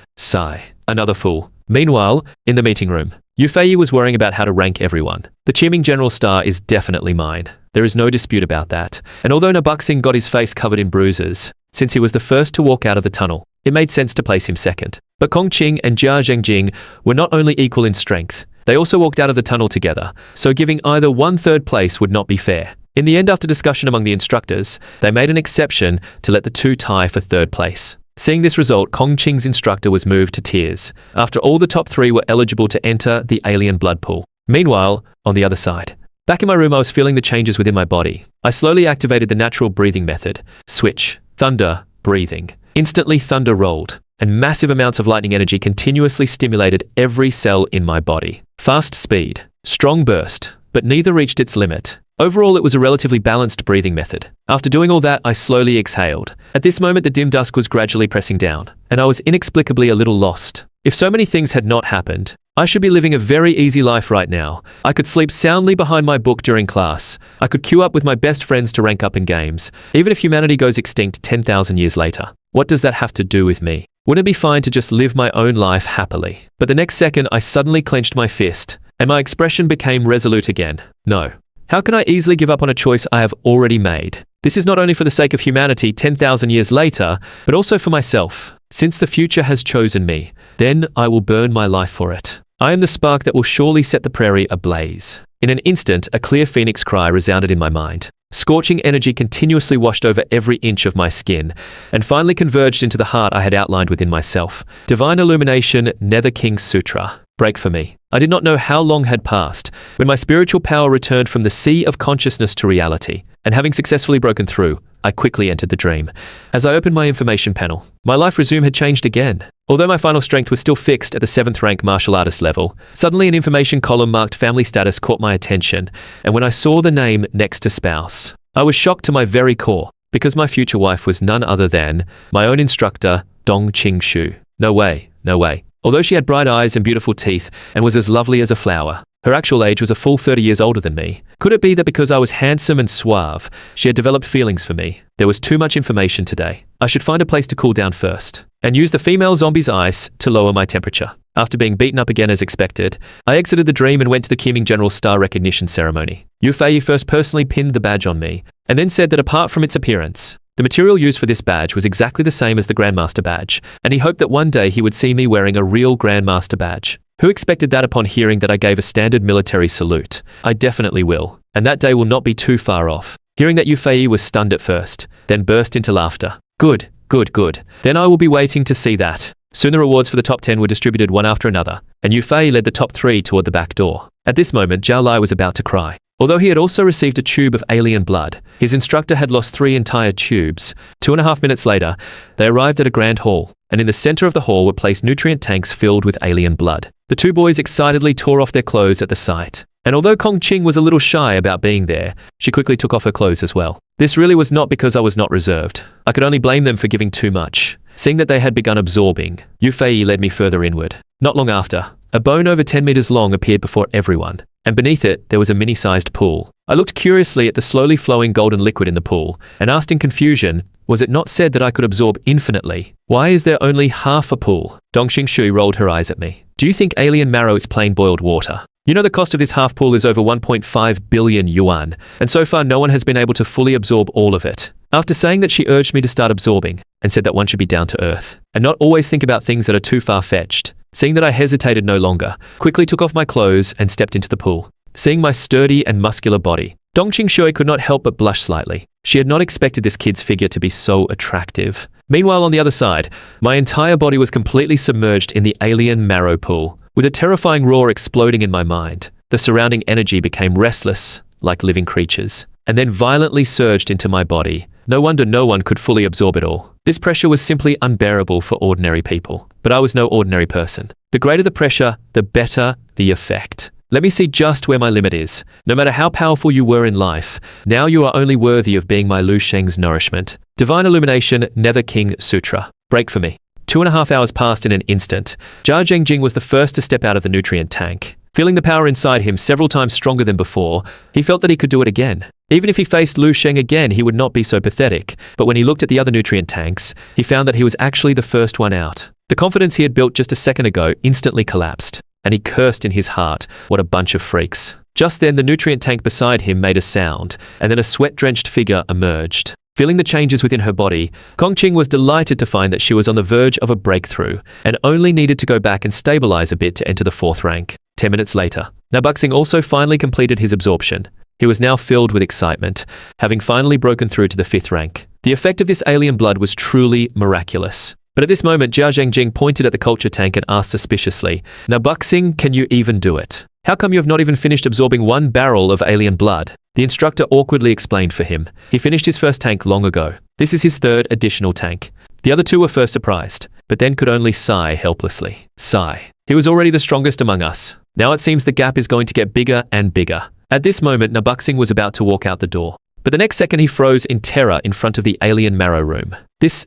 Another fool. Meanwhile, in the meeting room, Yu Fei was worrying about how to rank everyone. The Qiming General Star is definitely mine. There is no dispute about that. And although Nabuxing got his face covered in bruises, since he was the first to walk out of the tunnel, it made sense to place him second. But Kong Qing and Jia Zhengjing were not only equal in strength, they also walked out of the tunnel together, so giving either one third place would not be fair. In the end, after discussion among the instructors, they made an exception to let the two tie for 3rd place. Seeing this result, Kong Qing's instructor was moved to tears. After all, the top 3 were eligible to enter the alien blood pool. Meanwhile, on the other side, back in my room, I was feeling the changes within my body. I slowly activated the natural breathing method. Switch. Thunder. Breathing. Instantly, thunder rolled, and massive amounts of lightning energy continuously stimulated every cell in my body. Fast speed. Strong burst. But neither reached its limit. Overall, it was a relatively balanced breathing method. After doing all that, I slowly exhaled. At this moment, the dim dusk was gradually pressing down, and I was inexplicably a little lost. If so many things had not happened, I should be living a very easy life right now. I could sleep soundly behind my book during class. I could queue up with my best friends to rank up in games, even if humanity goes extinct 10,000 years later. What does that have to do with me? Wouldn't it be fine to just live my own life happily? But the next second, I suddenly clenched my fist, and my expression became resolute again. No. How can I easily give up on a choice I have already made? This is not only for the sake of humanity 10,000 years later, but also for myself. Since the future has chosen me, then I will burn my life for it. I am the spark that will surely set the prairie ablaze. In an instant, a clear phoenix cry resounded in my mind. Scorching energy continuously washed over every inch of my skin, and finally converged into the heart I had outlined within myself. Divine Illumination, Nether King Sutra. Break for me. I did not know how long had passed, when my spiritual power returned from the sea of consciousness to reality, and having successfully broken through, I quickly entered the dream. As I opened my information panel, my life resume had changed again. Although my final strength was still fixed at the 7th rank martial artist level, suddenly an information column marked family status caught my attention, and when I saw the name next to spouse, I was shocked to my very core, because my future wife was none other than my own instructor, Dong Ching Shu. No way, no way. Although she had bright eyes and beautiful teeth and was as lovely as a flower, her actual age was a full 30 years older than me. Could it be that because I was handsome and suave, she had developed feelings for me? There was too much information today. I should find a place to cool down first, and use the female zombie's ice to lower my temperature. After being beaten up again as expected, I exited the dream and went to the Qiming General Star Recognition Ceremony. Yu Fei first personally pinned the badge on me, and then said that apart from its appearance, the material used for this badge was exactly the same as the Grandmaster badge, and he hoped that one day he would see me wearing a real Grandmaster badge. Who expected that upon hearing that I gave a standard military salute? I definitely will, and that day will not be too far off. Hearing that Yu Fei was stunned at first, then burst into laughter. Good, good, good. Then I will be waiting to see that. Soon the rewards for the top 10 were distributed one after another, and Yu Fei led the top 3 toward the back door. At this moment, Zhao Lai was about to cry. Although he had also received a tube of alien blood, his instructor had lost 3 entire tubes. 2.5 minutes later, they arrived at a grand hall, and in the center of the hall were placed nutrient tanks filled with alien blood. The 2 boys excitedly tore off their clothes at the sight, and although Kong Qing was a little shy about being there, she quickly took off her clothes as well. This really was not because I was not reserved. I could only blame them for giving too much. Seeing that they had begun absorbing, Yu Fei led me further inward. Not long after, a bone over 10 meters long appeared before everyone, and beneath it there was a mini-sized pool. I looked curiously at the slowly flowing golden liquid in the pool, and asked in confusion, was it not said that I could absorb infinitely? Why is there only half a pool? Dongxing Shui rolled her eyes at me. Do you think alien marrow is plain boiled water? You know the cost of this half pool is over 1.5 billion yuan, and so far no one has been able to fully absorb all of it. After saying that, she urged me to start absorbing, and said that one should be down to earth, and not always think about things that are too far-fetched. Seeing that I hesitated no longer, quickly took off my clothes and stepped into the pool. Seeing my sturdy and muscular body, Dongqing Shui could not help but blush slightly. She had not expected this kid's figure to be so attractive. Meanwhile, on the other side, my entire body was completely submerged in the alien marrow pool. With a terrifying roar exploding in my mind, the surrounding energy became restless, like living creatures, and then violently surged into my body. No wonder no one could fully absorb it all. This pressure was simply unbearable for ordinary people. But I was no ordinary person. The greater the pressure, the better the effect. Let me see just where my limit is. No matter how powerful you were in life, now you are only worthy of being my Lu Sheng's nourishment. Divine Illumination, Nether King Sutra. Break for me. 2.5 hours passed in an instant. Jia Zhengjing was the first to step out of the nutrient tank. Feeling the power inside him several times stronger than before, he felt that he could do it again. Even if he faced Lu Sheng again, he would not be so pathetic. But when he looked at the other nutrient tanks, he found that he was actually the first one out. The confidence he had built just a second ago instantly collapsed, and he cursed in his heart, what a bunch of freaks. Just then, the nutrient tank beside him made a sound, and then a sweat-drenched figure emerged. Feeling the changes within her body, Kongqing was delighted to find that she was on the verge of a breakthrough, and only needed to go back and stabilize a bit to enter the 4th rank. 10 minutes later, Nabuxing also finally completed his absorption. He was now filled with excitement, having finally broken through to the 5th rank. The effect of this alien blood was truly miraculous. But at this moment, Jia Zhengjing pointed at the culture tank and asked suspiciously, Nabuxing, can you even do it? How come you have not even finished absorbing 1 barrel of alien blood? The instructor awkwardly explained for him. He finished his first tank long ago. This is his 3rd additional tank. The other 2 were first surprised, but then could only sigh helplessly. Sigh. He was already the strongest among us. Now it seems the gap is going to get bigger and bigger. At this moment, Nabuxing was about to walk out the door. But the next second he froze in terror in front of the alien marrow room. This.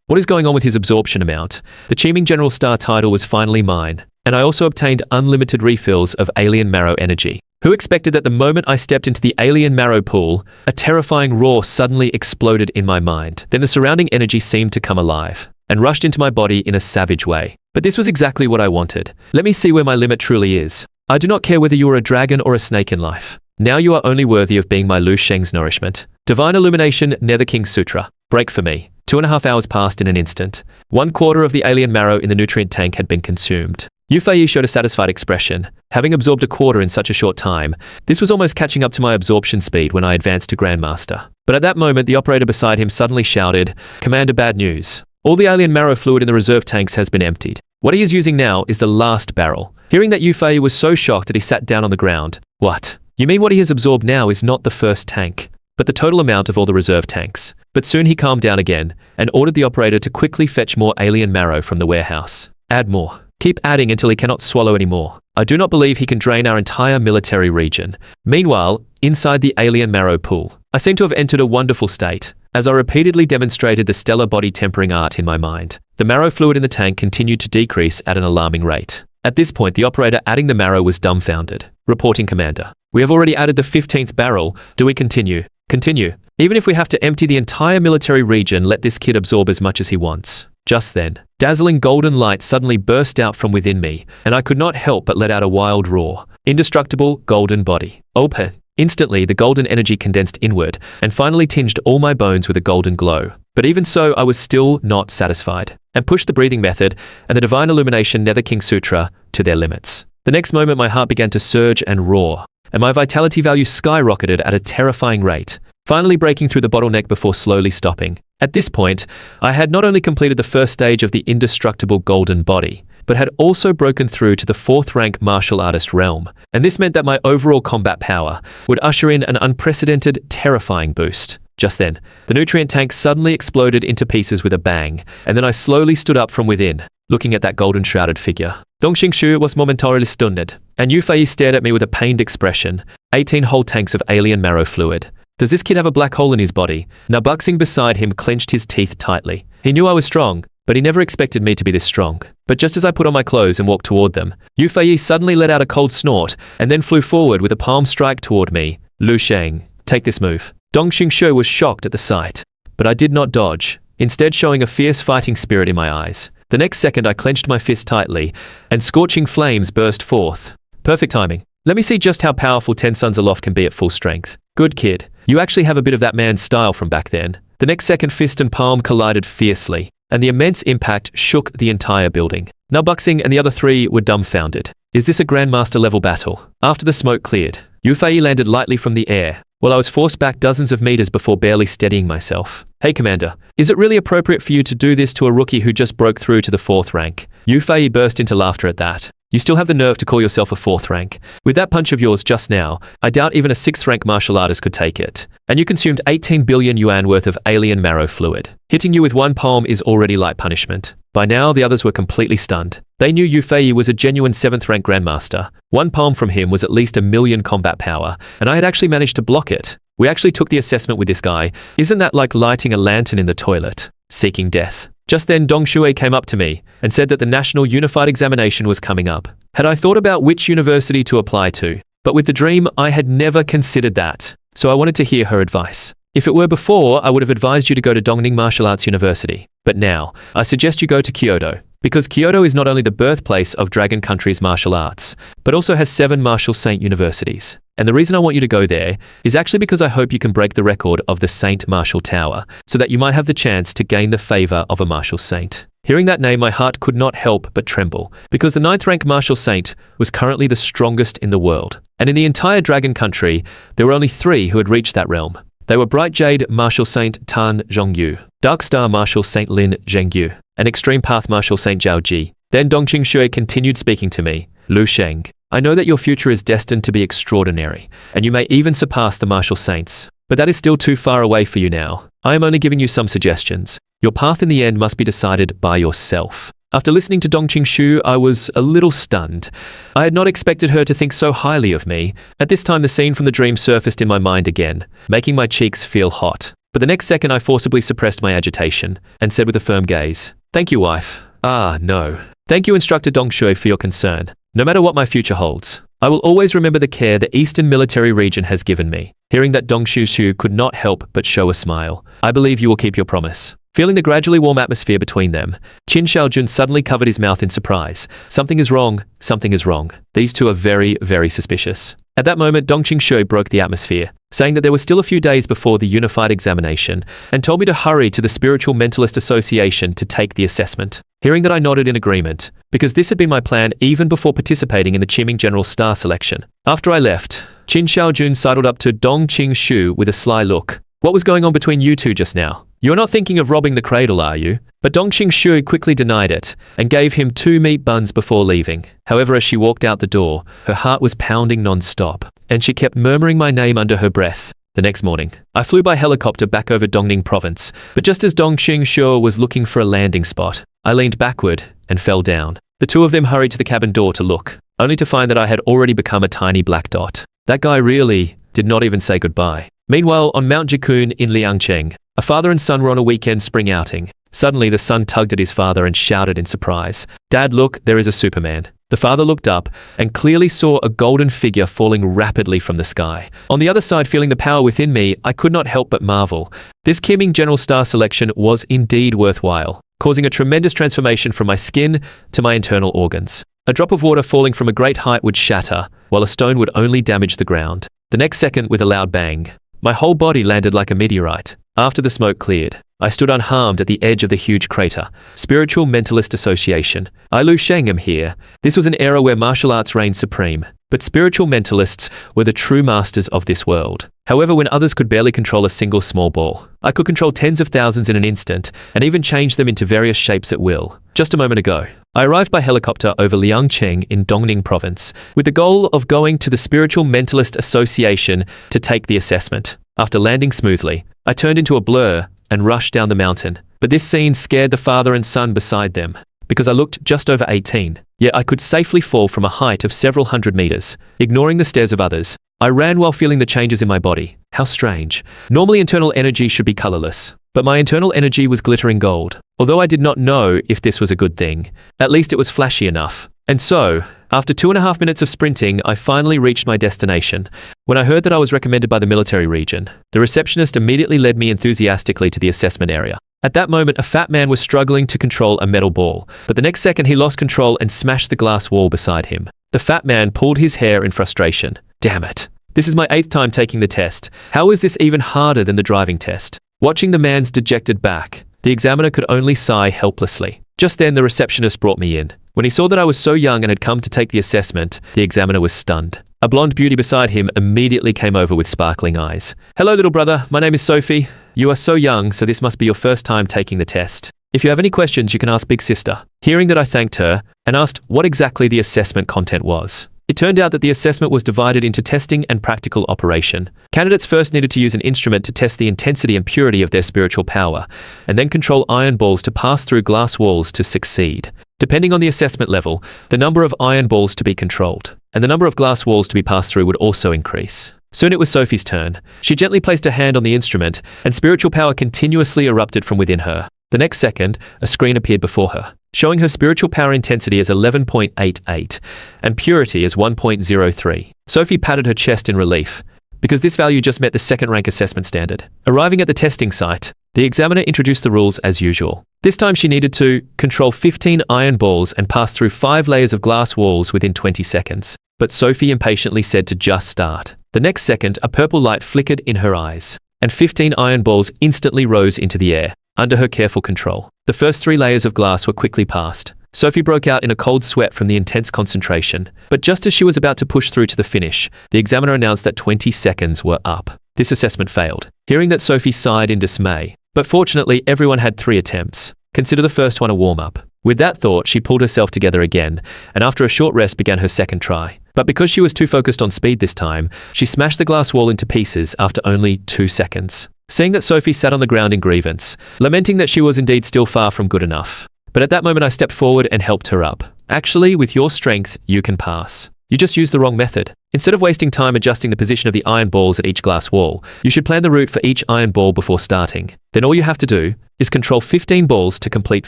What is going on with his absorption amount? The Qiming General Star title was finally mine. and I also obtained unlimited refills of alien marrow energy. Who expected that the moment I stepped into the alien marrow pool, a terrifying roar suddenly exploded in my mind. Then the surrounding energy seemed to come alive and rushed into my body in a savage way. But this was exactly what I wanted. Let me see where my limit truly is. I do not care whether you are a dragon or a snake in life. Now you are only worthy of being my Lu Sheng's nourishment. Divine Illumination, Nether King Sutra. Break for me. 2.5 hours passed in an instant. 1/4 of the alien marrow in the nutrient tank had been consumed. Yu Fei showed a satisfied expression. Having absorbed 1/4 in such a short time, this was almost catching up to my absorption speed when I advanced to Grandmaster. But at that moment, the operator beside him suddenly shouted, "Commander, bad news. All the alien marrow fluid in the reserve tanks has been emptied. What he is using now is the last barrel." Hearing that, Yu Fei was so shocked that he sat down on the ground. What? You mean what he has absorbed now is not the first tank, but the total amount of all the reserve tanks? But soon he calmed down again and ordered the operator to quickly fetch more alien marrow from the warehouse. Add more. Keep adding until he cannot swallow anymore. I do not believe he can drain our entire military region. Meanwhile, inside the alien marrow pool, I seem to have entered a wonderful state. As I repeatedly demonstrated the stellar body tempering art in my mind, the marrow fluid in the tank continued to decrease at an alarming rate. At this point, the operator adding the marrow was dumbfounded. Reporting, Commander. We have already added the 15th barrel. Do we continue? Continue. Even if we have to empty the entire military region, let this kid absorb as much as he wants. Just then, dazzling golden light suddenly burst out from within me, and I could not help but let out a wild roar. Indestructible golden body. Open. Instantly, the golden energy condensed inward and finally tinged all my bones with a golden glow. But even so, I was still not satisfied, and pushed the breathing method and the Divine Illumination Nether King Sutra to their limits. The next moment, my heart began to surge and roar, and my vitality value skyrocketed at a terrifying rate, finally breaking through the bottleneck before slowly stopping. At this point, I had not only completed the first stage of the indestructible golden body, but had also broken through to the 4th rank martial artist realm, and this meant that my overall combat power would usher in an unprecedented, terrifying boost. Just then, the nutrient tank suddenly exploded into pieces with a bang, and then I slowly stood up from within, looking at that golden shrouded figure. Dong Xingxu was momentarily stunned, and Yu Fei stared at me with a pained expression. 18 whole tanks of alien marrow fluid. Does this kid have a black hole in his body? Now Buxing beside him clenched his teeth tightly. He knew I was strong, but he never expected me to be this strong. But just as I put on my clothes and walked toward them, Yu Fei suddenly let out a cold snort and then flew forward with a palm strike toward me. Lu Sheng, take this move. Dong Xingxu was shocked at the sight, but I did not dodge, instead showing a fierce fighting spirit in my eyes. The next second I clenched my fist tightly, and scorching flames burst forth. Perfect timing. Let me see just how powerful 10 Suns Aloft can be at full strength. Good kid. You actually have a bit of that man's style from back then. The next second, fist and palm collided fiercely, and the immense impact shook the entire building. Now Buxing and the other three were dumbfounded. Is this a Grandmaster level battle? After the smoke cleared, Yu Fei landed lightly from the air, while I was forced back dozens of meters before barely steadying myself. Hey Commander, is it really appropriate for you to do this to a rookie who just broke through to the 4th rank? Yu Fei burst into laughter at that. You still have the nerve to call yourself a 4th rank. With that punch of yours just now, I doubt even a 6th rank martial artist could take it. And you consumed 18 billion yuan worth of alien marrow fluid. Hitting you with one palm is already light punishment. By now, the others were completely stunned. They knew Yu Fei was a genuine 7th rank Grandmaster. One palm from him was at least 1,000,000 combat power, and I had actually managed to block it. We actually took the assessment with this guy. Isn't that like lighting a lantern in the toilet? Seeking death. Just then, Dong Shui came up to me and said that the National Unified Examination was coming up. Had I thought about which university to apply to? But with the dream, I had never considered that. So I wanted to hear her advice. If it were before, I would have advised you to go to Dongning Martial Arts University. But now, I suggest you go to Kyoto. Because Kyoto is not only the birthplace of Dragon Country's martial arts, but also has 7 martial saint universities. And the reason I want you to go there is actually because I hope you can break the record of the Saint Martial Tower, so that you might have the chance to gain the favor of a martial saint. Hearing that name, my heart could not help but tremble, because the 9th rank martial saint was currently the strongest in the world. And in the entire Dragon Country, there were only 3 who had reached that realm. They were Bright Jade Martial Saint Tan Zhongyu, Dark Star Martial Saint Lin Zhengyu, and Extreme Path Martial Saint Zhao Ji. Then Dongqing Shui continued speaking to me. Lu Sheng, I know that your future is destined to be extraordinary, and you may even surpass the martial saints. But that is still too far away for you now. I am only giving you some suggestions. Your path in the end must be decided by yourself. After listening to Dongqing Shu, I was a little stunned. I had not expected her to think so highly of me. At this time, the scene from the dream surfaced in my mind again, making my cheeks feel hot. But the next second, I forcibly suppressed my agitation and said with a firm gaze, "Thank you, wife." Ah, no. Thank you, Instructor Dongshui, for your concern. No matter what my future holds, I will always remember the care the Eastern Military Region has given me. Hearing that Dong Shu could not help but show a smile. I believe you will keep your promise. Feeling the gradually warm atmosphere between them, Qin Xiaojun suddenly covered his mouth in surprise. Something is wrong, something is wrong. These two are very, very suspicious. At that moment, Dong Qingshui broke the atmosphere, saying that there were still a few days before the unified examination, and told me to hurry to the Spiritual Mentalist Association to take the assessment. Hearing that, I nodded in agreement, because this had been my plan even before participating in the Qiming General Star selection. After I left, Qin Xiaojun sidled up to Dong Qingshu with a sly look. What was going on between you two just now? You're not thinking of robbing the cradle, are you? But Dong Qingshu quickly denied it, and gave him 2 meat buns before leaving. However, as she walked out the door, her heart was pounding non-stop, and she kept murmuring my name under her breath. The next morning, I flew by helicopter back over Dongning Province, but just as Dong Qingshu was looking for a landing spot, I leaned backward and fell down. The two of them hurried to the cabin door to look, only to find that I had already become a tiny black dot. That guy really did not even say goodbye. Meanwhile, on Mount Jikun in Liangcheng, a father and son were on a weekend spring outing. Suddenly, the son tugged at his father and shouted in surprise, "Dad, look, there is a Superman." The father looked up and clearly saw a golden figure falling rapidly from the sky. On the other side, feeling the power within me, I could not help but marvel. This Qiming General Star selection was indeed worthwhile, causing a tremendous transformation from my skin to my internal organs. A drop of water falling from a great height would shatter, while a stone would only damage the ground. The next second, with a loud bang, my whole body landed like a meteorite. After the smoke cleared, I stood unharmed at the edge of the huge crater. Spiritual Mentalist Association. I Lu Sheng am here. This was an era where martial arts reigned supreme, but spiritual mentalists were the true masters of this world. However, when others could barely control a single small ball, I could control tens of thousands in an instant, and even change them into various shapes at will. Just a moment ago, I arrived by helicopter over Liangcheng in Dongning Province, with the goal of going to the Spiritual Mentalist Association to take the assessment. After landing smoothly, I turned into a blur and rushed down the mountain. But this scene scared the father and son beside them, because I looked just over 18, yet I could safely fall from a height of several hundred meters. Ignoring the stares of others, I ran while feeling the changes in my body. How strange. Normally internal energy should be colorless, but my internal energy was glittering gold. Although I did not know if this was a good thing, at least it was flashy enough. And so, after 2.5 minutes of sprinting, I finally reached my destination. When I heard that I was recommended by the military region, the receptionist immediately led me enthusiastically to the assessment area. At that moment, a fat man was struggling to control a metal ball, but the next second he lost control and smashed the glass wall beside him. The fat man pulled his hair in frustration. Damn it. This is my 8th time taking the test. How is this even harder than the driving test? Watching the man's dejected back, the examiner could only sigh helplessly. Just then, the receptionist brought me in. When he saw that I was so young and had come to take the assessment, the examiner was stunned. A blonde beauty beside him immediately came over with sparkling eyes. "Hello, little brother. My name is Sophie. You are so young, so this must be your first time taking the test. If you have any questions, you can ask Big Sister." Hearing that, I thanked her and asked what exactly the assessment content was. It turned out that the assessment was divided into testing and practical operation. Candidates first needed to use an instrument to test the intensity and purity of their spiritual power, and then control iron balls to pass through glass walls to succeed. Depending on the assessment level, the number of iron balls to be controlled, and the number of glass walls to be passed through would also increase. Soon it was Sophie's turn. She gently placed her hand on the instrument, and spiritual power continuously erupted from within her. The next second, a screen appeared before her, showing her spiritual power intensity as 11.88 and purity as 1.03. Sophie patted her chest in relief, because this value just met the second-rank assessment standard. Arriving at the testing site, the examiner introduced the rules as usual. This time she needed to control 15 iron balls and pass through 5 layers of glass walls within 20 seconds. But Sophie impatiently said to just start. The next second, a purple light flickered in her eyes, and 15 iron balls instantly rose into the air. Under her careful control, the first 3 layers of glass were quickly passed. Sophie broke out in a cold sweat from the intense concentration. But just as she was about to push through to the finish, the examiner announced that 20 seconds were up. This assessment failed. Hearing that, Sophie sighed in dismay. But fortunately, everyone had 3 attempts. Consider the first one a warm-up. With that thought, she pulled herself together again, and after a short rest began her second try. But because she was too focused on speed this time, she smashed the glass wall into pieces after only 2 seconds. Seeing that Sophie sat on the ground in grievance, lamenting that she was indeed still far from good enough. But at that moment I stepped forward and helped her up. Actually, with your strength, you can pass. You just used the wrong method. Instead of wasting time adjusting the position of the iron balls at each glass wall, you should plan the route for each iron ball before starting. Then all you have to do is control 15 balls to complete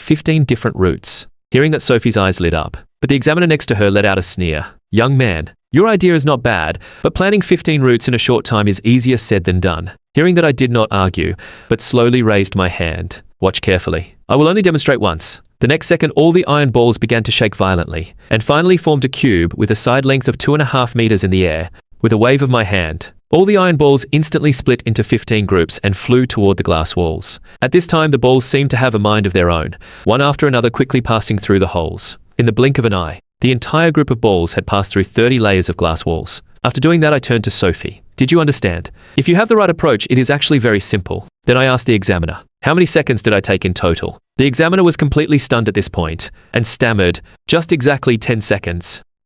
15 different routes. Hearing that, Sophie's eyes lit up, but the examiner next to her let out a sneer. Young man, your idea is not bad, but planning 15 routes in a short time is easier said than done. Hearing that, I did not argue, but slowly raised my hand. Watch carefully. I will only demonstrate once. The next second, all the iron balls began to shake violently, and finally formed a cube with a side length of 2.5 meters in the air. With a wave of my hand, all the iron balls instantly split into 15 groups and flew toward the glass walls. At this time, the balls seemed to have a mind of their own, one after another quickly passing through the holes. In the blink of an eye, the entire group of balls had passed through 30 layers of glass walls. After doing that, I turned to Sophie. Did you understand? If you have the right approach, it is actually very simple. Then I asked the examiner, how many seconds did I take in total? The examiner was completely stunned at this point, and stammered, just exactly 10 seconds.